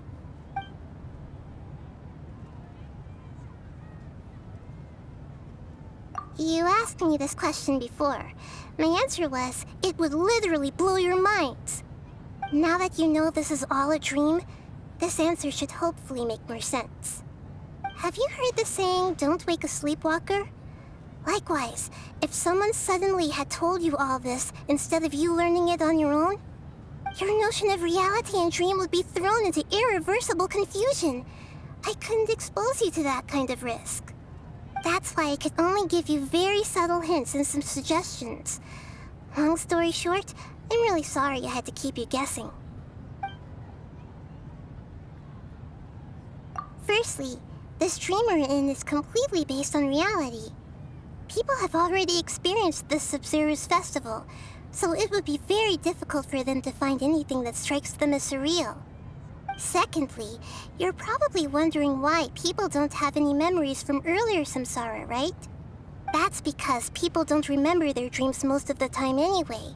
[SPEAKER 14] You asked me this question before. My answer was, it would literally blow your minds. Now that you know this is all a dream, this answer should hopefully make more sense. Have you heard the saying, don't wake a sleepwalker? Likewise, if someone suddenly had told you all this instead of you learning it on your own, your notion of reality and dream would be thrown into irreversible confusion. I couldn't expose you to that kind of risk. That's why I could only give you very subtle hints and some suggestions. Long story short, I'm really sorry I had to keep you guessing. Firstly, this dream we're in is completely based on reality. People have already experienced this Sabzeruz festival, so it would be very difficult for them to find anything that strikes them as surreal. Secondly, you're probably wondering why people don't have any memories from earlier samsara, right? That's because people don't remember their dreams most of the time anyway.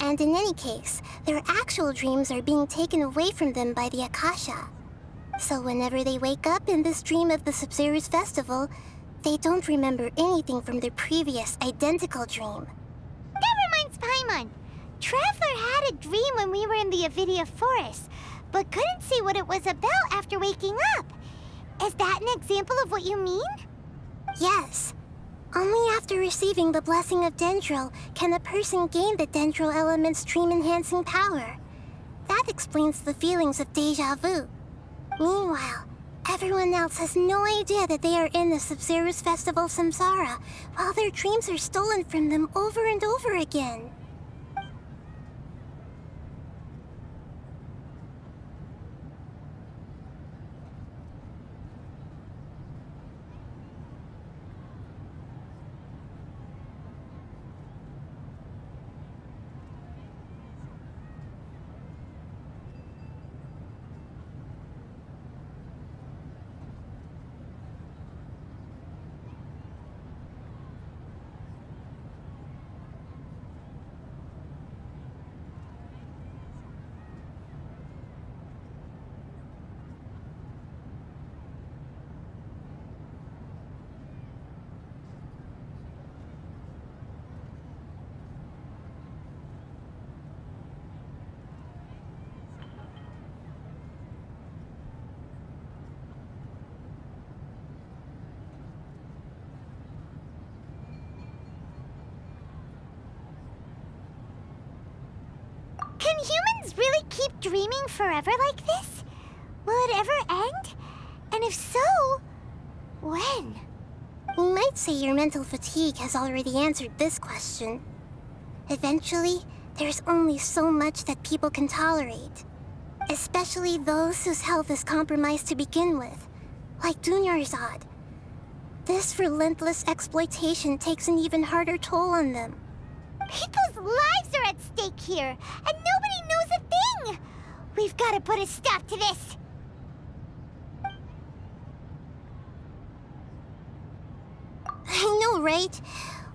[SPEAKER 14] And in any case, their actual dreams are being taken away from them by the Akasha. So whenever they wake up in this dream of the Sabzeruz festival, they don't remember anything from their previous identical dream.
[SPEAKER 2] That reminds Paimon. Traveler had a dream when we were in the Avidia forest, but couldn't see what it was about after waking up. Is that an example of what you mean?
[SPEAKER 14] Yes. Only after receiving the blessing of Dendril can a person gain the Dendril element's dream-enhancing power. That explains the feelings of déjà vu. Meanwhile, everyone else has no idea that they are in the Sabzeruz Festival Samsara, while their dreams are stolen from them over and over again.
[SPEAKER 2] Can humans really keep dreaming forever like this? Will it ever end? And if so, when?
[SPEAKER 14] We might say your mental fatigue has already answered this question. Eventually, there's only so much that people can tolerate. Especially those whose health is compromised to begin with, like Dunyarzad. This relentless exploitation takes an even harder toll on them.
[SPEAKER 2] People's lives are at stake here, and nobody knows a thing! We've got to put a stop to this!
[SPEAKER 14] I know, right?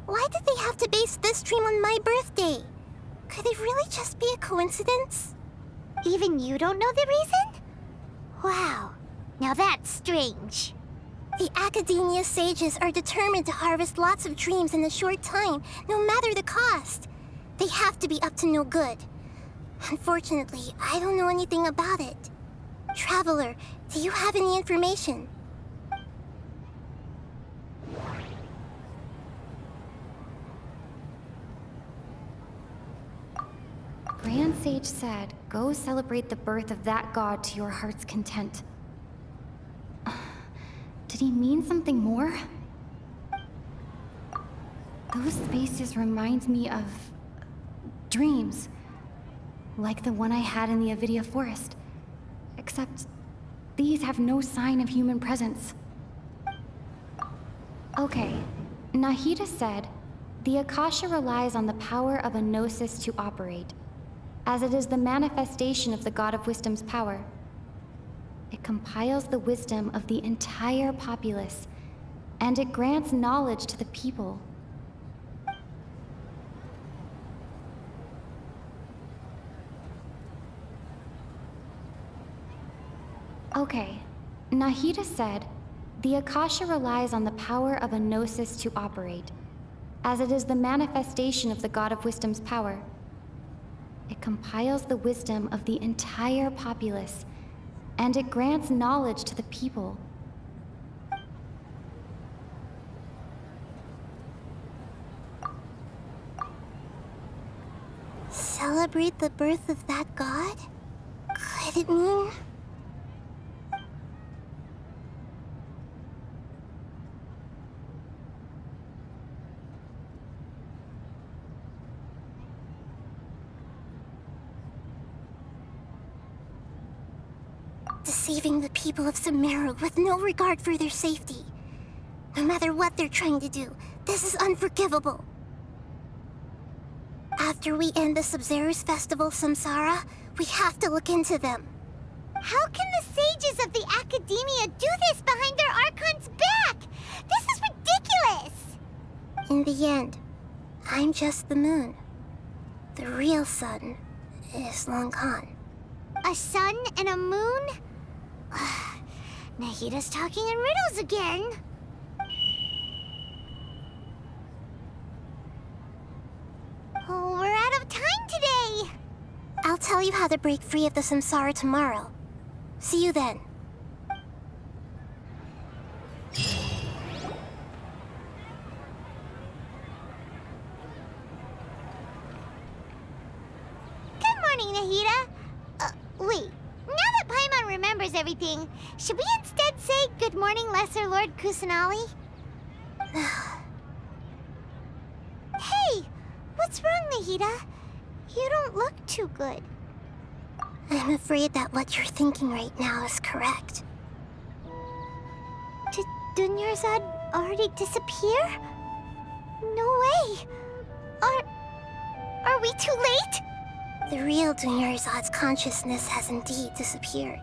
[SPEAKER 14] Why did they have to base this dream on my birthday? Could it really just be a coincidence?
[SPEAKER 2] Even you don't know the reason? Wow, now that's strange.
[SPEAKER 14] The Academia sages are determined to harvest lots of dreams in a short time, no matter the cost. They have to be up to no good. Unfortunately, I don't know anything about it. Traveler, do you have any information?
[SPEAKER 15] Grand Sage said, go celebrate the birth of that god to your heart's content. Did he mean something more? Those spaces remind me of dreams, like the one I had in the Avidia forest. Except these have no sign of human presence. Okay, Nahida said, the Akasha relies on the power of a gnosis to operate, as it is the manifestation of the God of Wisdom's power. It compiles the wisdom of the entire populace, and it grants knowledge to the people. Okay, Nahida said, the Akasha relies on the power of a gnosis to operate, as it is the manifestation of the God of Wisdom's power. It compiles the wisdom of the entire populace, and it grants knowledge to the people.
[SPEAKER 14] Celebrate the birth of that god? Could it mean... deceiving the people of Sumeru with no regard for their safety. No matter what they're trying to do, this is unforgivable. After we end the Sabzeruz Festival Samsara, we have to look into them.
[SPEAKER 2] How can the sages of the Academia do this behind their Archon's back? This is ridiculous!
[SPEAKER 14] In the end, I'm just the moon. The real sun is long gone.
[SPEAKER 2] A sun and a moon? Nahida's talking in riddles again. Oh, we're out of time today.
[SPEAKER 14] I'll tell you how to break free of the samsara tomorrow. See you then.
[SPEAKER 2] Good morning, Nahida. Wait. Now that Paimon remembers everything, should we instead say good morning, Lesser Lord Kusanali? Hey! What's wrong, Nahida? You don't look too good.
[SPEAKER 14] I'm afraid that what you're thinking right now is correct.
[SPEAKER 2] Did Dunyarzad already disappear? No way! Are we too late?
[SPEAKER 14] The real Dunyarzad's consciousness has indeed disappeared.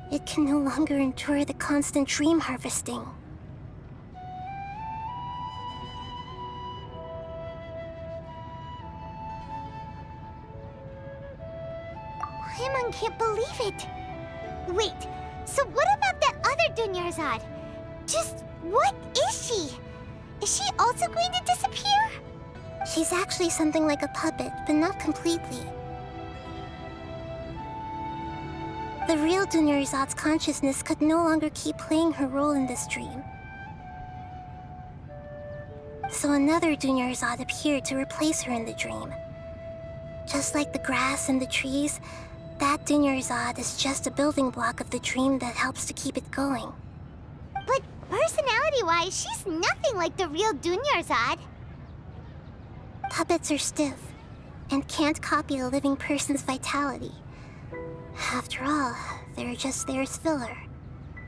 [SPEAKER 14] It can no longer endure the constant dream harvesting.
[SPEAKER 2] Paimon can't believe it. Wait, so what about that other Dunyarzad? Just what is she? Is she also going to disappear?
[SPEAKER 14] She's actually something like a puppet, but not completely. The real Dunyarzad's consciousness could no longer keep playing her role in this dream. So another Dunyarzad appeared to replace her in the dream. Just like the grass and the trees, that Dunyarzad is just a building block of the dream that helps to keep it going.
[SPEAKER 2] But personality-wise, she's nothing like the real Dunyarzad.
[SPEAKER 14] Puppets are stiff, and can't copy a living person's vitality. After all, they're just there as filler.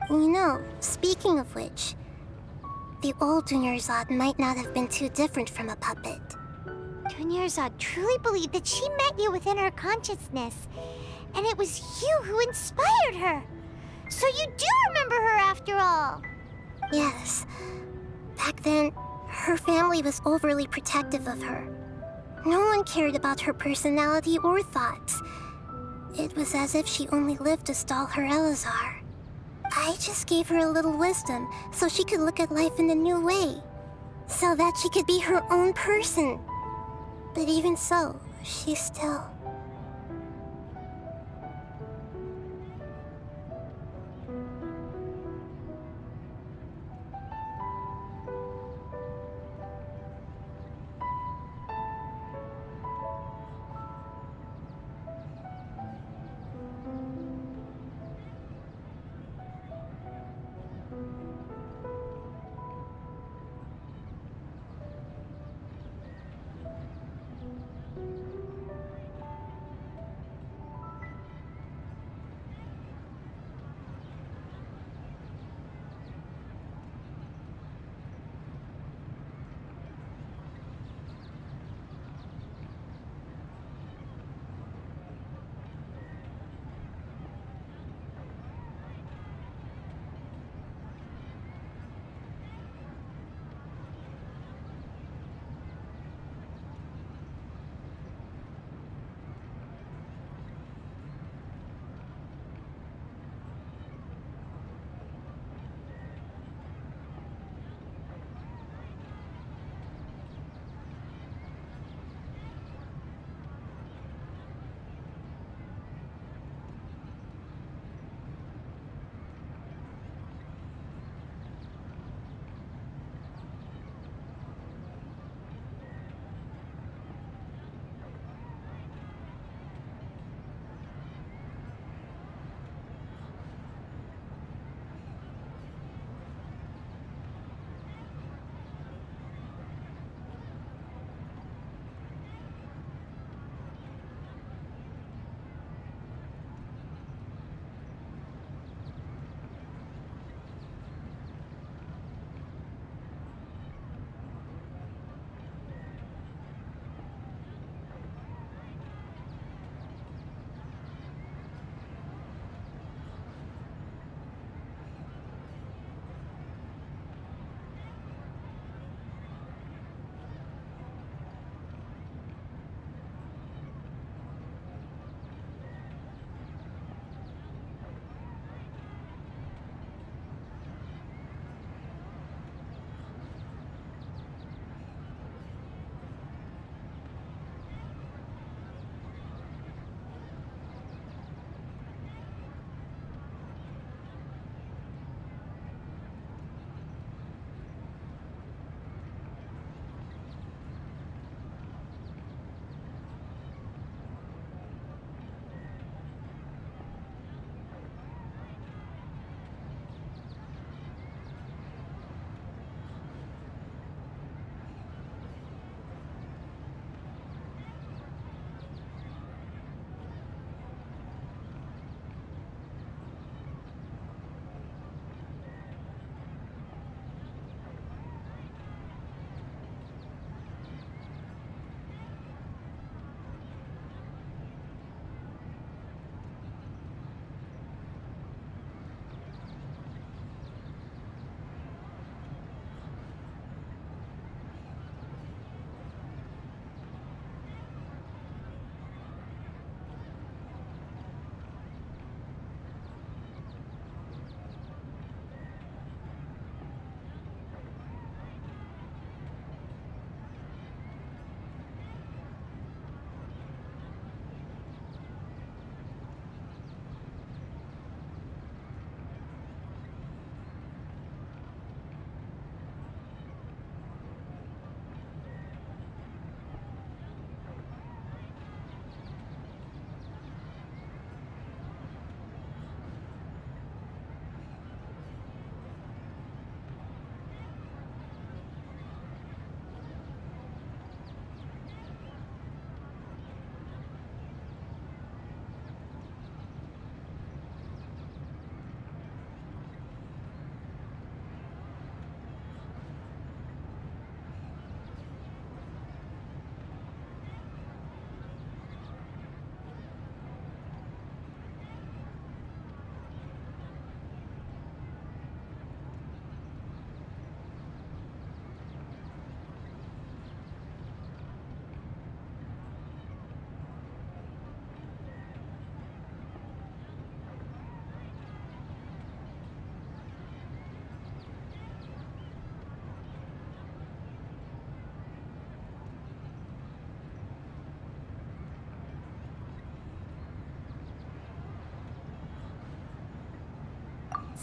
[SPEAKER 14] You know, speaking of which, the old Dunyarzad might not have been too different from a puppet.
[SPEAKER 2] Dunyarzad truly believed that she met you within her consciousness, and it was you who inspired her. So you do remember her after all.
[SPEAKER 14] Yes. Back then, her family was overly protective of her. No one cared about her personality or thoughts. It was as if she only lived to stall her Elazar. I just gave her a little wisdom so she could look at life in a new way. So that she could be her own person. But even so, she still...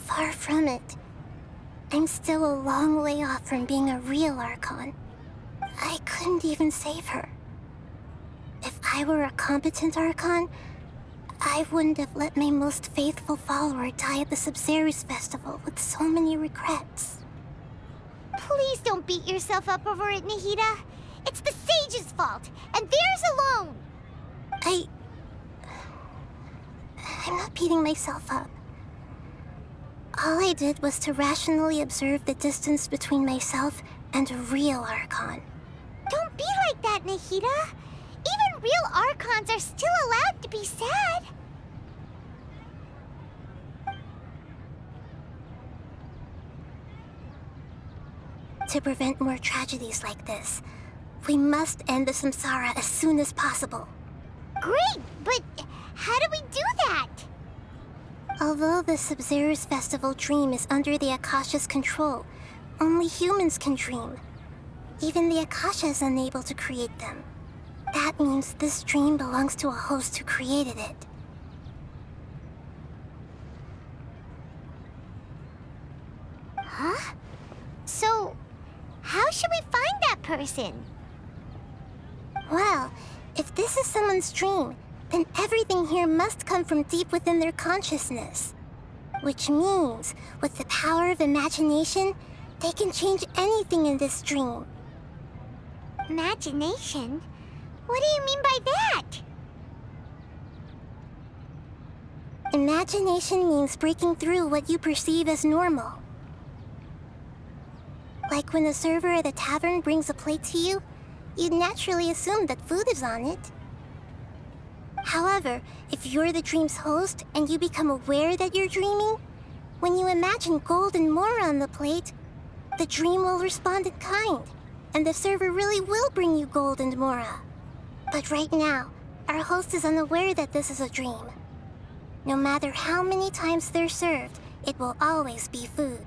[SPEAKER 14] Far from it. I'm still a long way off from being a real Archon. I couldn't even save her. If I were a competent Archon, I wouldn't have let my most faithful follower die at the Sabzeruz festival with so many regrets.
[SPEAKER 2] Please don't beat yourself up over it, Nahida. It's the sage's fault, and theirs alone.
[SPEAKER 14] I'm not beating myself up. All I did was to rationally observe the distance between myself and a real Archon.
[SPEAKER 2] Don't be like that, Nahida. Even real Archons are still allowed to be sad.
[SPEAKER 14] To prevent more tragedies like this, we must end the samsara as soon as possible.
[SPEAKER 2] Great, but how do we do that?
[SPEAKER 14] Although the Sabzeruz festival dream is under the Akasha's control, only humans can dream. Even the Akasha is unable to create them. That means this dream belongs to a host who created it.
[SPEAKER 2] Huh? So, how should we find that person?
[SPEAKER 14] Well, if this is someone's dream, then everything here must come from deep within their consciousness. Which means, with the power of imagination, they can change anything in this dream.
[SPEAKER 2] Imagination? What do you mean by that?
[SPEAKER 14] Imagination means breaking through what you perceive as normal. Like when the server at a tavern brings a plate to you, you'd naturally assume that food is on it. However, if you're the dream's host and you become aware that you're dreaming, when you imagine gold and more on the plate, the dream will respond in kind, and the server really will bring you gold and mora. But right now, our host is unaware that this is a dream. No matter how many times they're served, it will always be food.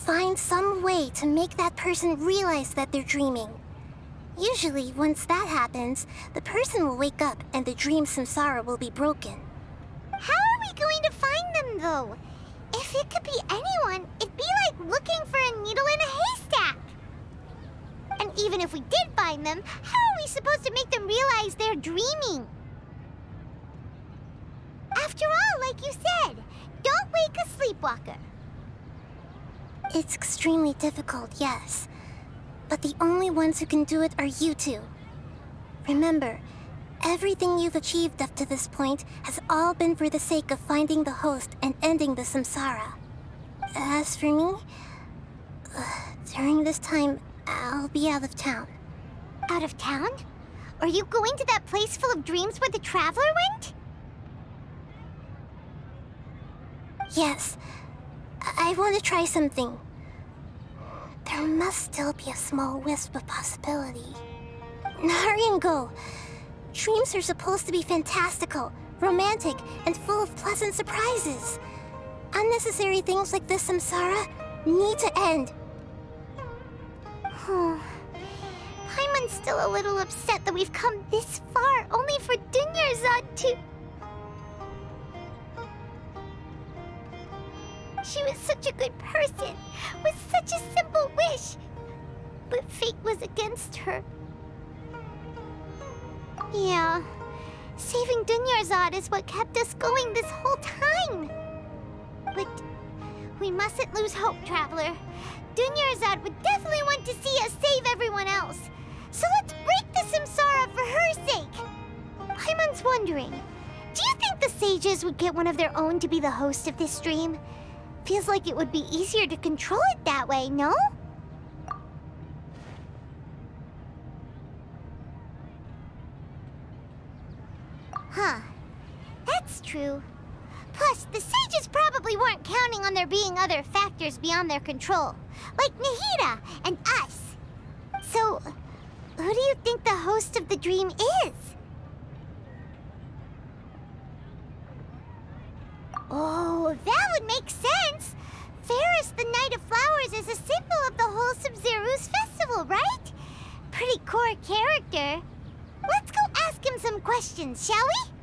[SPEAKER 14] find some way to make that person realize that they're dreaming. Usually, once that happens, the person will wake up and the dream samsara will be broken.
[SPEAKER 2] How are we going to find them, though? If it could be anyone, it'd be like looking for a needle in a haystack. And even if we did find them, how are we supposed to make them realize they're dreaming? After all, like you said, don't wake a sleepwalker.
[SPEAKER 14] It's extremely difficult, yes. But the only ones who can do it are you two. Remember, everything you've achieved up to this point has all been for the sake of finding the host and ending the samsara. As for me, during this time, I'll be out of town.
[SPEAKER 2] Out of town? Are you going to that place full of dreams where the Traveler went?
[SPEAKER 14] Yes. I want to try something. There must still be a small wisp of possibility. Hurry and go. Dreams are supposed to be fantastical, romantic, and full of pleasant surprises. Unnecessary things like this samsara need to end.
[SPEAKER 2] Paimon's still a little upset that we've come this far only for Dunyarzad to... She was such a good person, with such a simple wish. But fate was against her. Yeah, saving Dunyarzad is what kept us going this whole time. But we mustn't lose hope, Traveler. Dunyarzad would definitely want to see us save everyone else. So let's break the samsara for her sake. Paimon's wondering, do you think the sages would get one of their own to be the host of this dream? Feels like it would be easier to control it that way, no? Huh. That's true. Plus, the sages probably weren't counting on there being other factors beyond their control, like Nahida and us. So, who do you think the host of the dream is? Oh, that would make sense! Ferris, the Knight of Flowers, is a symbol of the whole Sabzeruz festival, right? Pretty core character. Let's go ask him some questions, shall we?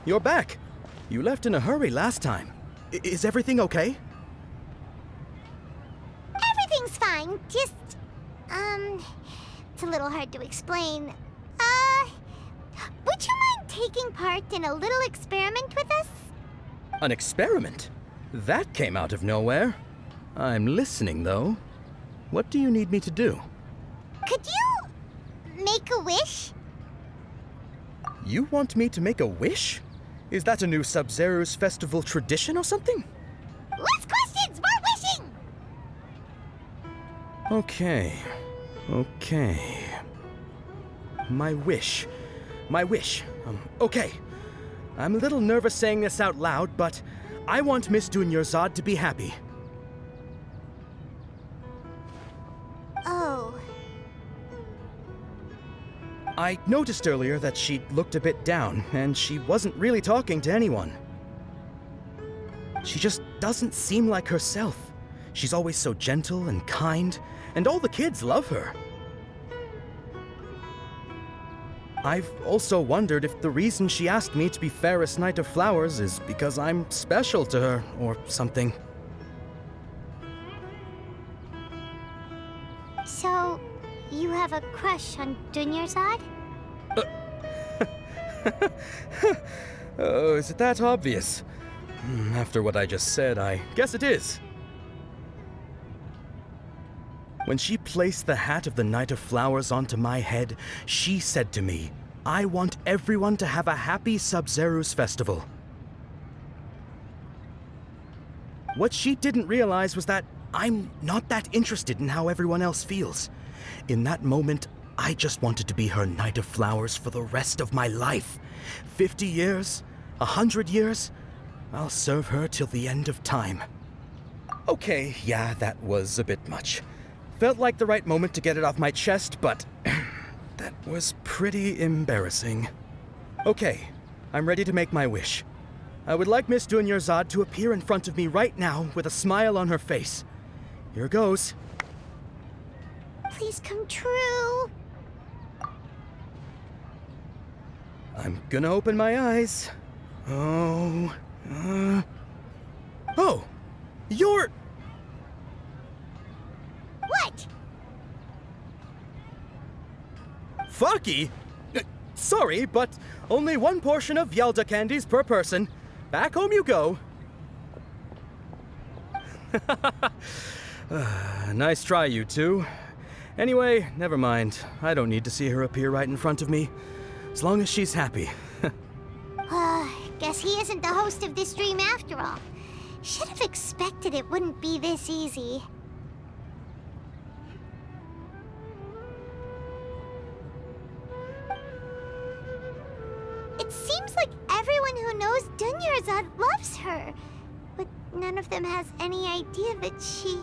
[SPEAKER 6] you're back. You left in a hurry last time. Is everything okay?
[SPEAKER 2] Everything's fine, just, it's a little hard to explain. Would you mind taking part in a little experiment with us?
[SPEAKER 6] An experiment? That came out of nowhere. I'm listening, though. What do you need me to do?
[SPEAKER 2] Could you make a wish?
[SPEAKER 6] You want me to make a wish? Is that a new Sabzeruz festival tradition or something?
[SPEAKER 2] Less questions, more wishing!
[SPEAKER 6] Okay. My wish. Okay. I'm a little nervous saying this out loud, but I want Miss Dunyarzad to be happy.
[SPEAKER 2] Oh.
[SPEAKER 6] I noticed earlier that she looked a bit down, and she wasn't really talking to anyone. She just doesn't seem like herself. She's always so gentle and kind, and all the kids love her. I've also wondered if the reason she asked me to be Fairest Knight of Flowers is because I'm special to her, or something.
[SPEAKER 2] So, you have a crush on Dunyarzad?
[SPEAKER 6] Oh, is it that obvious? After what I just said, I guess it is. When she placed the hat of the Knight of Flowers onto my head, she said to me, "I want everyone to have a happy Sabzeruz festival." What she didn't realize was that I'm not that interested in how everyone else feels. In that moment, I just wanted to be her Knight of Flowers for the rest of my life. 50 years, 100 years, I'll serve her till the end of time. Okay, yeah, that was a bit much. Felt like the right moment to get it off my chest, but that was pretty embarrassing. Okay, I'm ready to make my wish. I would like Miss Dunyarzad to appear in front of me right now with a smile on her face. Here goes.
[SPEAKER 2] Please come true.
[SPEAKER 6] I'm gonna open my eyes. Oh, you're...
[SPEAKER 2] What?
[SPEAKER 6] Fucky? Sorry, but only one portion of Yalda candies per person. Back home you go. Nice try, you two. Anyway, never mind. I don't need to see her appear right in front of me. As long as she's happy.
[SPEAKER 2] Guess he isn't the host of this dream after all. Should have expected it wouldn't be this easy. It seems like everyone who knows Dunyarzad loves her, but none of them has any idea that she...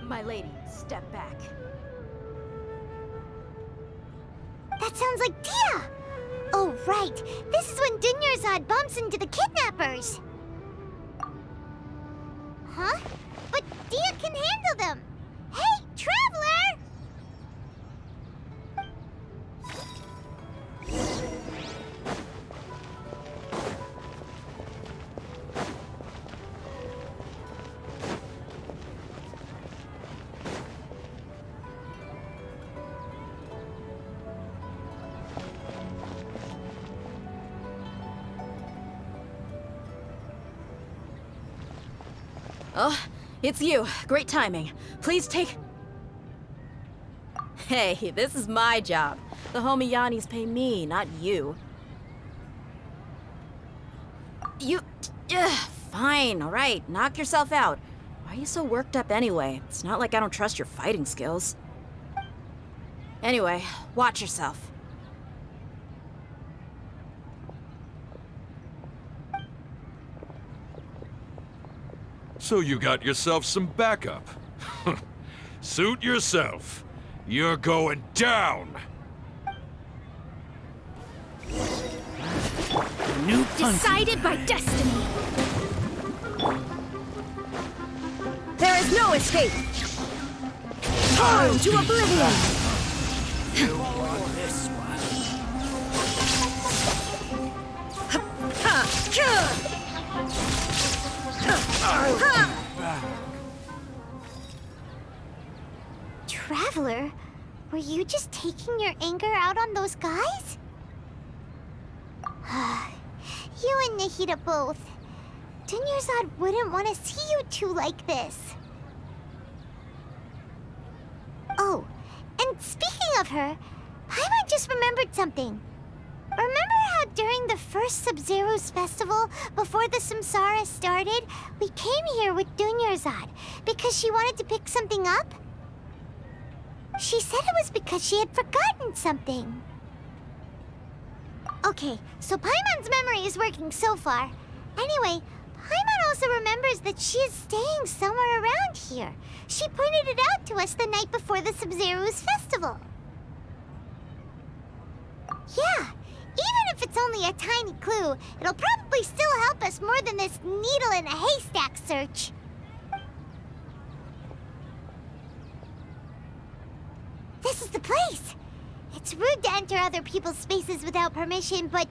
[SPEAKER 3] My lady, step back.
[SPEAKER 2] That sounds like Dia! Oh, right. This is when Dunyarzad bumps into the kidnappers. Huh? But Dia can handle them. Hey, Traveler!
[SPEAKER 3] Oh, it's you. Great timing. Please take... Hey, this is my job. The homie Yannis pay me, not you. Fine, alright. Knock yourself out. Why are you so worked up anyway? It's not like I don't trust your fighting skills. Anyway, watch yourself.
[SPEAKER 8] So you got yourself some backup. Suit yourself. You're going down.
[SPEAKER 12] New
[SPEAKER 11] Decided by destiny.
[SPEAKER 3] There is no escape!
[SPEAKER 11] Turn to oblivion.
[SPEAKER 4] You want this one?
[SPEAKER 2] Traveler, were you just taking your anger out on those guys? You and Nahida both. Dunyarzad wouldn't want to see you two like this. Oh, and speaking of her, Paimon just remembered something. Remember how during the first Sabzeruz festival, before the Samsara started, we came here with Dunyarzad because she wanted to pick something up? She said it was because she had forgotten something. Okay, so Paimon's memory is working so far. Anyway, Paimon also remembers that she is staying somewhere around here. She pointed it out to us the night before the Sabzeruz festival. Yeah, even if it's only a tiny clue, it'll probably still help us more than this needle in a haystack search. This is the place! It's rude to enter other people's spaces without permission, but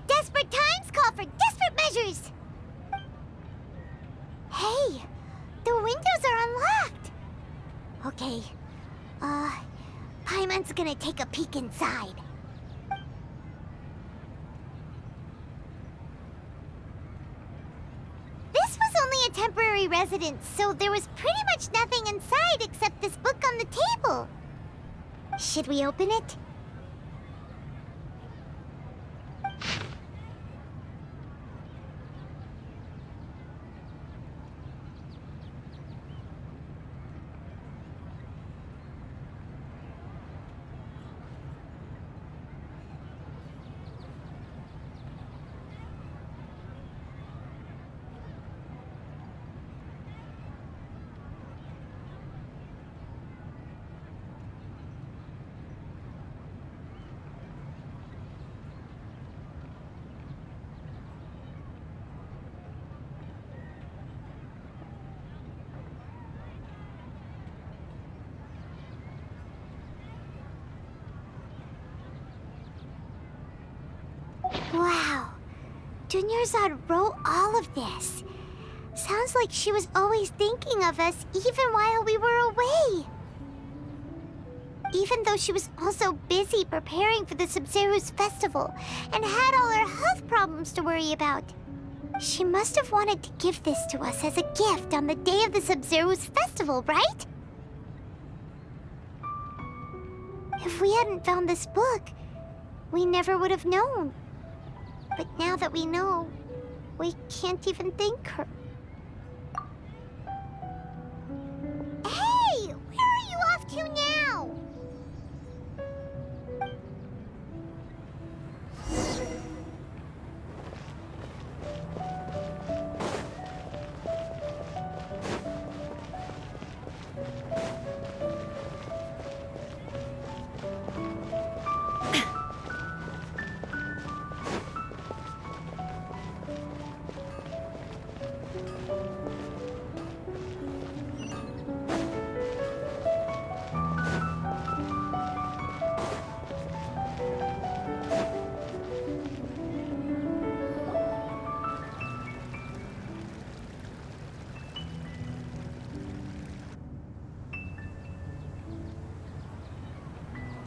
[SPEAKER 2] desperate times call for desperate measures! Hey! The windows are unlocked! Okay, Paimon's gonna take a peek inside. This was only a temporary residence, so there was pretty much nothing inside except this book on the table. Should we open it? Wow. Dunyarzad wrote all of this. Sounds like she was always thinking of us even while we were away. Even though she was also busy preparing for the Sabzeruz festival and had all her health problems to worry about. She must have wanted to give this to us as a gift on the day of the Sabzeruz festival, right? If we hadn't found this book, we never would have known. But now that we know, we can't even thank her. Hey! Where are you off to now?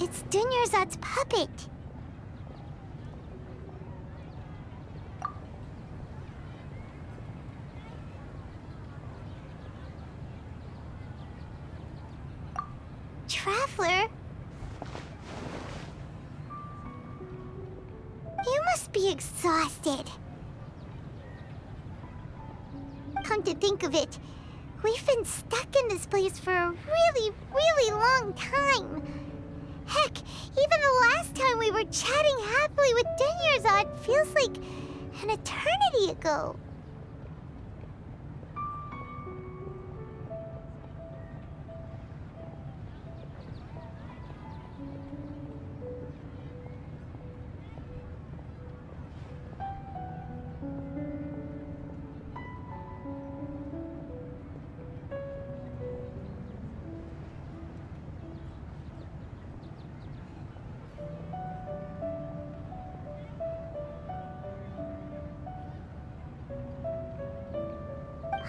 [SPEAKER 2] It's Dunyarzad's puppet. Traveler? You must be exhausted. Come to think of it, we've been stuck in this place for a really, really long time. Heck, even the last time we were chatting happily with Dunyarzad feels like an eternity ago.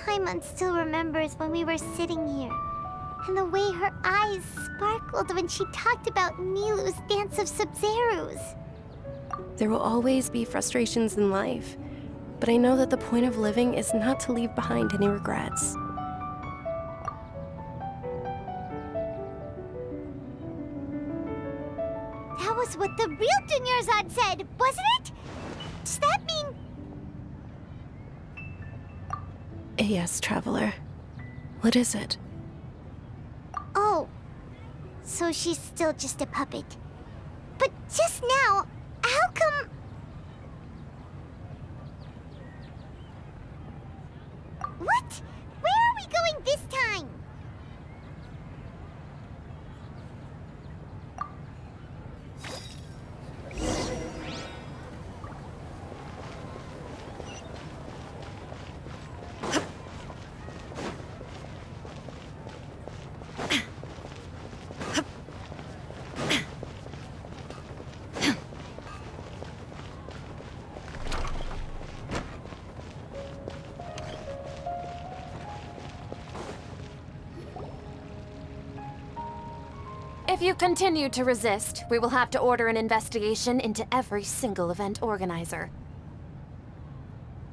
[SPEAKER 2] Paimon still remembers when we were sitting here. And the way her eyes sparkled when she talked about Nilu's dance of Sabzeruz.
[SPEAKER 1] There will always be frustrations in life, but I know that the point of living is not to leave behind any regrets.
[SPEAKER 2] That was what the real Dunyarzad said, wasn't it? Does that mean...
[SPEAKER 1] Yes, Traveler. What is it?
[SPEAKER 2] Oh, so she's still just a puppet. But just now, how come... What? Where are we going this time?
[SPEAKER 10] If you continue to resist, we will have to order an investigation into every single event organizer.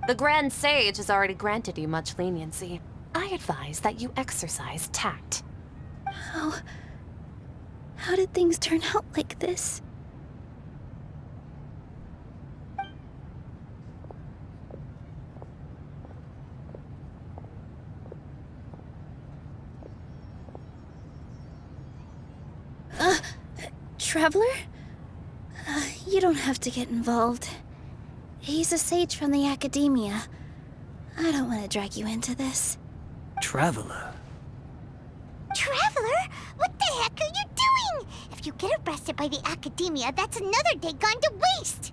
[SPEAKER 10] The Grand Sage has already granted you much leniency. I advise that you exercise tact.
[SPEAKER 11] How did things turn out like this? Traveler? You don't have to get involved. He's a sage from the Academia. I don't want to drag you into this.
[SPEAKER 12] Traveler?
[SPEAKER 2] Traveler? What the heck are you doing? If you get arrested by the Academia, that's another day gone to waste!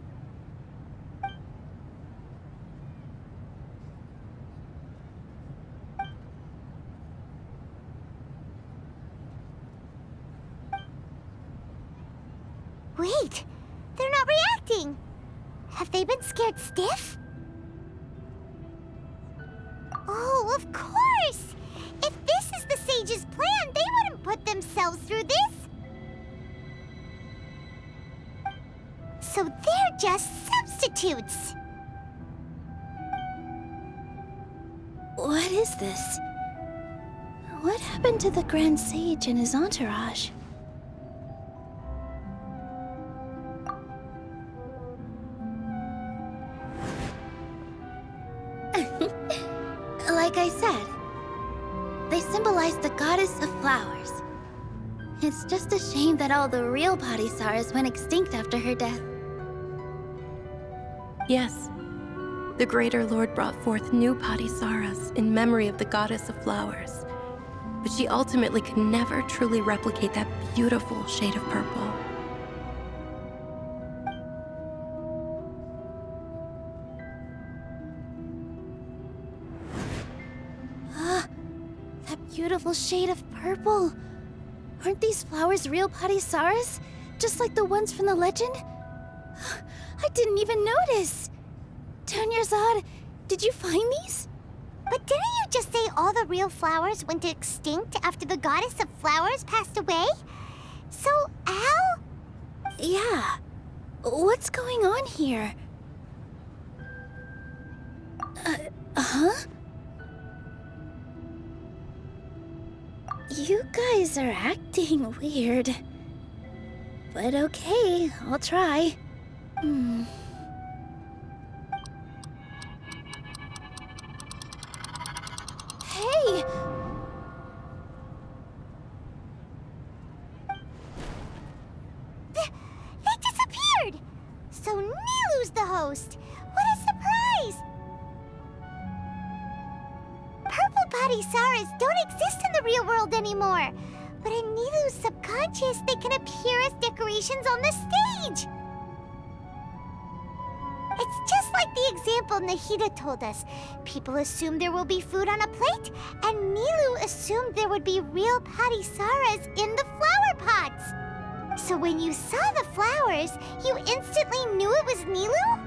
[SPEAKER 2] Wait, they're not reacting. Have they been scared stiff? Oh, of course! If this is the Sage's plan, they wouldn't put themselves through this. So they're just substitutes.
[SPEAKER 11] What is this? What happened to the Grand Sage and his entourage? Like I said, they symbolize the goddess of flowers. It's just a shame that all the real Bodhisattva's went extinct after her death.
[SPEAKER 1] Yes. The Greater Lord brought forth new Bodhisattvas in memory of the goddess of flowers. But she ultimately could never truly replicate that beautiful shade of purple.
[SPEAKER 11] Beautiful shade of purple. Aren't these flowers real Bodhisattvas? Just like the ones from the legend? I didn't even notice. Dunyarzad, did you find these?
[SPEAKER 2] But didn't you just say all the real flowers went extinct after the goddess of flowers passed away? So, how?
[SPEAKER 11] Yeah. What's going on here? Huh? You guys are acting weird. But okay, I'll try. Hey!
[SPEAKER 2] They disappeared! So Nilu's the host! What a surprise! Purple Bodhisattvas don't exist in the real world anymore. But in Nilu's subconscious, they can appear as decorations on the stage. It's just like the example Nahida told us. People assume there will be food on a plate, and Nilu assumed there would be real Bodhisattvas in the flower pots. So when you saw the flowers, you instantly knew it was Nilu?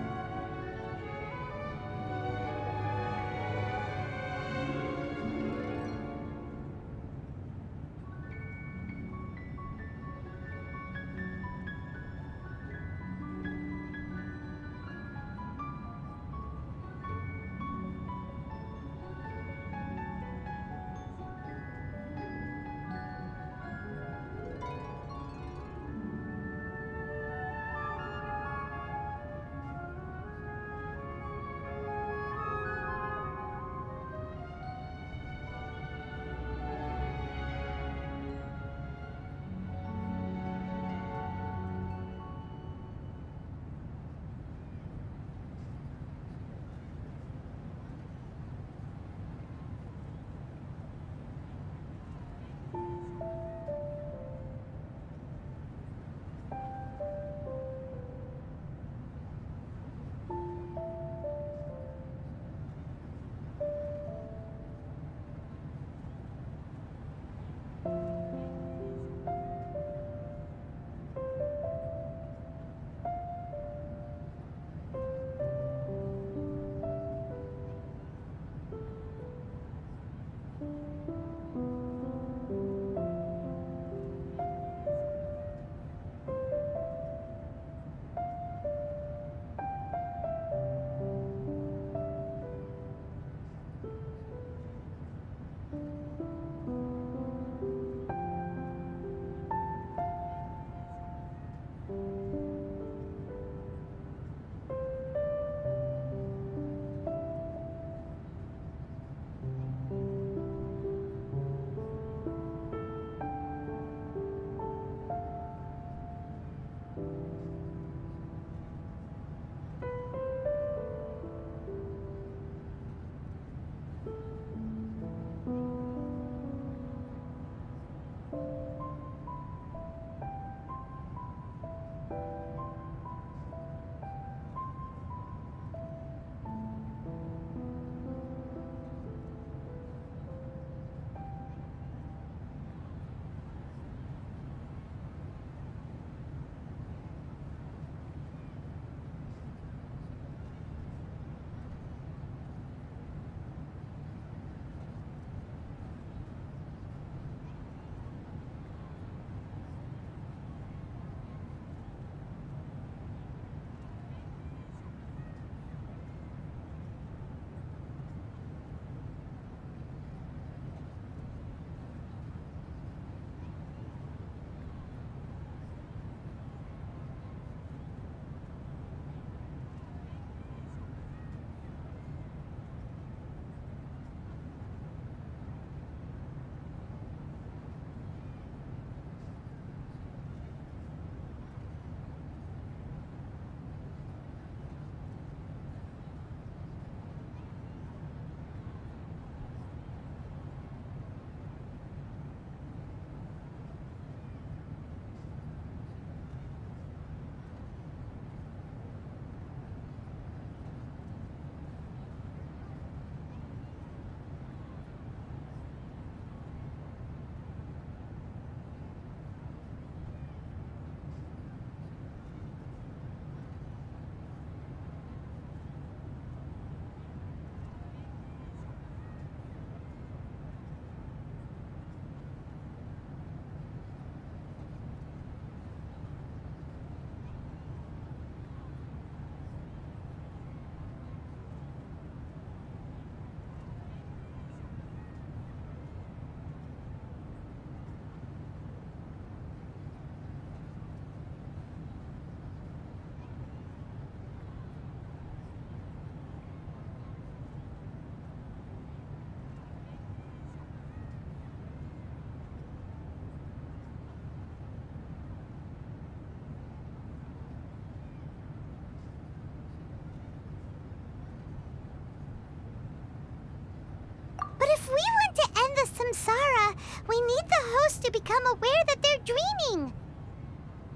[SPEAKER 2] host to become aware that they're dreaming.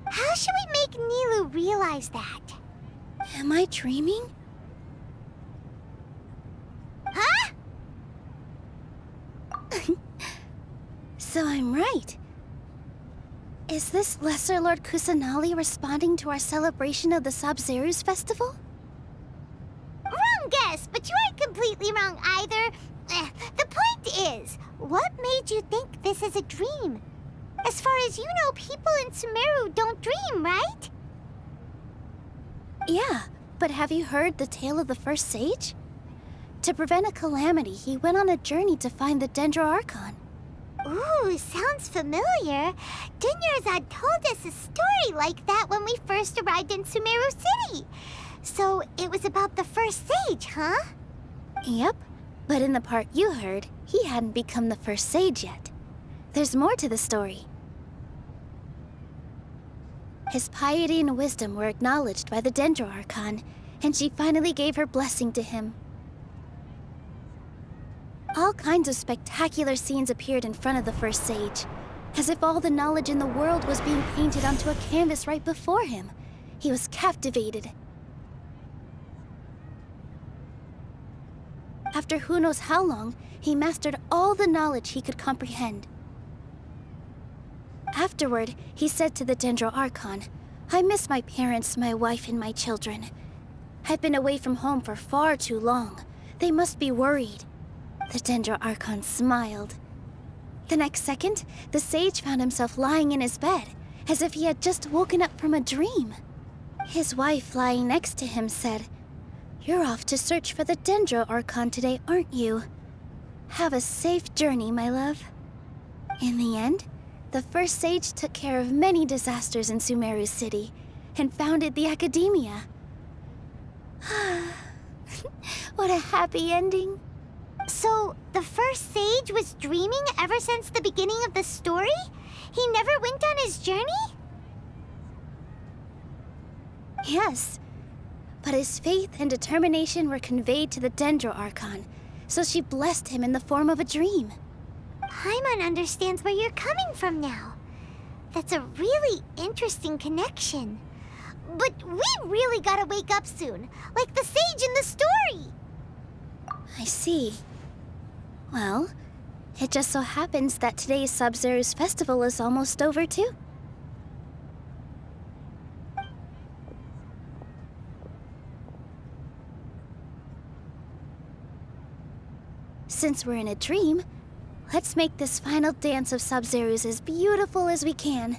[SPEAKER 2] How should we make Nilu realize that?
[SPEAKER 11] Am I dreaming?
[SPEAKER 2] Huh?
[SPEAKER 11] So I'm right. Is this Lesser Lord Kusanali responding to our celebration of the Sabzeruz festival?
[SPEAKER 2] Wrong guess, but you aren't completely wrong either. The point is, what made you think this is a dream? As far as you know, people in Sumeru don't dream, right?
[SPEAKER 11] Yeah, but have you heard the tale of the first sage? To prevent a calamity, he went on a journey to find the Dendro Archon.
[SPEAKER 2] Ooh, sounds familiar. Dunyarzad told us a story like that when we first arrived in Sumeru City. So it was about the first sage, huh?
[SPEAKER 11] Yep, but in the part you heard, he hadn't become the first sage yet. There's more to the story. His piety and wisdom were acknowledged by the Dendro Archon, and she finally gave her blessing to him. All kinds of spectacular scenes appeared in front of the first sage, as if all the knowledge in the world was being painted onto a canvas right before him. He was captivated. After who knows how long, he mastered all the knowledge he could comprehend. Afterward, he said to the Dendro Archon, "I miss my parents, my wife, and my children. I've been away from home for far too long. They must be worried." The Dendro Archon smiled. The next second, the sage found himself lying in his bed, as if he had just woken up from a dream. His wife, lying next to him, said, "You're off to search for the Dendro Archon today, aren't you? Have a safe journey, my love." In the end, the first sage took care of many disasters in Sumeru City and founded the Academia. What a happy ending.
[SPEAKER 2] So, the first sage was dreaming ever since the beginning of the story? He never went on his journey?
[SPEAKER 11] Yes, but his faith and determination were conveyed to the Dendro Archon, so she blessed him in the form of a dream.
[SPEAKER 2] Paimon understands where you're coming from now. That's a really interesting connection. But we really gotta wake up soon, like the sage in the story.
[SPEAKER 11] I see. Well, it just so happens that today's Sabzeruz festival is almost over too. Since we're in a dream, let's make this final dance of Sabzeruz as beautiful as we can.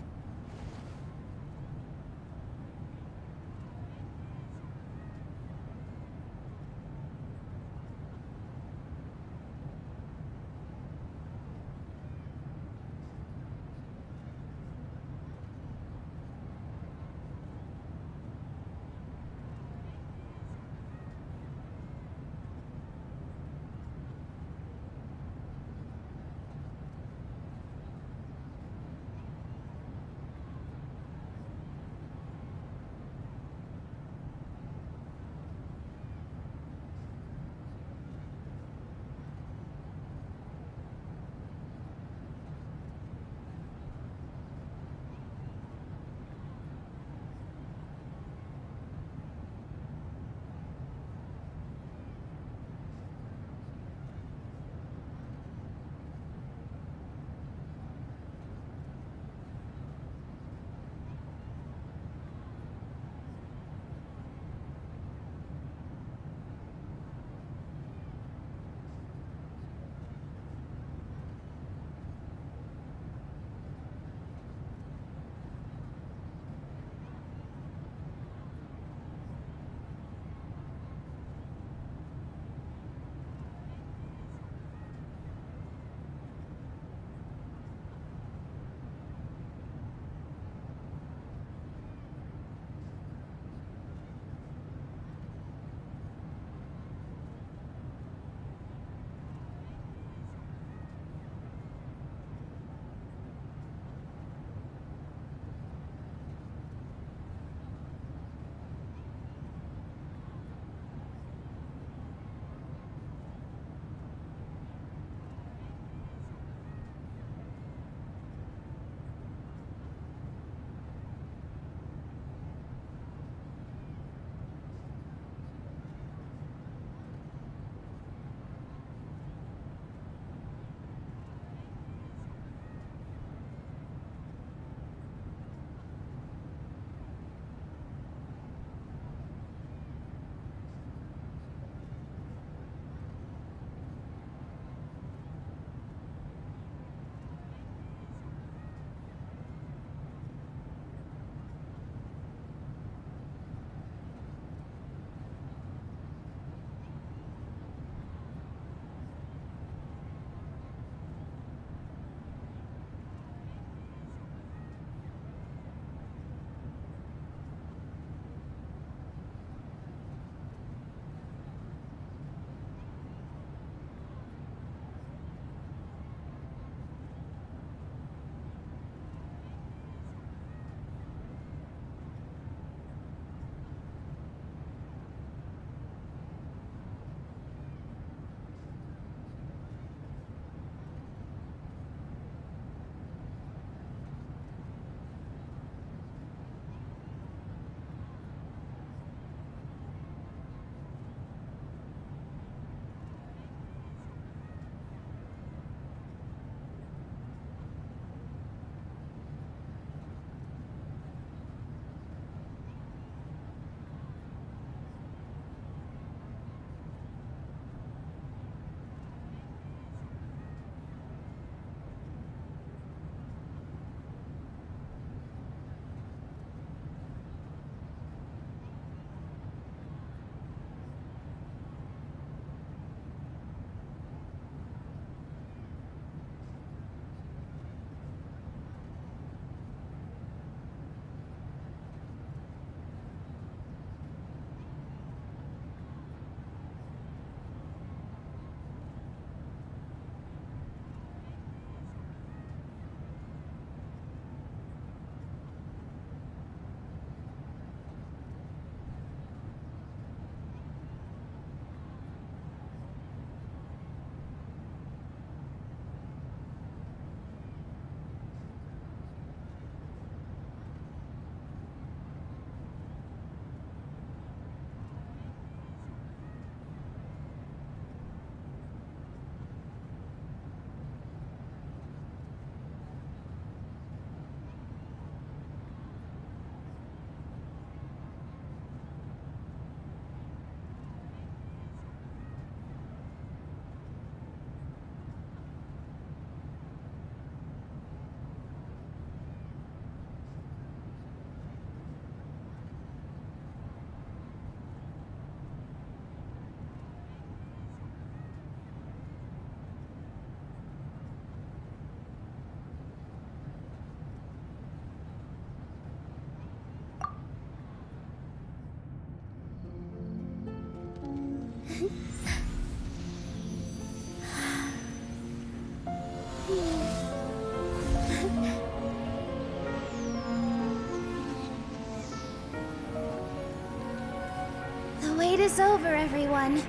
[SPEAKER 11] The wait is over, everyone.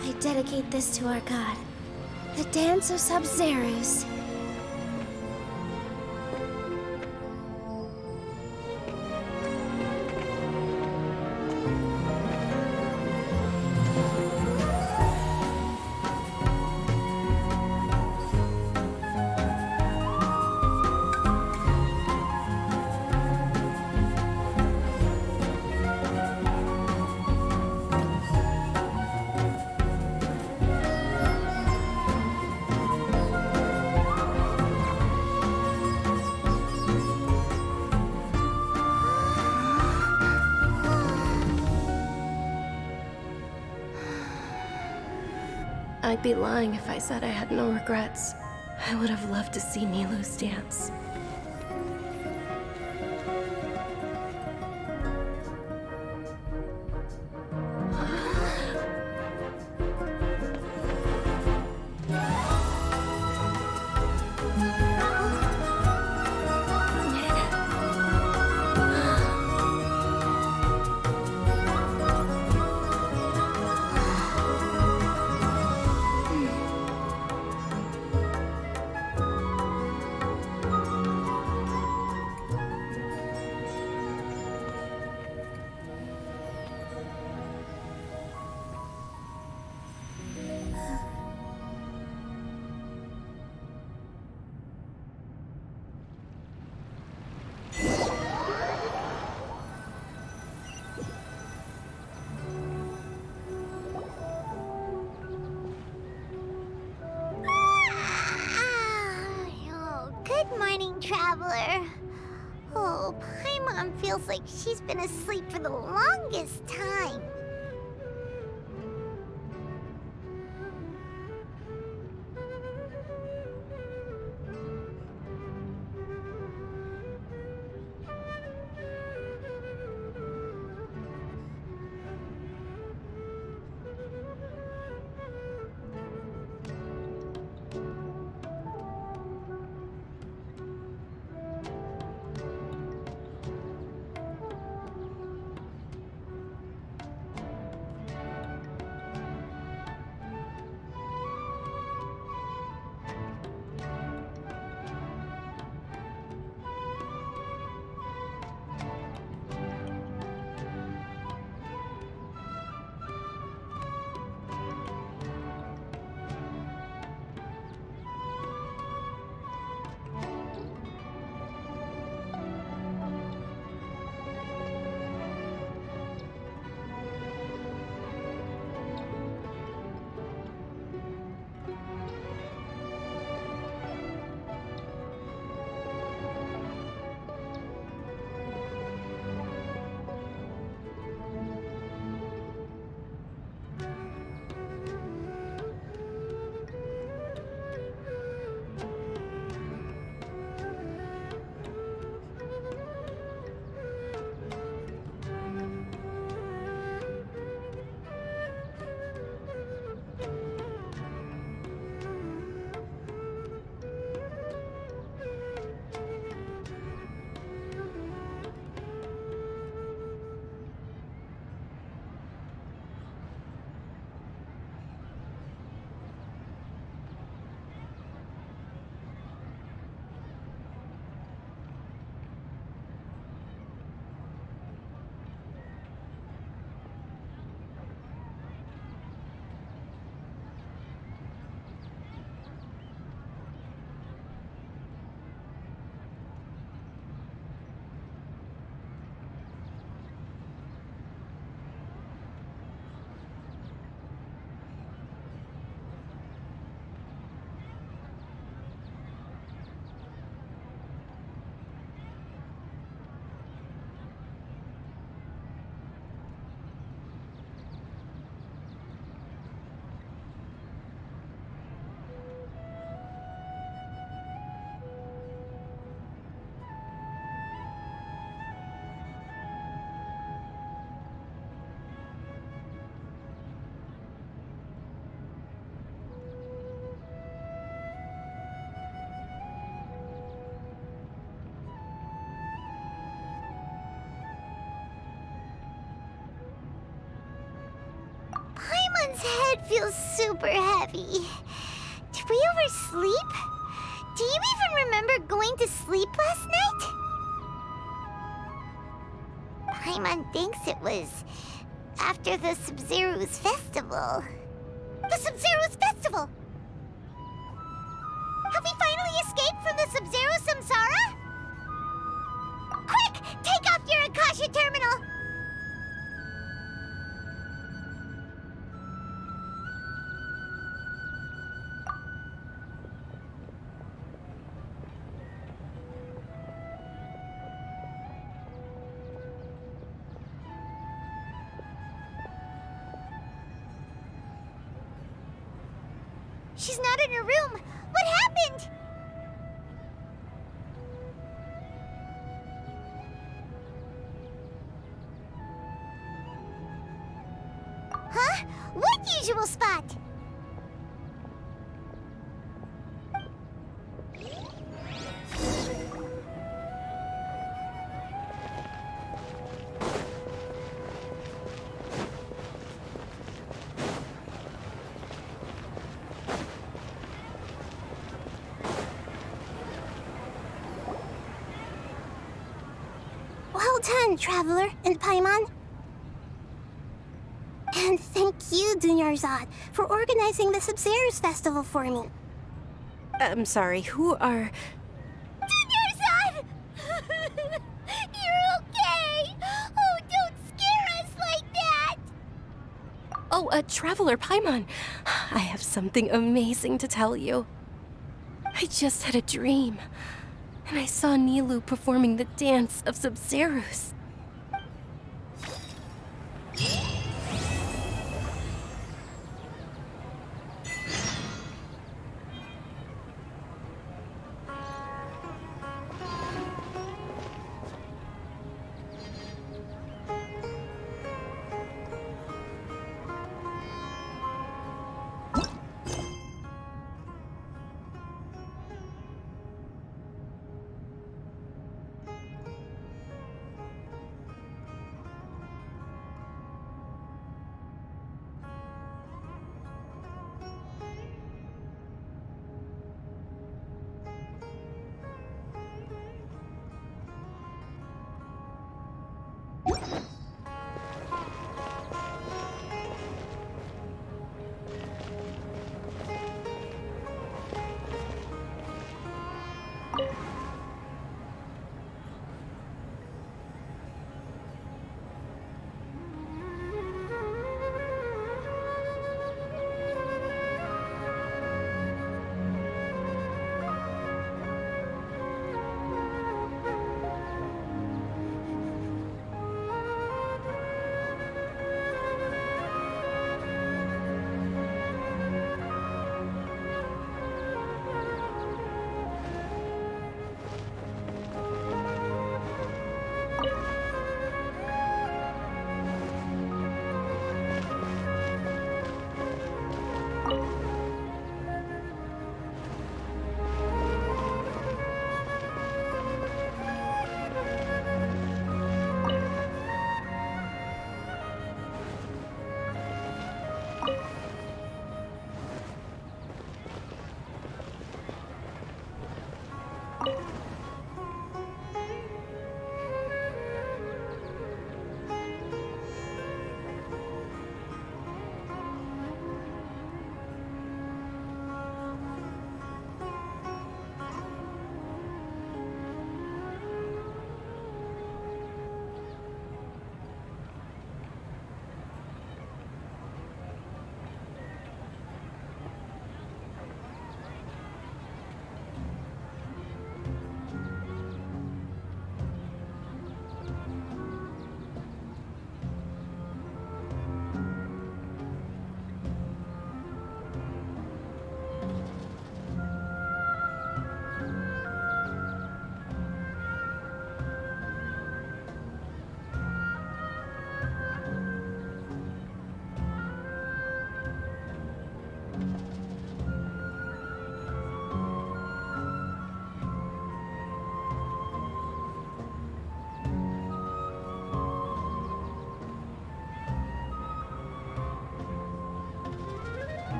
[SPEAKER 11] I dedicate this to our god, the Dance of Sabzeruz.
[SPEAKER 1] I'd be lying if I said I had no regrets. I would have loved to see Nilou's dance.
[SPEAKER 2] Good morning, traveler. Oh, Paimon feels like she's been asleep for the longest time. Paimon's head feels super heavy. Did we oversleep? Do you even remember going to sleep last night? Paimon thinks it was after the Sabzeruz festival. The Sabzeruz festival! Have we finally escaped from the Sabzeruz Samsara? Quick! Take off your Akasha terminal! She's not in her room. What happened? Huh? What usual spot?
[SPEAKER 14] Well done, Traveler and Paimon. And thank you, Dunyarzad, for organizing the Sabzeruz festival for me.
[SPEAKER 1] I'm sorry, who are...
[SPEAKER 2] Dunyarzad! You're okay! Oh, don't scare us like that!
[SPEAKER 1] Oh, Traveler Paimon. I have something amazing to tell you. I just had a dream, and I saw Nilou performing the dance of Sabzeruz.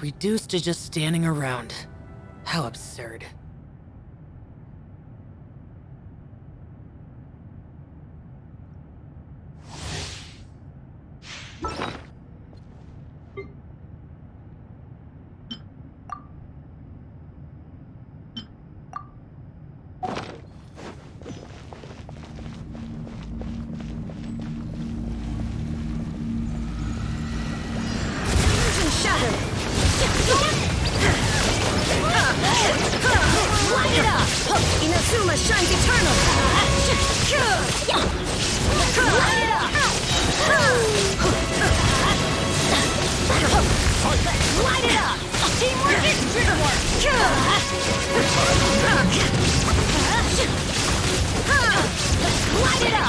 [SPEAKER 18] Reduced to just standing around. How absurd.
[SPEAKER 7] Light it up! Inazuma shines eternal! Light it up! Light it up! Teamwork is dreamwork! Light it up!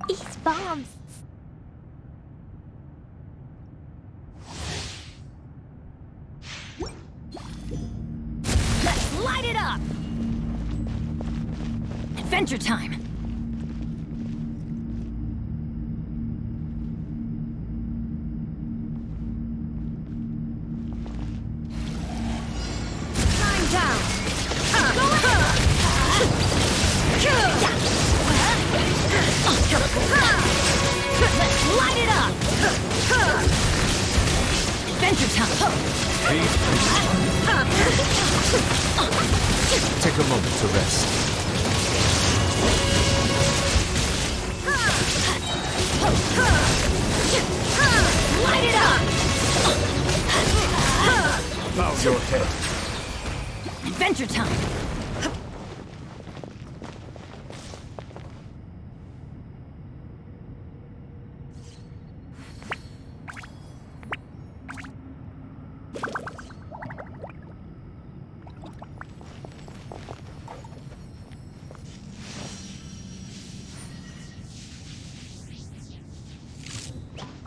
[SPEAKER 2] These bombs.
[SPEAKER 7] Let's light it up! Adventure time! Time down! Let's light it up! Adventure time!
[SPEAKER 8] Take a moment to rest.
[SPEAKER 7] Light it up!
[SPEAKER 8] Bow your head.
[SPEAKER 7] Adventure time!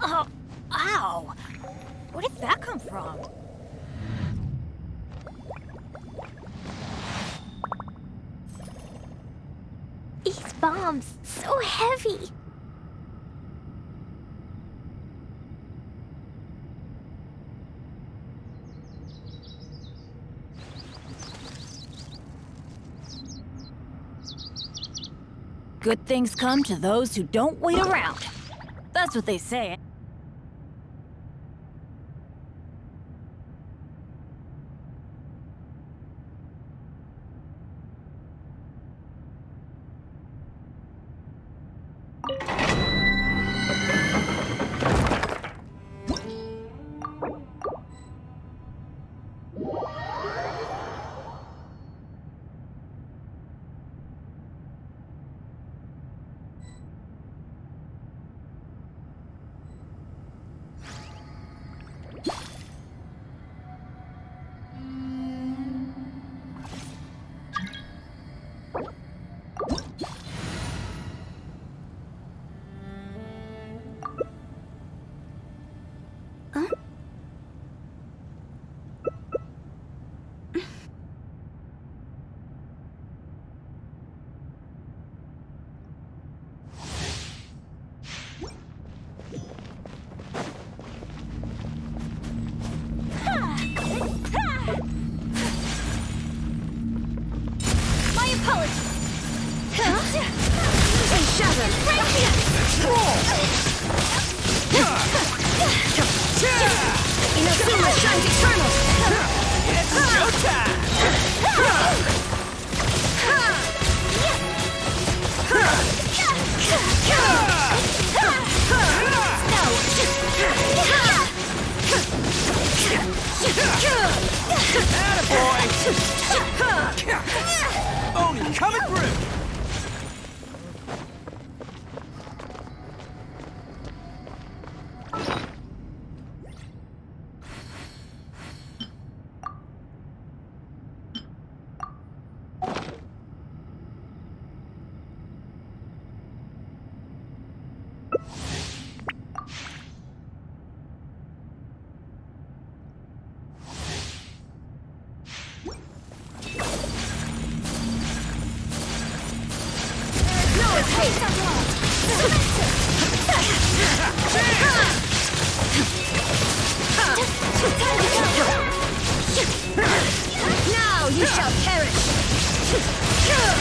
[SPEAKER 7] Oh, ow! Where did that come from?
[SPEAKER 2] These bombs, so heavy.
[SPEAKER 7] Good things come to those who don't wait around. That's what they say.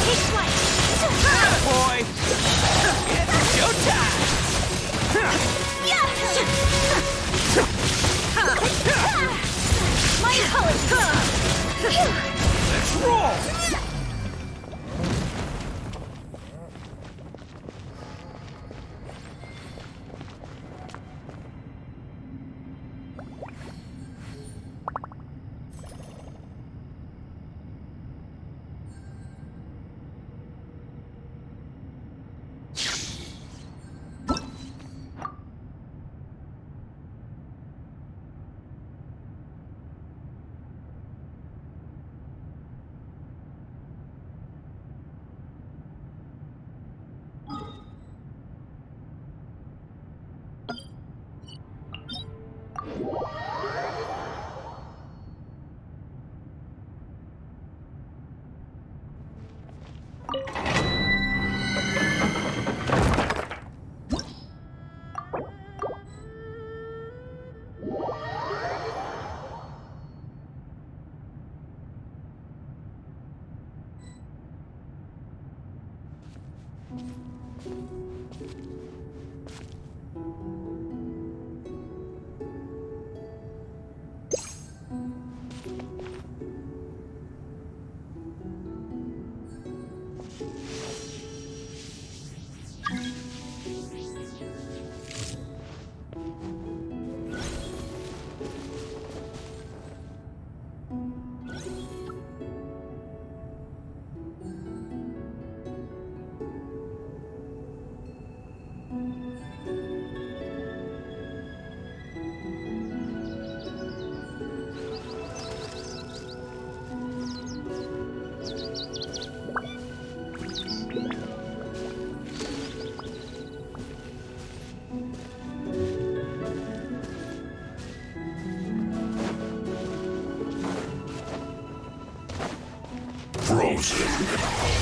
[SPEAKER 2] Take flight!
[SPEAKER 16] Boy! It's showtime!
[SPEAKER 2] My colors!
[SPEAKER 16] Let's roll!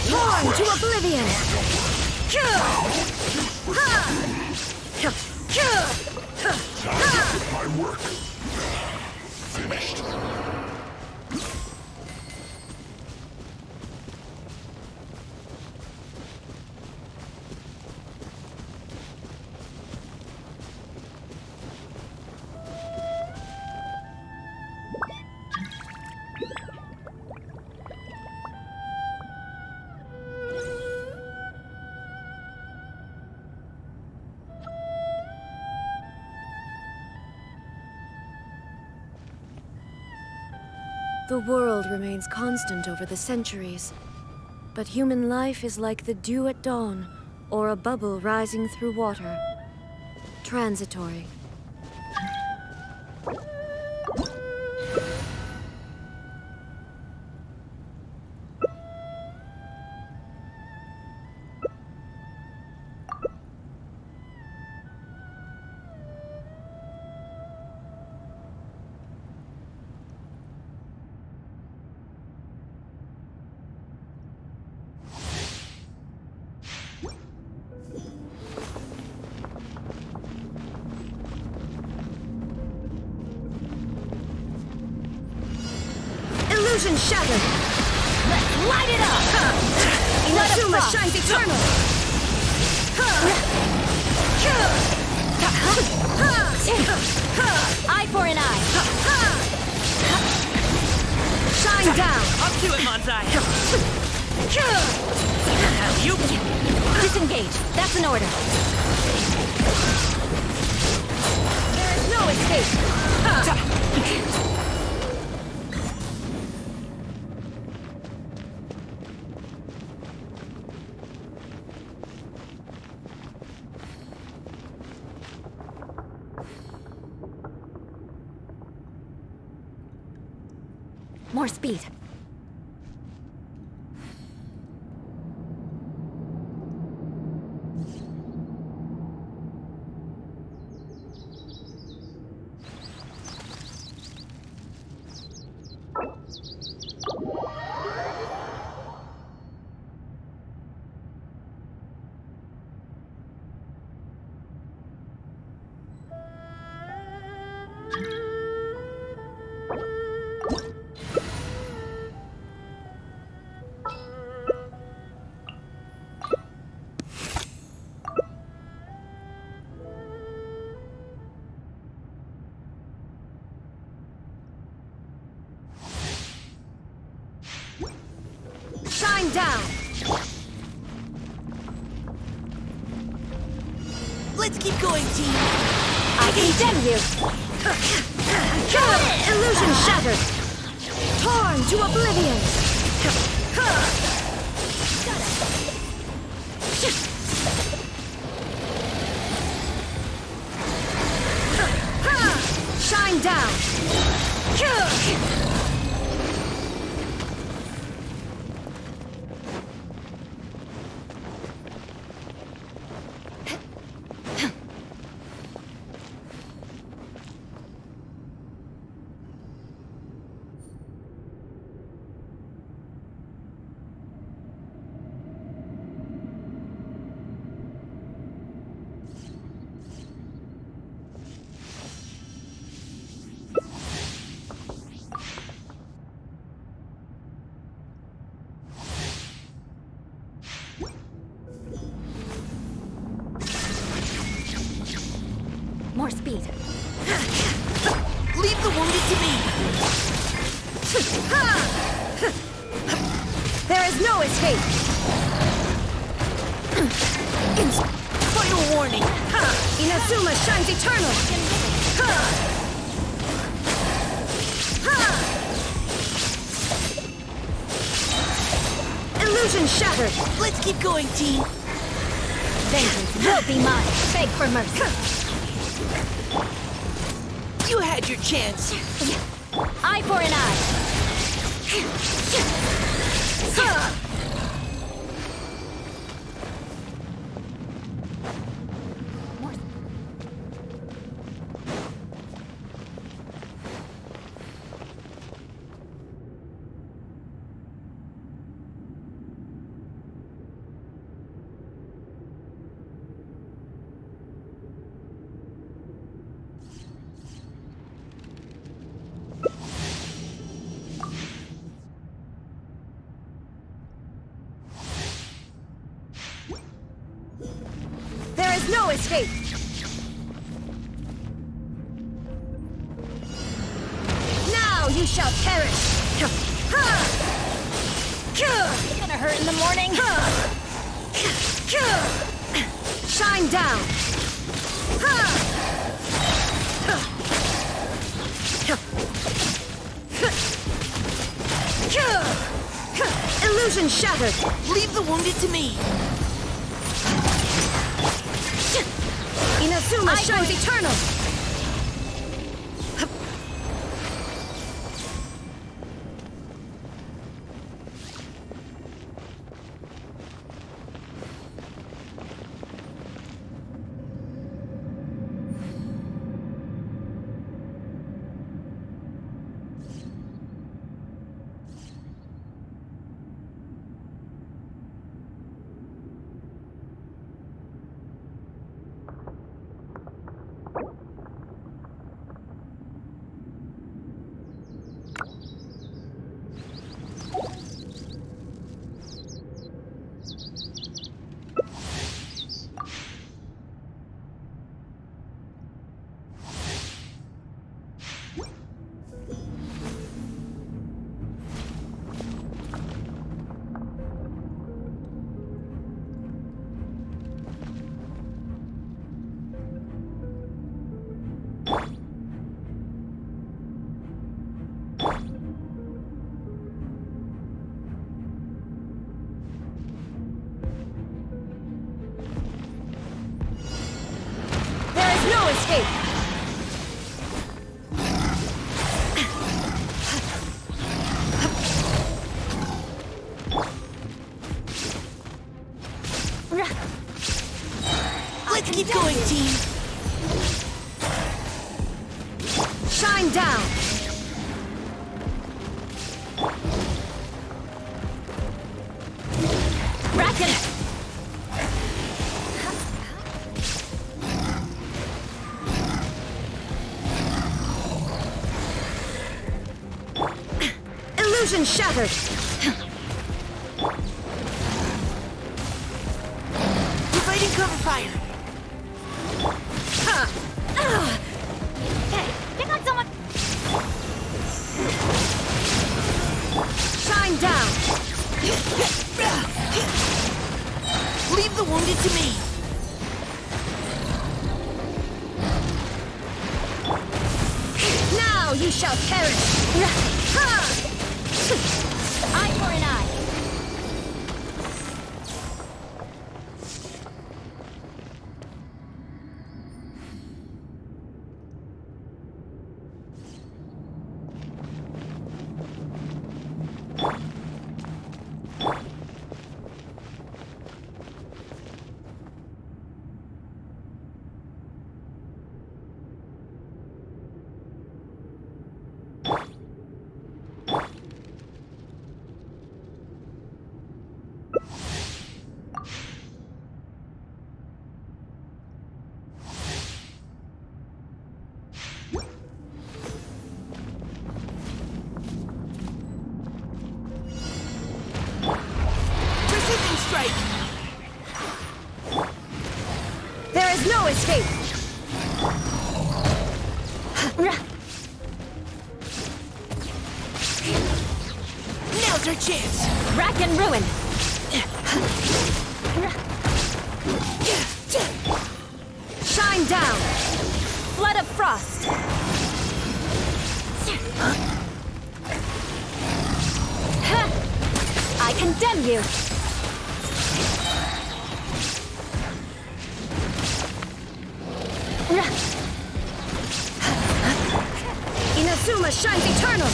[SPEAKER 2] Torn to oblivion!
[SPEAKER 8] My work. Finished.
[SPEAKER 19] The world remains constant over the centuries, but human life is like the dew at dawn, or a bubble rising through water. Transitory.
[SPEAKER 2] Illusion shattered! Let's light it up! Inazuma shines eternal! Eye for an eye! Shine down!
[SPEAKER 3] Up to it, Manzai!
[SPEAKER 2] You disengage. That's an order. There is no escape. More speed.
[SPEAKER 20] Let's keep going, team.
[SPEAKER 19] I condemn you! Illusion shattered! Torn to oblivion! Shine down! More speed.
[SPEAKER 20] Leave the wounded to me.
[SPEAKER 19] There is no escape.
[SPEAKER 20] Final warning.
[SPEAKER 19] Inazuma shines eternal. Illusion shattered.
[SPEAKER 20] Let's keep going, team.
[SPEAKER 19] Vengeance will be mine. Beg for mercy.
[SPEAKER 20] You had your chance.
[SPEAKER 19] Eye for an eye. There is no escape! Now you shall perish! It's gonna hurt in the morning! Shine down! Illusion shattered!
[SPEAKER 20] Leave the wounded to me.
[SPEAKER 19] Inazuma shines eternal! No escape!
[SPEAKER 20] Let's keep going, team.
[SPEAKER 19] Shine down! Bracken! Illusion shattered!
[SPEAKER 20] Providing cover fire!
[SPEAKER 19] Hey, pick on someone! Shine down!
[SPEAKER 20] Leave the wounded to me!
[SPEAKER 19] You shall perish! Eye for an eye!
[SPEAKER 20] Precision strike!
[SPEAKER 19] There is no escape!
[SPEAKER 20] Now's our chance!
[SPEAKER 19] Rack and ruin! Shine down! Flood of frost! I condemn you! Inazuma shines eternal!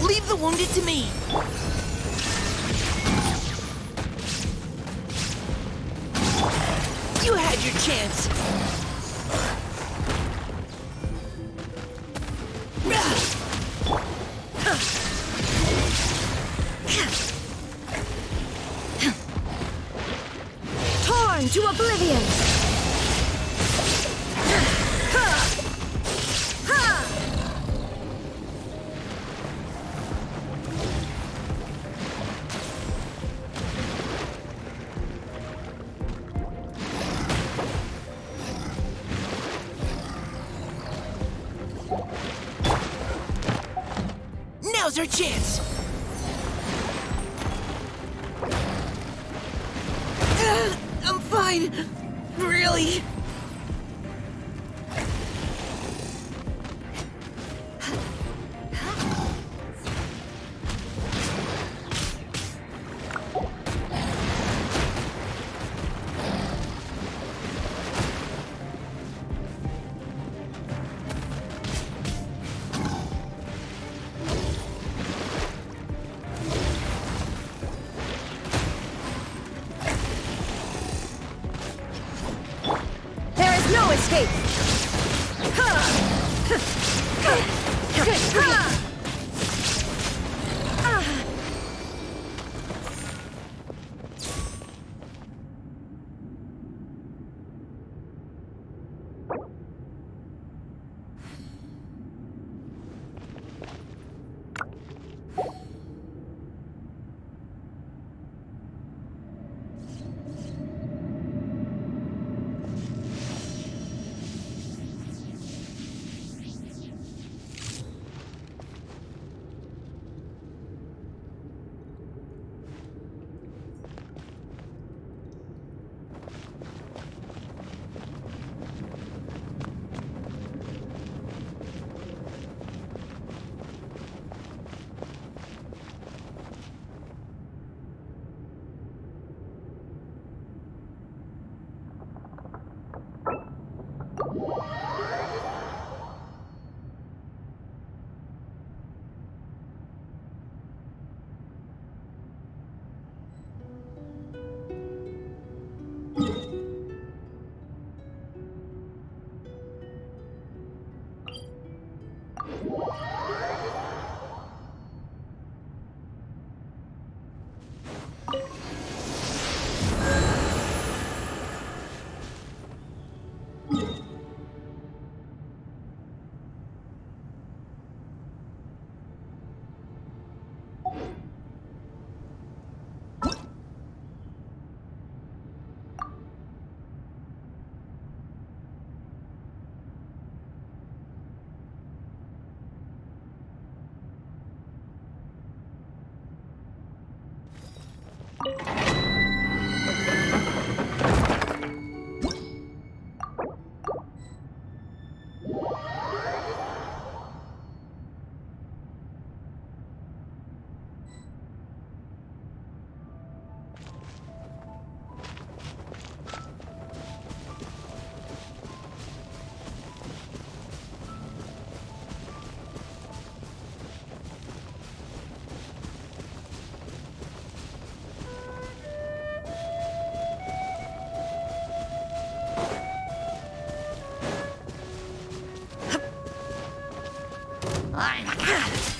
[SPEAKER 20] Leave the wounded to me! You had your chance!
[SPEAKER 19] Torn to oblivion!
[SPEAKER 20] Now's our chance! I'm fine! Really?
[SPEAKER 19] No escape!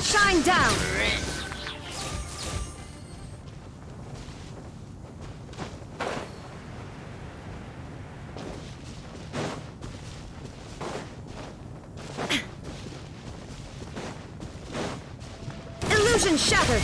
[SPEAKER 19] Shine down! Illusion shattered!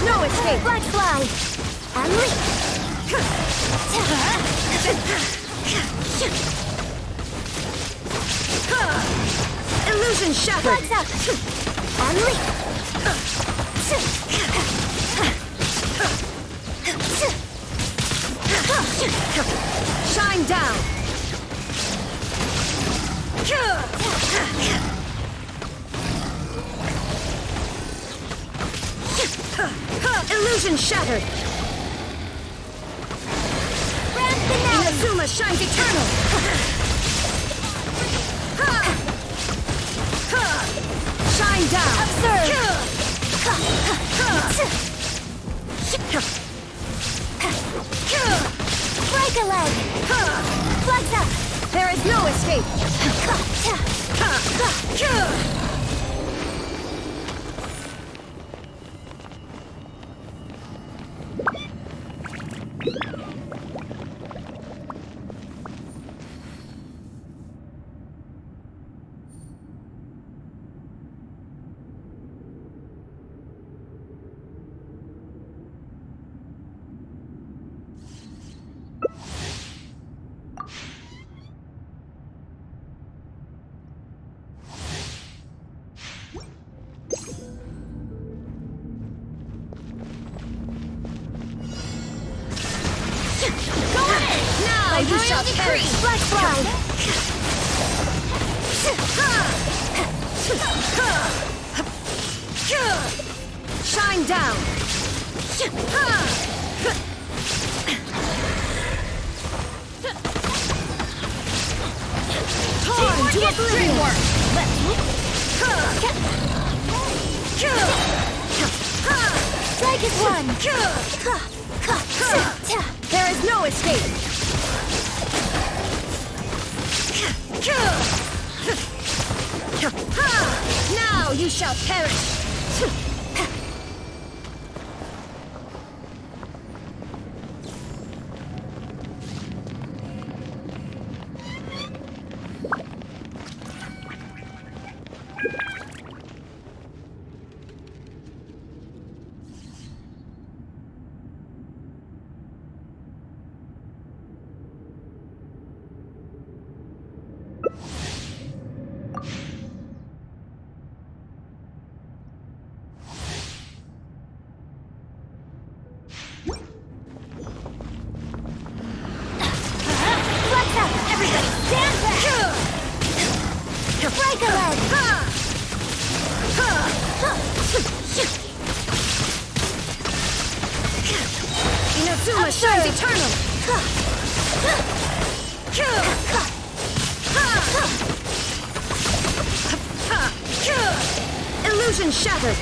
[SPEAKER 2] No escape! Black fly! Unleash!
[SPEAKER 19] Illusion shattered!
[SPEAKER 2] Flags up! Unleash!
[SPEAKER 19] Shine down! Illusion shattered! Inazuma shines eternal! Shine down!
[SPEAKER 2] Observe!
[SPEAKER 14] Break a leg! Flex up!
[SPEAKER 19] There is no escape!
[SPEAKER 14] Now you shall perish! Flex slide!
[SPEAKER 19] Shine down! Torn to oblivion!
[SPEAKER 14] Strike is one!
[SPEAKER 19] There is no escape! Now you shall perish!
[SPEAKER 14] Break a leg!
[SPEAKER 19] Inazuma shines eternal! Illusion shattered!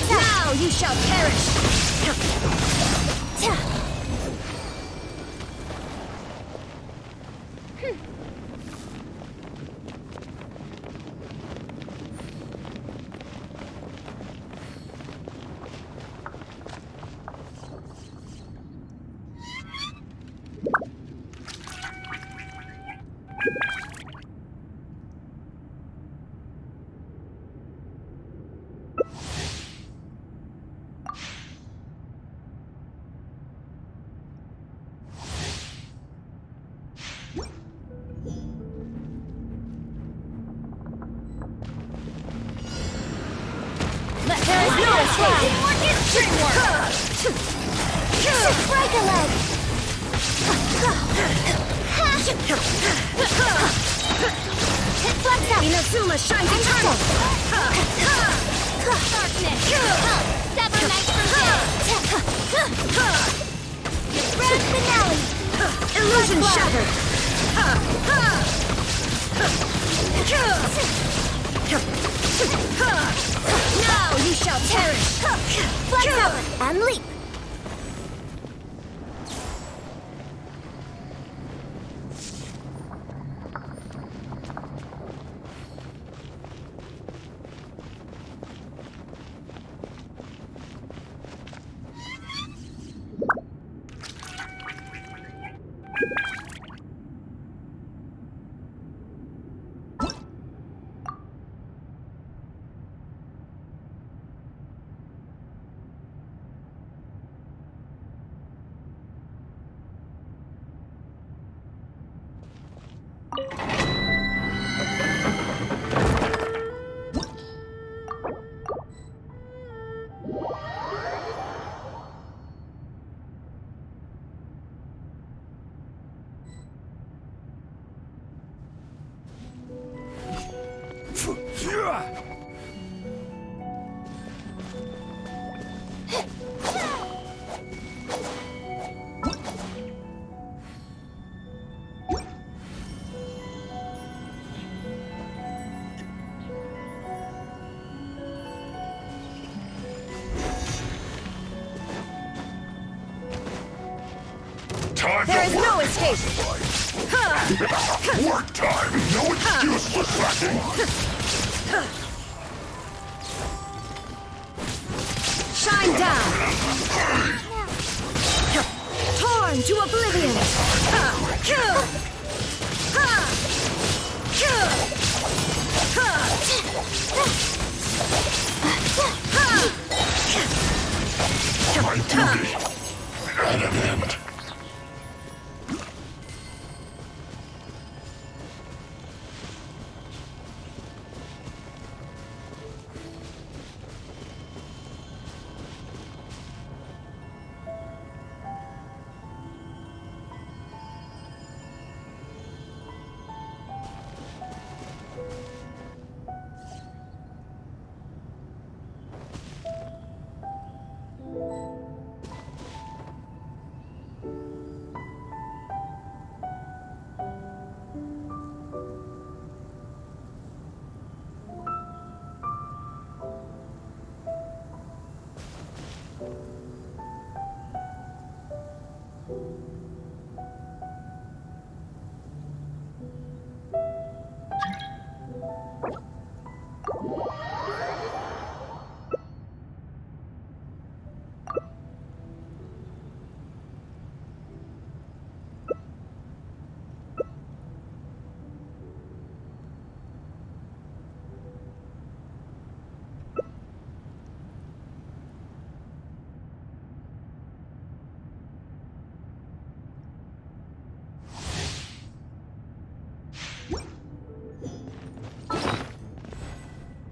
[SPEAKER 19] Now you shall perish!
[SPEAKER 14] There is no escape! Break a leg! Flex up!
[SPEAKER 19] Inazuma shines eternal!
[SPEAKER 14] Darkness! Sever night from day! Grand finale!
[SPEAKER 19] Illusion shattered! Now you shall perish!
[SPEAKER 14] Flex up and leap!
[SPEAKER 19] There is no escape!
[SPEAKER 21] Work time! No excuse for slacking!
[SPEAKER 19] Shine down! Torn to oblivion!
[SPEAKER 21] My duty at an end.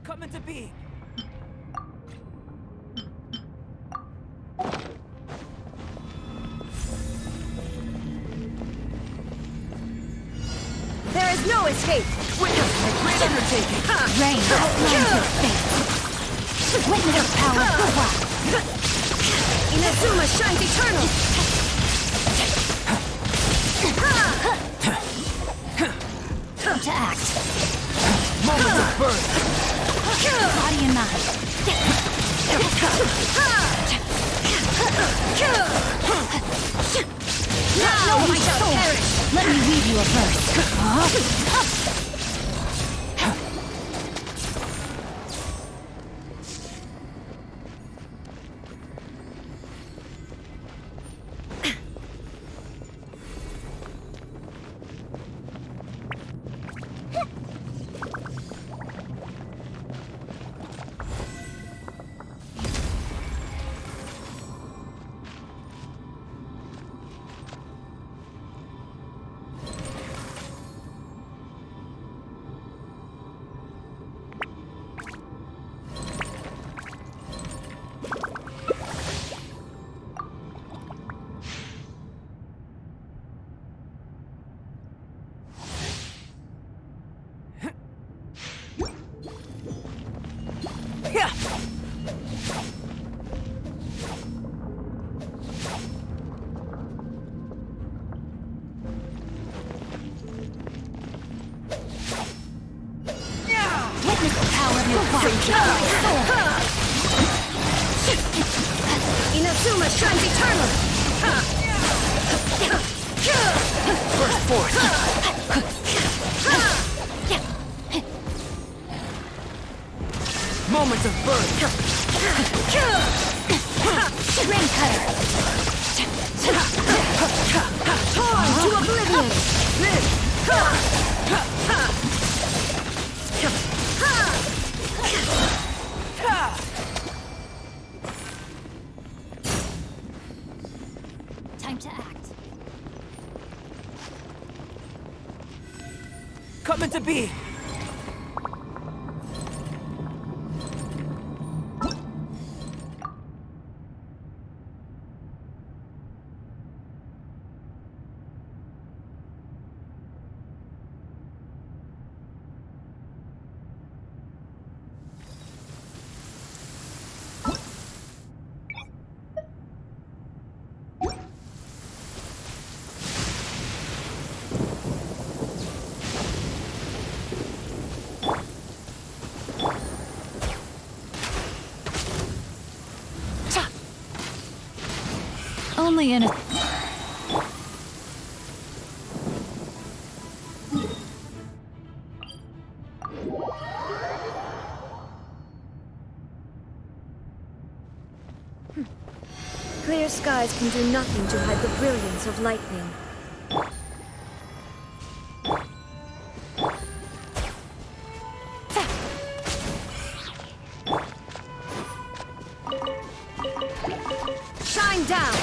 [SPEAKER 20] Coming to be.
[SPEAKER 19] There is no escape!
[SPEAKER 20] Witness a great undertaking!
[SPEAKER 7] Rain outlines your fate. Witness the power of the wild.
[SPEAKER 19] Inazuma shines eternal!
[SPEAKER 7] Time to act.
[SPEAKER 20] Moment of birth!
[SPEAKER 7] Body and mind.
[SPEAKER 19] Now we shall perish!
[SPEAKER 7] Let me weave you a verse.
[SPEAKER 19] Inazuma shines eternal!
[SPEAKER 20] Burst forth! Moments of birth!
[SPEAKER 7] Ring cutter!
[SPEAKER 19] Torn to oblivion!
[SPEAKER 7] Time to act.
[SPEAKER 20] Coming to be!
[SPEAKER 7] Only in a...
[SPEAKER 19] Clear skies can do nothing to hide the brilliance of lightning. Shine down!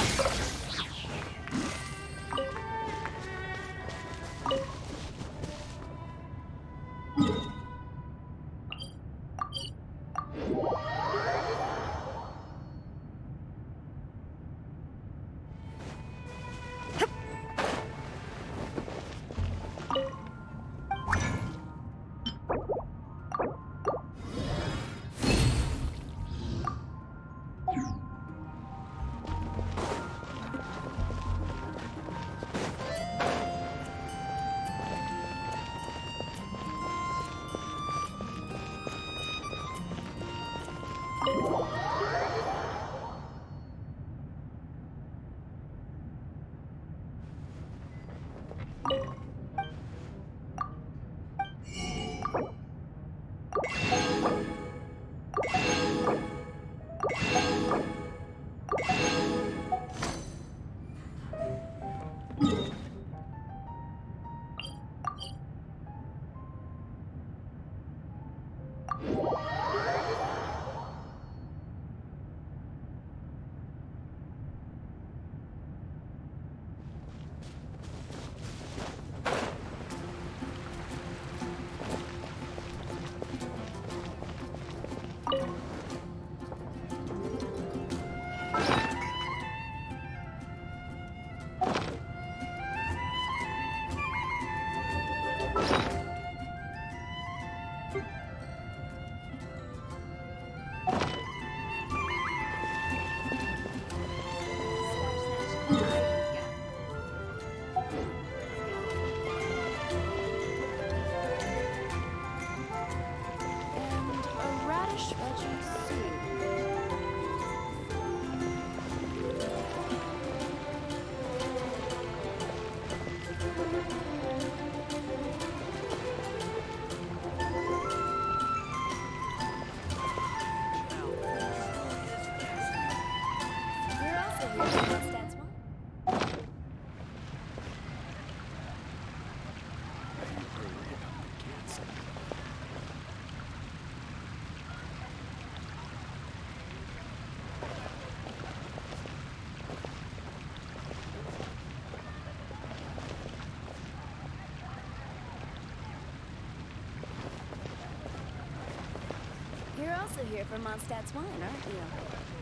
[SPEAKER 9] You're also here for Mondstadt's wine, aren't you?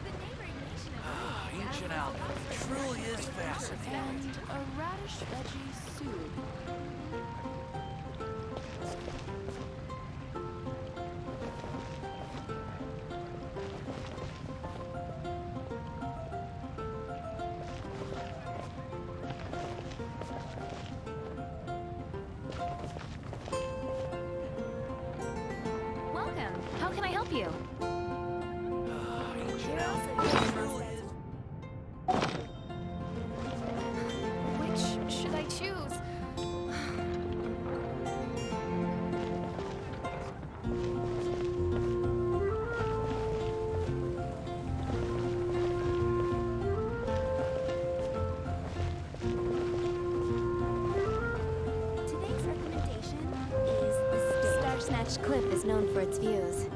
[SPEAKER 9] The neighboring nation of
[SPEAKER 4] Ancient Albion truly is fascinating.
[SPEAKER 9] And a radish veggie soup.
[SPEAKER 15] Welcome. How can I help you?
[SPEAKER 9] Which should I choose?
[SPEAKER 11] Today's recommendation is the steak. Star Snatch Cliff is known for its views.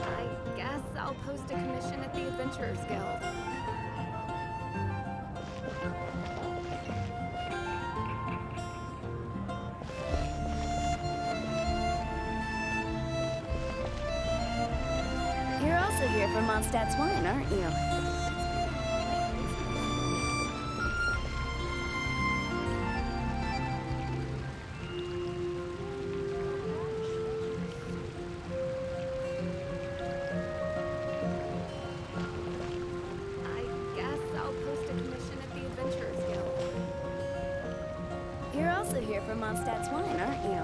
[SPEAKER 9] I guess I'll post a commission at the Adventurers Guild.
[SPEAKER 11] You're also here for Mondstadt's wine, aren't you?
[SPEAKER 9] I guess I'll post a commission at the Adventurers Guild.
[SPEAKER 11] You're also here for Mondstadt's wine, aren't you?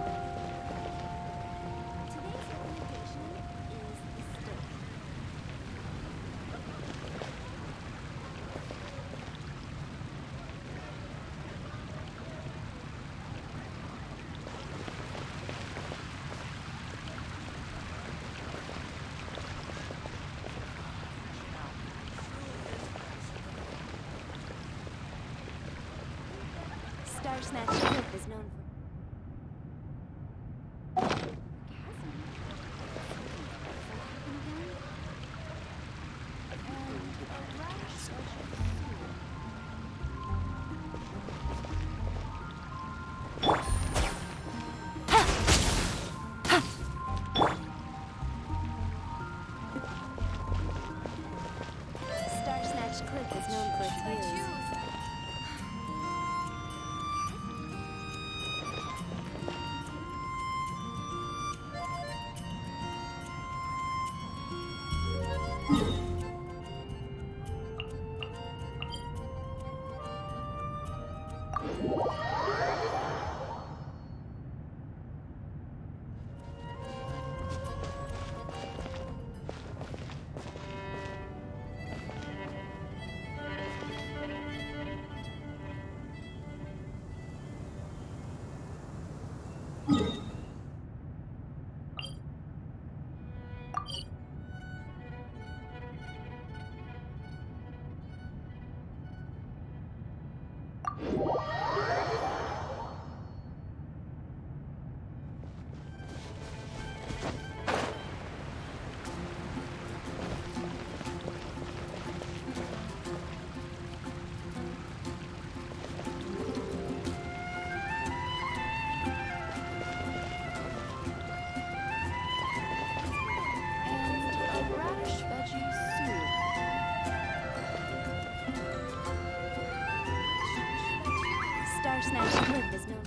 [SPEAKER 9] Star Snatch Cliff is known for... Star Snatch Cliff is known for its views. Star Snatch Cliff is known.